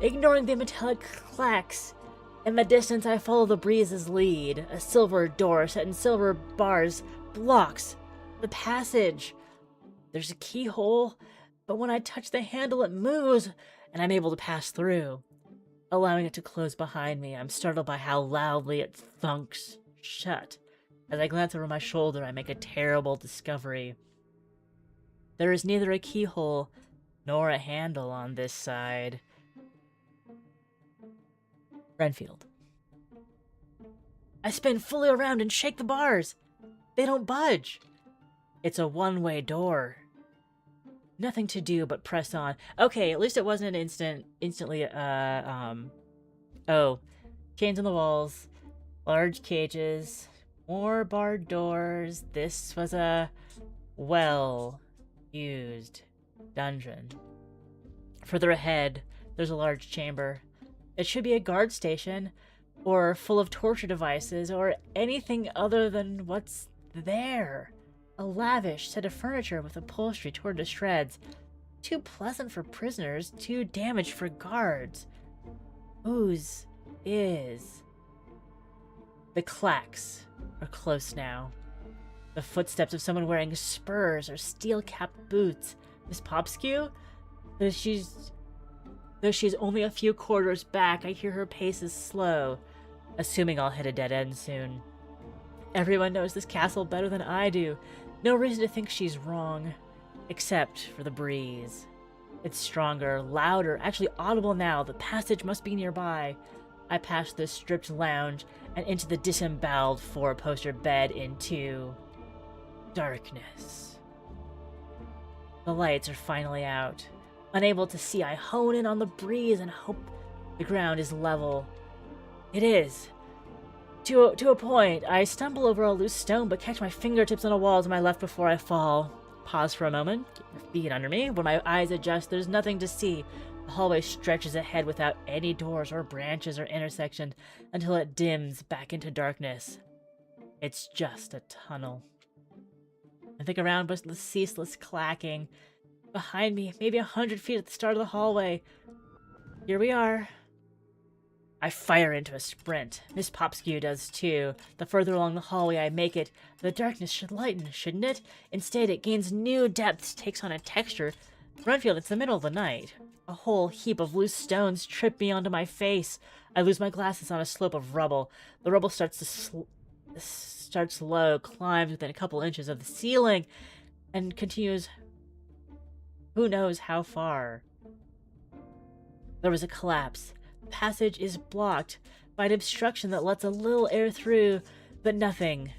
Ignoring the metallic clacks, in the distance I follow the breeze's lead. A silver door set in silver bars blocks the passage. There's a keyhole, but when I touch the handle it moves, and I'm able to pass through. Allowing it to close behind me, I'm startled by how loudly it thunks shut. As I glance over my shoulder, I make a terrible discovery. There is neither a keyhole nor a handle on this side. Renfield. I spin fully around and shake the bars. They don't budge. It's a one-way door. Nothing to do but press on. Okay, at least it wasn't an instantly, oh. Chains on the walls. Large cages. More barred doors. This was a well-used dungeon. Further ahead, there's a large chamber. It should be a guard station, or full of torture devices, or anything other than what's there. A lavish set of furniture with upholstery torn to shreds. Too pleasant for prisoners, too damaged for guards. Whose is? The clacks are close now. The footsteps of someone wearing spurs or steel-capped boots. Miss Popskew? Though she's only a few quarters back, I hear her pace is slow, assuming I'll hit a dead end soon. Everyone knows this castle better than I do. No reason to think she's wrong, except for the breeze. It's stronger, louder, actually audible now. The passage must be nearby. I pass the stripped lounge and into the disemboweled four-poster bed into darkness. The lights are finally out. Unable to see, I hone in on the breeze and hope the ground is level. It is. To a point, I stumble over a loose stone but catch my fingertips on a wall to my left before I fall. Pause for a moment, get my feet under me. When my eyes adjust, there's nothing to see. The hallway stretches ahead without any doors or branches or intersections until it dims back into darkness. It's just a tunnel. I think around but the ceaseless clacking. Behind me, maybe 100 feet at the start of the hallway. Here we are. I fire into a sprint. Miss Popskew does too. The further along the hallway I make it, the darkness should lighten, shouldn't it? Instead, it gains new depths, takes on a texture. Renfield, it's the middle of the night. A whole heap of loose stones trip me onto my face. I lose my glasses on a slope of rubble. The rubble starts to starts low, climbs within a couple inches of the ceiling, and continues who knows how far. There was a collapse. The passage is blocked by an obstruction that lets a little air through, but nothing.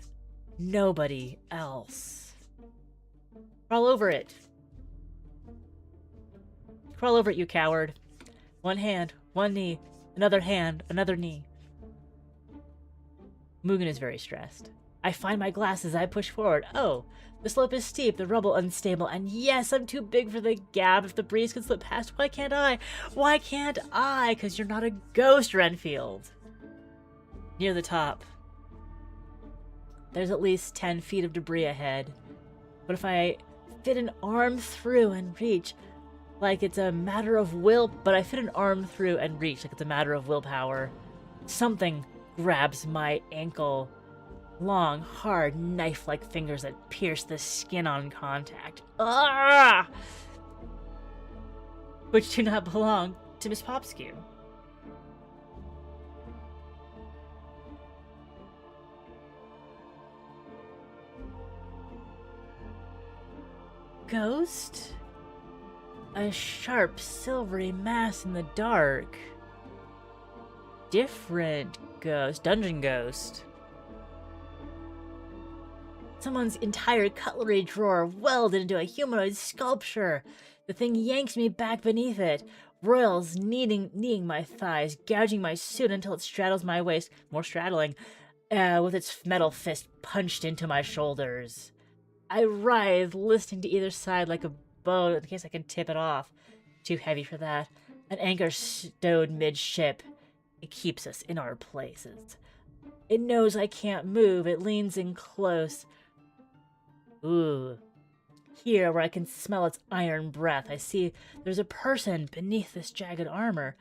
Nobody else. Crawl over it. Crawl over it, you coward. One hand, one knee, another hand, another knee. Mugen is very stressed. I find my glasses, I push forward. Oh, the slope is steep, the rubble unstable, and yes, I'm too big for the gap. If the breeze can slip past, why can't I? Why can't I? Because you're not a ghost, Renfield. Near the top, there's at least 10 feet of debris ahead. But if I fit an arm through and reach, like it's a matter of will, but I fit an arm through and reach like it's a matter of willpower, something grabs my ankle. Long, hard, knife-like fingers that pierce the skin on contact. Ah! Which do not belong to Miss Popskew. Ghost? A sharp, silvery mass in the dark. Different ghost. Dungeon ghost. Someone's entire cutlery drawer welded into a humanoid sculpture. The thing yanks me back beneath it. Roils kneading my thighs, gouging my suit until it straddles my waist. More straddling. With its metal fist punched into my shoulders. I writhe, listening to either side like a boat in case I can tip it off. Too heavy for that. An anchor stowed midship. It keeps us in our places. It knows I can't move. It leans in close. Ooh. Here, where I can smell its iron breath, I see there's a person beneath this jagged armor.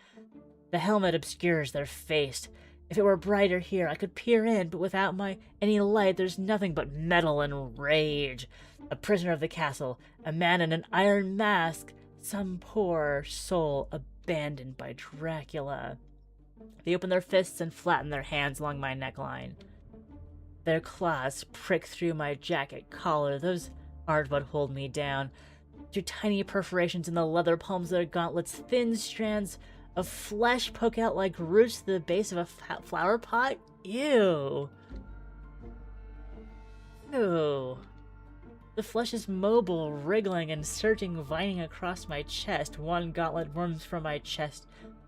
The helmet obscures their face. If it were brighter here, I could peer in, but without any light, there's nothing but metal and rage. A prisoner of the castle, a man in an iron mask, some poor soul abandoned by Dracula. They open their fists and flatten their hands along my neckline. Their claws prick through my jacket collar. Those aren't what hold me down. Through tiny perforations in the leather palms of their gauntlets, thin strands of flesh poke out like roots to the base of a flower pot. Ew. Ew. The flesh is mobile, wriggling and surging, vining across my chest. One gauntlet worms from my chest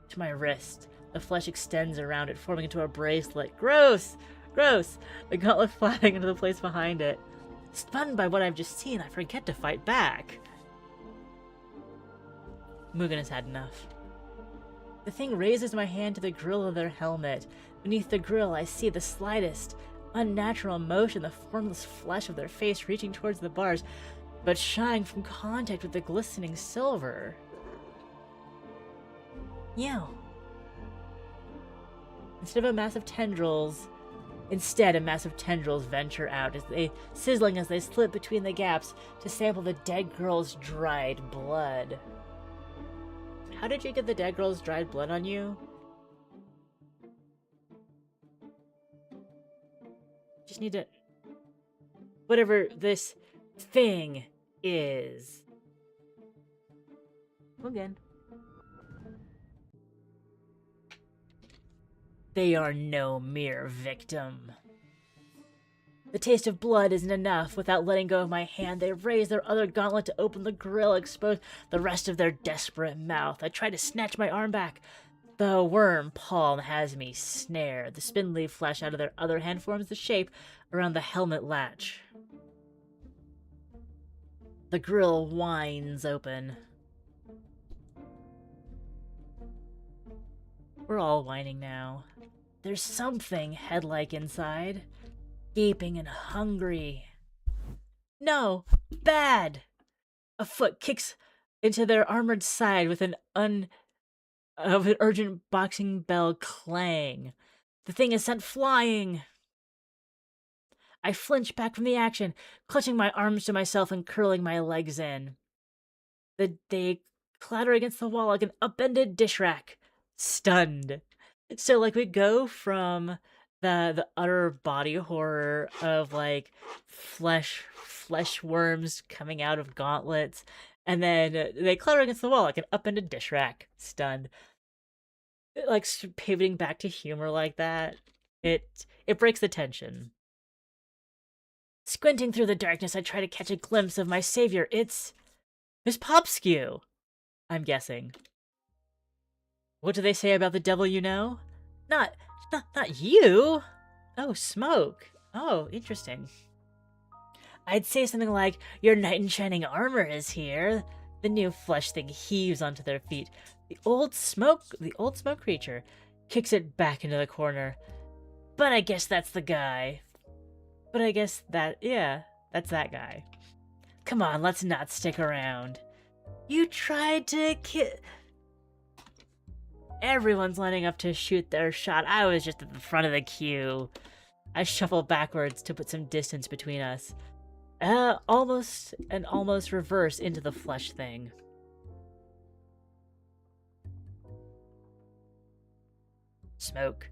to my wrist. The flesh extends around it, forming into a bracelet. Gross! Gross! The gauntlet flattening into the place behind it. Stunned by what I've just seen, I forget to fight back. Mugen has had enough. The thing raises my hand to the grill of their helmet. Beneath the grill, I see the slightest, unnatural motion, the formless flesh of their face reaching towards the bars, but shying from contact with the glistening silver. Ew. Instead, a mass of tendrils venture out, sizzling as they slip between the gaps to sample the dead girl's dried blood. How did you get the dead girl's dried blood on you? Just need to... Whatever this thing is. Again. They are no mere victim. The taste of blood isn't enough. Without letting go of my hand, they raise their other gauntlet to open the grill, expose the rest of their desperate mouth. I try to snatch my arm back. The worm palm has me snared. The spindly flesh out of their other hand forms the shape around the helmet latch. The grill whines open. We're all whining now. There's something head-like inside. Gaping and hungry. No! Bad! A foot kicks into their armored side with an urgent boxing bell clang. The thing is sent flying. I flinch back from the action, clutching my arms to myself and curling my legs in. They clatter against the wall like an upended dish rack. Stunned. So, like, we go from the utter body horror of like flesh worms coming out of gauntlets, and then they clatter against the wall like an upended dish rack, stunned. Like pivoting back to humor like that, it breaks the tension. Squinting through the darkness, I try to catch a glimpse of my savior. It's Miss Popskew, I'm guessing. What do they say about the devil you know? Not, not you. Oh, Smoke. Oh, interesting. I'd say something like, your knight in shining armor is here. The new flesh thing heaves onto their feet. The old smoke creature kicks it back into the corner. But I guess that's the guy. Yeah, that's that guy. Come on, let's not stick around. You tried to kill... Everyone's lining up to shoot their shot. I was just at the front of the queue. I shuffle backwards to put some distance between us. Almost reverse into the flesh thing. Smoke.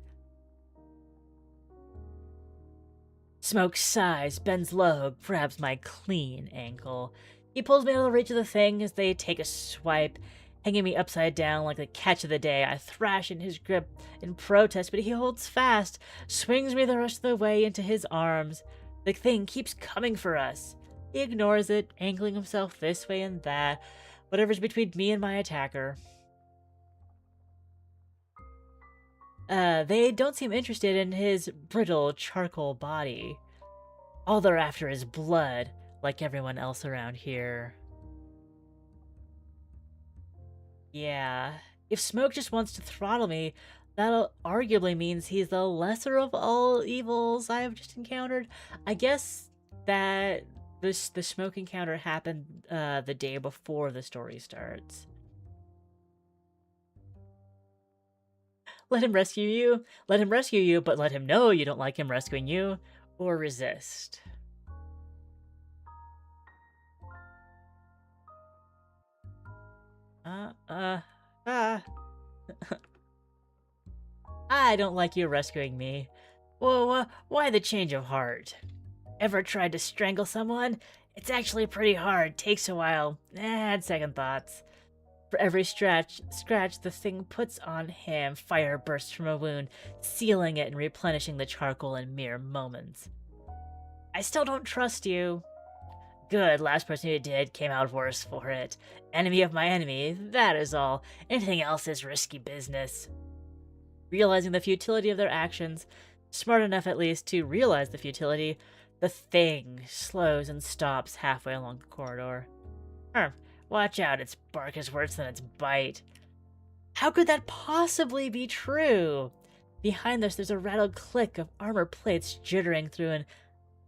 Smoke sighs, bends low, grabs my clean ankle. He pulls me out of the reach of the thing as they take a swipe, hanging me upside down like the catch of the day. I thrash in his grip in protest, but he holds fast, swings me the rest of the way into his arms. The thing keeps coming for us. He ignores it, angling himself this way and that, whatever's between me and my attacker. They don't seem interested in his brittle charcoal body. All they're after is blood, like everyone else around here. Yeah, if Smoke just wants to throttle me, that arguably means he's the lesser of all evils I have just encountered. I guess that the Smoke encounter happened the day before the story starts. Let him rescue you. Let him rescue you, but let him know you don't like him rescuing you, or resist. I don't like you rescuing me. Whoa, why the change of heart? Ever tried to strangle someone? It's actually pretty hard, takes a while. I had second thoughts. For every scratch the thing puts on him, fire bursts from a wound, sealing it and replenishing the charcoal in mere moments. I still don't trust you. Good, last person who did came out worse for it. Enemy of my enemy, that is all. Anything else is risky business. Realizing the futility of their actions, smart enough at least to realize the futility, the thing slows and stops halfway along the corridor. Watch out, its bark is worse than its bite. How could that possibly be true? Behind us, there's a rattled click of armor plates jittering through an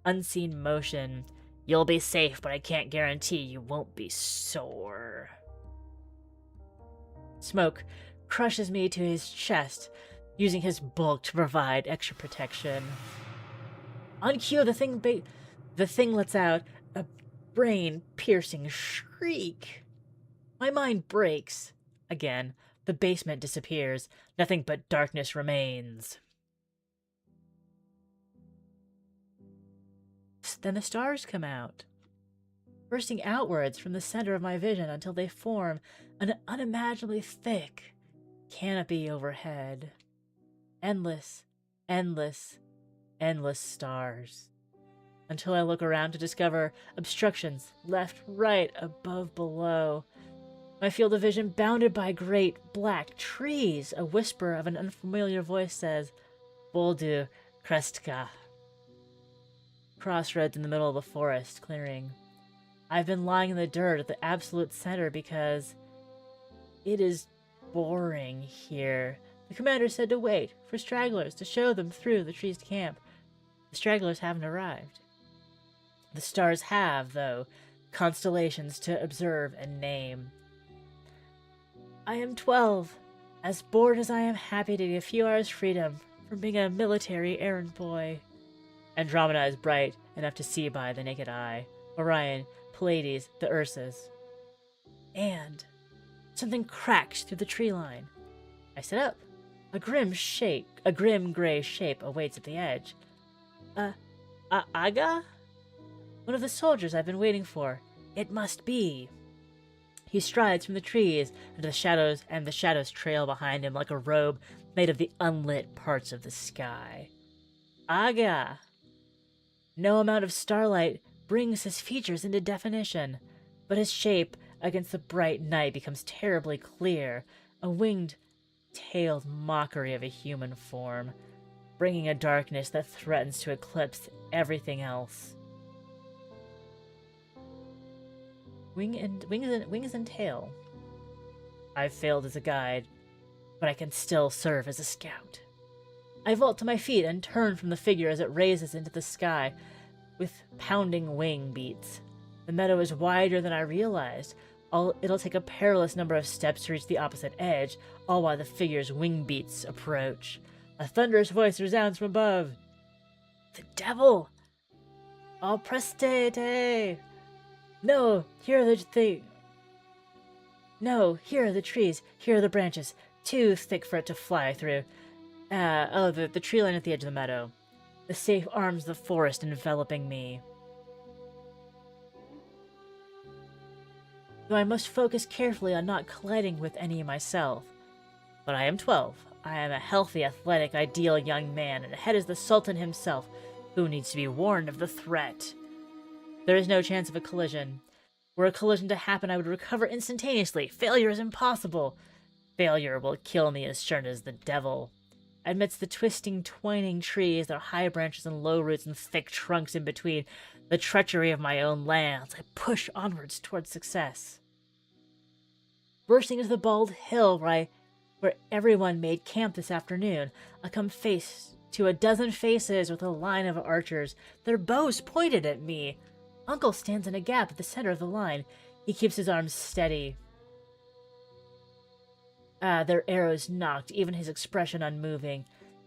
unseen motion. You'll be safe, but I can't guarantee you won't be sore. Smoke crushes me to his chest, using his bulk to provide extra protection. On cue, the thing lets out a brain-piercing shriek. My mind breaks. Again, the basement disappears. Nothing but darkness remains. Then the stars come out, bursting outwards from the center of my vision until they form an unimaginably thick canopy overhead. Endless, endless, endless stars. Until I look around to discover obstructions left, right, above, below. My field of vision bounded by great black trees. A whisper of an unfamiliar voice says, Boldu Krestka. Crossroads in the middle of the forest clearing. I've been lying in the dirt at the absolute center because it is boring here. The commander said to wait for stragglers to show them through the trees to camp. The stragglers haven't arrived. The stars have, though, constellations to observe and name. I am 12, as bored as I am happy to get a few hours' freedom from being a military errand boy. Andromeda is bright enough to see by the naked eye. Orion, Pleiades, the Ursas. And something cracks through the tree line. I sit up. A grim gray shape awaits at the edge. Aga? One of the soldiers I've been waiting for. It must be. He strides from the trees into the shadows, and the shadows trail behind him like a robe made of the unlit parts of the sky. Aga! No amount of starlight brings his features into definition, but his shape against the bright night becomes terribly clear, a winged, tailed mockery of a human form, bringing a darkness that threatens to eclipse everything else. Wings and tail. I've failed as a guide, but I can still serve as a scout. I vault to my feet and turn from the figure as it raises into the sky with pounding wing beats. The meadow is wider than I realized. It'll take a perilous number of steps to reach the opposite edge, all while the figure's wing beats approach. A thunderous voice resounds from above. The devil! Al prestete! No, here are the trees, here are the branches, too thick for it to fly through. The tree line at the edge of the meadow. The safe arms of the forest enveloping me. Though I must focus carefully on not colliding with any myself. But I am 12. I am a healthy, athletic, ideal young man, and ahead is the Sultan himself, who needs to be warned of the threat. There is no chance of a collision. Were a collision to happen, I would recover instantaneously. Failure is impossible. Failure will kill me as sure as the devil. Amidst the twisting, twining trees, their high branches and low roots and thick trunks in between, the treachery of my own lands, I push onwards towards success. Bursting into the bald hill where everyone made camp this afternoon, I come face to a dozen faces with a line of archers, their bows pointed at me. Uncle stands in a gap at the center of the line. He keeps his arms steady. Their arrows knocked, even his expression unmoving.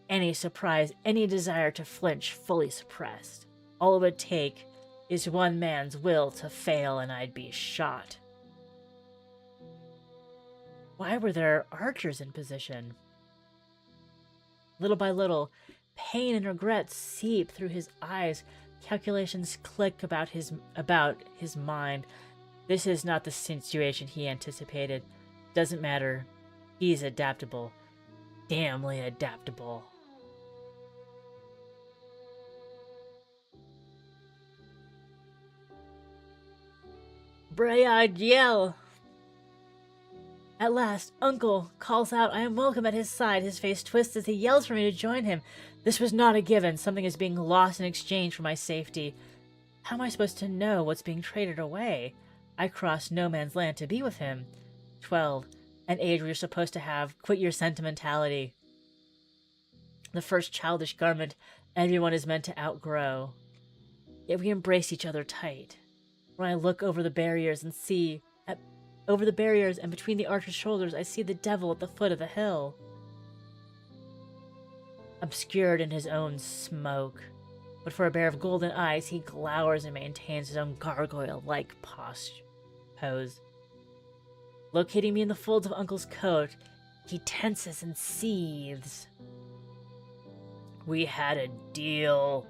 Any surprise, any desire to flinch, fully suppressed. All it would take is one man's will to fail and I'd be shot. Why were there archers in position? Little by little, pain and regret seep through his eyes. Calculations click about his mind. This is not the situation he anticipated. Doesn't matter. He's adaptable. Damnly adaptable. Brayard yell! At last, Uncle calls out. I am welcome at his side. His face twists as he yells for me to join him. This was not a given. Something is being lost in exchange for my safety. How am I supposed to know what's being traded away? I crossed no man's land to be with him. 12. An age where you're supposed to have quit your sentimentality. The first childish garment everyone is meant to outgrow. Yet we embrace each other tight. When I look over the barriers and between the archer's shoulders, I see the devil at the foot of the hill. Obscured in his own smoke, but for a pair of golden eyes, he glowers and maintains his own gargoyle-like pose. Locating me in the folds of Uncle's coat, he tenses and seethes. We had a deal.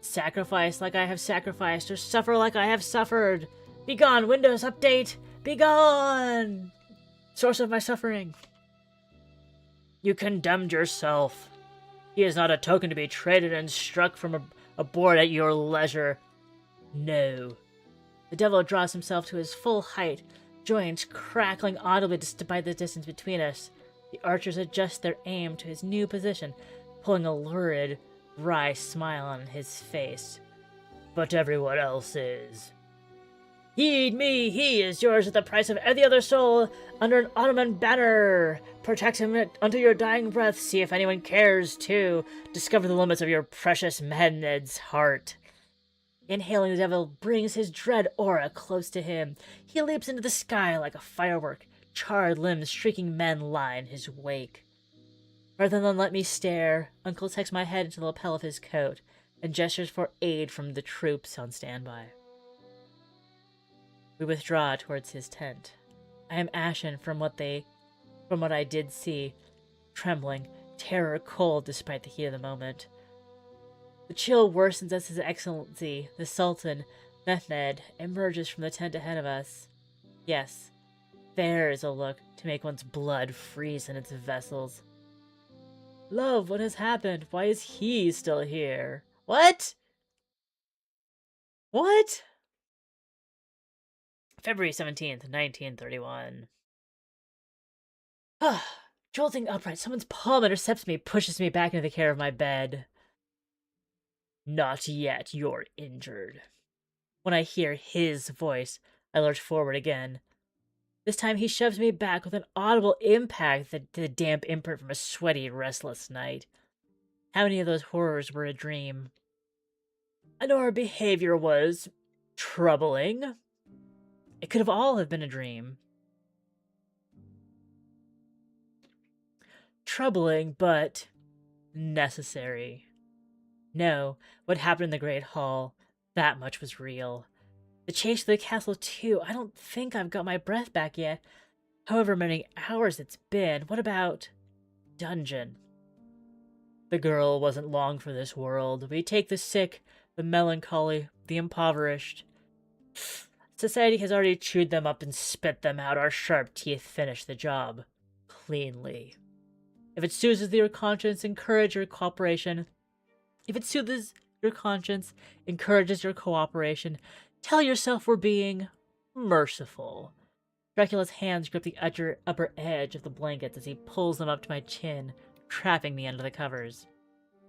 Sacrifice like I have sacrificed, or suffer like I have suffered. Begone, Windows Update! Begone! Source of my suffering. You condemned yourself. He is not a token to be traded and struck from a board at your leisure. No. The devil draws himself to his full height, joints crackling audibly despite the distance between us. The archers adjust their aim to his new position, pulling a lurid, wry smile on his face. But everyone else is. Heed me, he is yours at the price of every other soul under an Ottoman banner. Protect him until your dying breath. See if anyone cares to. Discover the limits of your precious Medned's heart. Inhaling, the devil brings his dread aura close to him. He leaps into the sky like a firework. Charred limbs, shrieking men lie in his wake. Rather than let me stare, Uncle tucks my head into the lapel of his coat and gestures for aid from the troops on standby. We withdraw towards his tent. I am ashen from what I did see. trembling, terror cold despite the heat of the moment. The chill worsens as His Excellency, the Sultan, Mehmed, emerges from the tent ahead of us. Yes, there is a look to make one's blood freeze in its vessels. Love, what has happened? Why is he still here? What? What? February 17th, 1931. Jolting upright, someone's palm intercepts me, pushes me back into the care of my bed. Not yet, you're injured. When I hear his voice, I lurch forward again. This time he shoves me back with an audible impact that the damp imprint from a sweaty, restless night. How many of those horrors were a dream? I know our behavior was troubling. It could have all have been a dream. Troubling, but necessary. No, what happened in the Great Hall, that much was real. The chase to the castle, too. I don't think I've got my breath back yet. However many hours it's been. What about dungeon? The girl wasn't long for this world. We take the sick, the melancholy, the impoverished. Society has already chewed them up and spit them out. Our sharp teeth finish the job cleanly. If it soothes your conscience, encourage your cooperation. If it soothes your conscience, encourages your cooperation, tell yourself we're being merciful. Dracula's hands grip the upper edge of the blankets as he pulls them up to my chin, trapping me under the covers.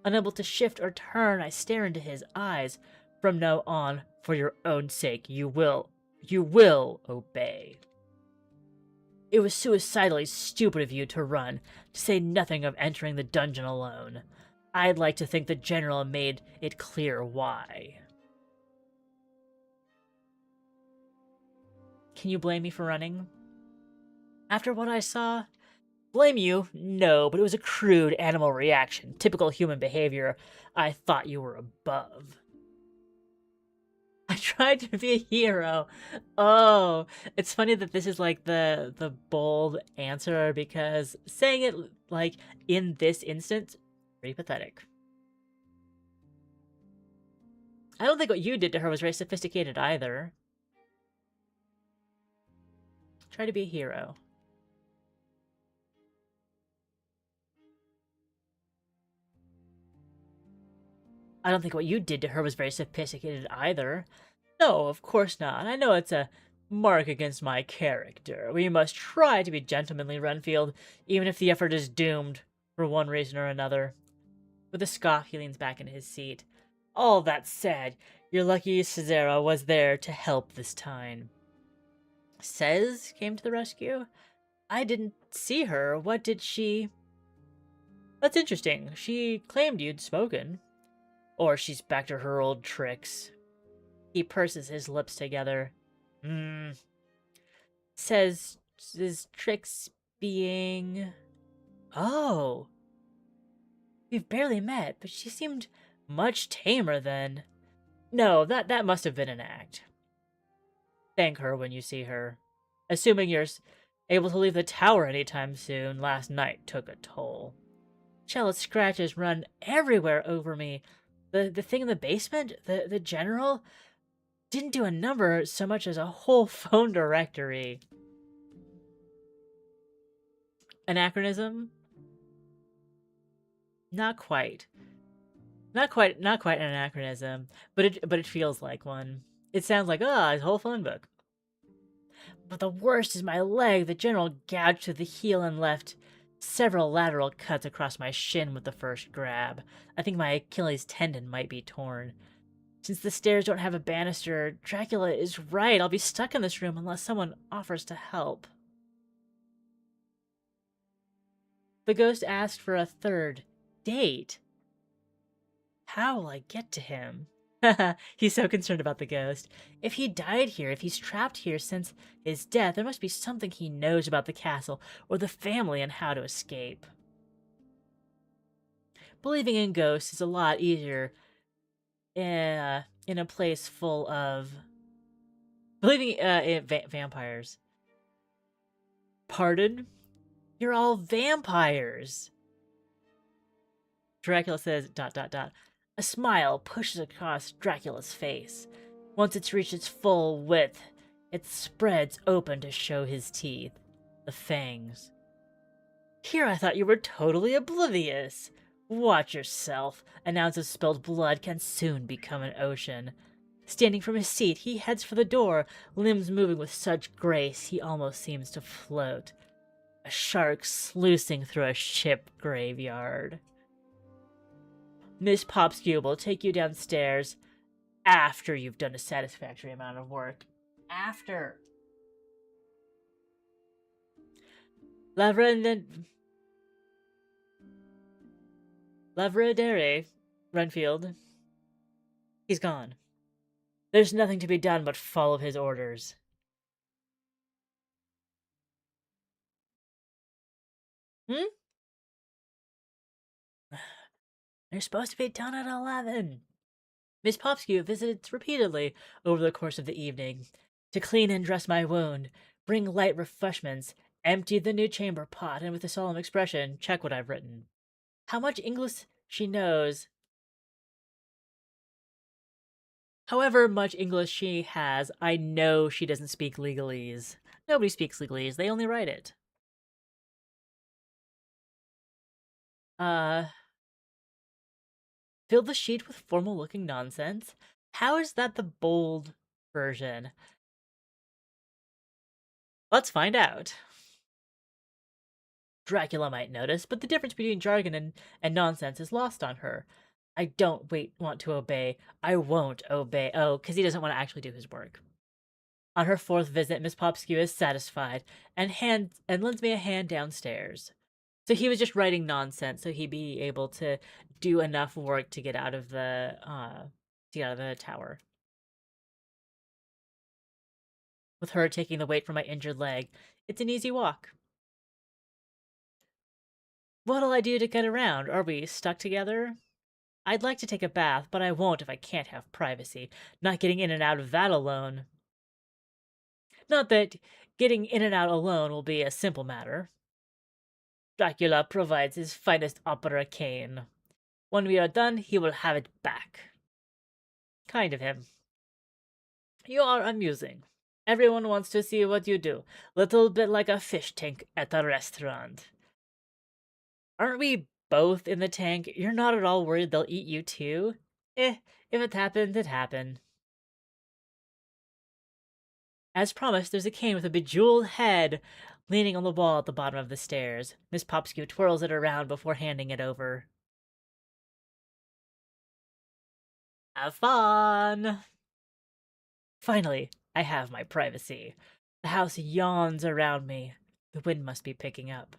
Unable to shift or turn, I stare into his eyes. From now on, for your own sake, you will obey. It was suicidally stupid of you to run, to say nothing of entering the dungeon alone. I'd like to think the general made it clear why. Can you blame me for running? After what I saw? Blame you? No, but it was a crude animal reaction, typical human behavior. I thought you were above. I tried to be a hero. Oh, it's funny that this is like the bold answer, because saying it like in this instance, pretty pathetic. I don't think what you did to her was very sophisticated either. Try to be a hero. I don't think what you did to her was very sophisticated either. No, of course not. I know it's a mark against my character. We must try to be gentlemanly, Renfield, even if the effort is doomed, for one reason or another. With a scoff, he leans back into his seat. All that said, you're lucky Cesara was there to help this time. Cez came to the rescue? I didn't see her. What did she... That's interesting. She claimed you'd spoken. Or she's back to her old tricks. He purses his lips together. Says his tricks being... Oh. We've barely met, but she seemed much tamer than... No, that must have been an act. Thank her when you see her. Assuming you're able to leave the tower anytime soon, last night took a toll. Shell's scratches run everywhere over me. The thing in the basement, the general, didn't do a number so much as a whole phone directory. Anachronism? Not quite. Not quite an anachronism, but it feels like one. It sounds like, a whole phone book. But the worst is my leg. The general gouged through the heel and left several lateral cuts across my shin with the first grab. I think my Achilles tendon might be torn. Since the stairs don't have a banister, Dracula is right. I'll be stuck in this room unless someone offers to help. The ghost asked for a third date. How will I get to him? He's so concerned about the ghost. If he died here, if he's trapped here since his death, there must be something he knows about the castle or the family and how to escape. Believing in ghosts is a lot easier in a place full of... Believing in vampires. Pardon? You're all vampires. Dracula says, dot, dot, dot. A smile pushes across Dracula's face. Once it's reached its full width, it spreads open to show his teeth, the fangs. Here I thought you were totally oblivious. Watch yourself. An ounce of spilled blood can soon become an ocean. Standing from his seat, he heads for the door, limbs moving with such grace he almost seems to float. A shark sluicing through a ship graveyard. Miss Popskew will take you downstairs after you've done a satisfactory amount of work. After. Lavradere, Renfield. He's gone. There's nothing to be done but follow his orders. Hmm? They're supposed to be done at 11. Miss Popskew visited repeatedly over the course of the evening to clean and dress my wound, bring light refreshments, empty the new chamber pot, and with a solemn expression, check what I've written. How much English she knows. However much English she has, I know she doesn't speak legalese. Nobody speaks legalese, they only write it. Fill the sheet with formal-looking nonsense? How is that the bold version? Let's find out. Dracula might notice, but the difference between jargon and nonsense is lost on her. I don't want to obey. I won't obey. Oh, because he doesn't want to actually do his work. On her fourth visit, Miss Popskew is satisfied and lends me a hand downstairs. So he was just writing nonsense, so he'd be able to do enough work to get out of the tower. With her taking the weight from my injured leg, it's an easy walk. What'll I do to get around? Are we stuck together? I'd like to take a bath, but I won't if I can't have privacy. Not getting in and out of that alone. Not that getting in and out alone will be a simple matter. Dracula provides his finest opera cane. When we are done, he will have it back. Kind of him. You are amusing. Everyone wants to see what you do. Little bit like a fish tank at a restaurant. Aren't we both in the tank? You're not at all worried they'll eat you too? If it happened, it happened. As promised, there's a cane with a bejeweled head leaning on the wall at the bottom of the stairs. Miss Popskew twirls it around before handing it over. Have fun! Finally, I have my privacy. The house yawns around me. The wind must be picking up.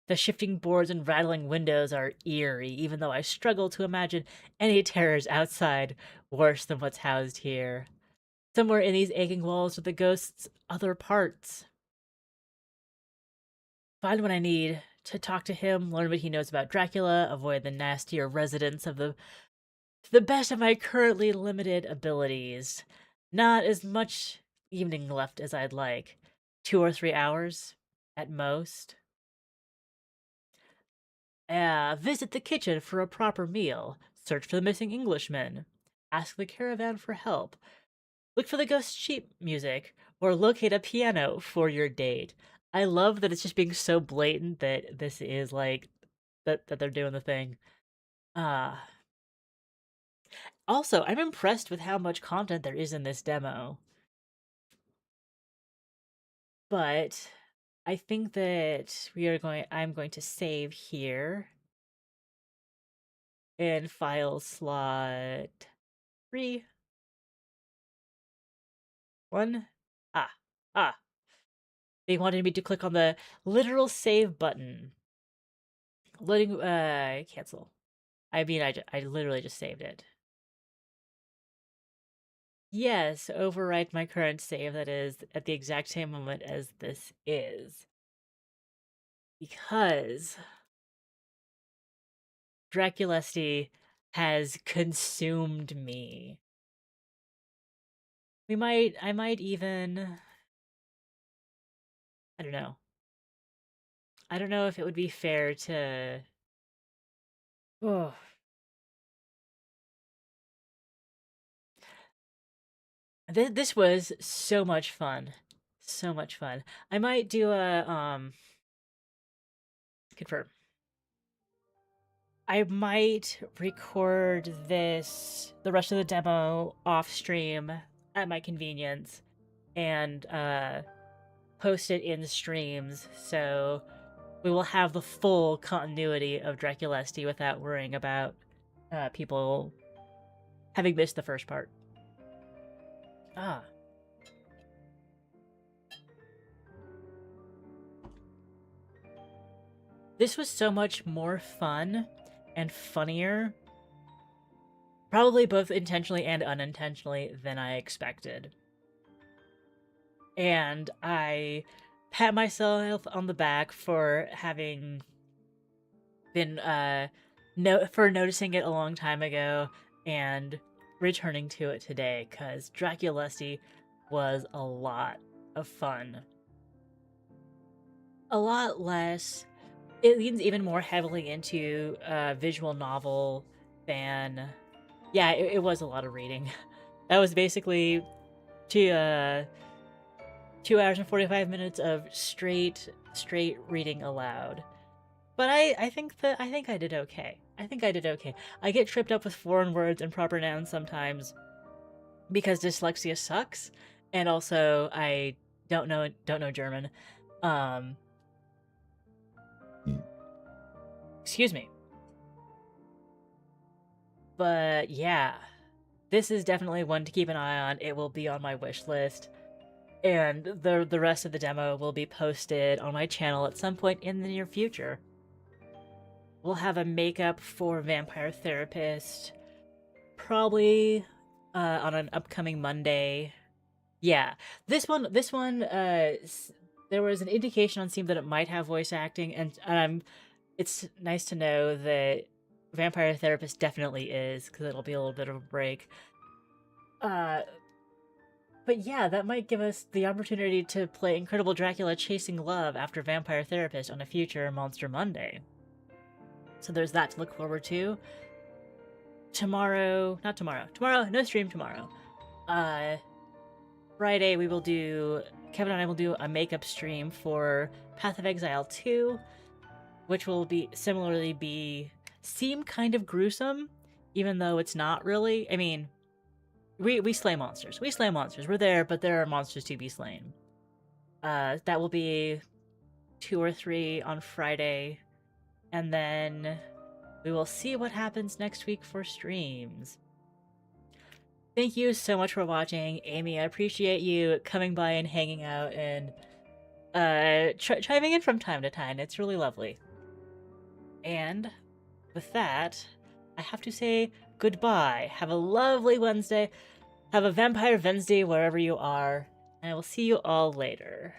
The shifting boards and rattling windows are eerie, even though I struggle to imagine any terrors outside worse than what's housed here. Somewhere in these aching walls are the ghost's other parts. Find what I need to talk to him, learn what he knows about Dracula, avoid the nastier residents of the to the best of my currently limited abilities. Not as much evening left as I'd like. 2 or 3 hours at most. Visit the kitchen for a proper meal. Search for the missing Englishman. Ask the caravan for help. Look for the ghost sheep music, or locate a piano for your date. I love that it's just being so blatant that this is like that they're doing the thing. Uh Also, I'm impressed with how much content there is in this demo. But I think that I'm going to save here in file slot 3. 1. Ah. Ah. They wanted me to click on the literal save button. Loading, cancel. I mean, I literally just saved it. Yes, overwrite my current save that is at the exact same moment as this is. Because Drăculești has consumed me. I might even, I don't know. I don't know if it would be fair to Oh. This was so much fun. So much fun. I might do a confirm. I might record the rest of the demo off stream at my convenience and post it in streams, so we will have the full continuity of Drăculești without worrying about people having missed the first part. Ah. This was so much more fun and funnier, probably both intentionally and unintentionally, than I expected. And I pat myself on the back for having been for noticing it a long time ago and returning to it today, because Drăculești was a lot of fun. A lot less. It leans even more heavily into visual novel than. Yeah, it was a lot of reading. That was basically 2 hours and 45 minutes of straight reading aloud. But I think I did okay. I think I did okay. I get tripped up with foreign words and proper nouns sometimes because dyslexia sucks, and also I don't know German. Excuse me. But yeah, this is definitely one to keep an eye on. It will be on my wish list, and the rest of the demo will be posted on my channel at some point in the near future. We'll have a makeup for Vampire Therapist, probably on an upcoming Monday. Yeah, this one, there was an indication on Steam that it might have voice acting, and it's nice to know that Vampire Therapist definitely is, because it'll be a little bit of a break. But yeah, that might give us the opportunity to play Incredible Dracula Chasing Love after Vampire Therapist on a future Monster Monday. So there's that to look forward to. Tomorrow, no stream tomorrow. Friday Kevin and I will do a makeup stream for Path of Exile 2, which will seem kind of gruesome, even though it's not really. I mean, we slay monsters. We're there, but there are monsters to be slain. That will be 2 or 3 on Friday, and then we will see what happens next week for streams. Thank you so much for watching, Amy. I appreciate you coming by and hanging out and chiming in from time to time. It's really lovely. And with that, I have to say goodbye. Have a lovely Wednesday. Have a Vampire Wednesday wherever you are. And I will see you all later.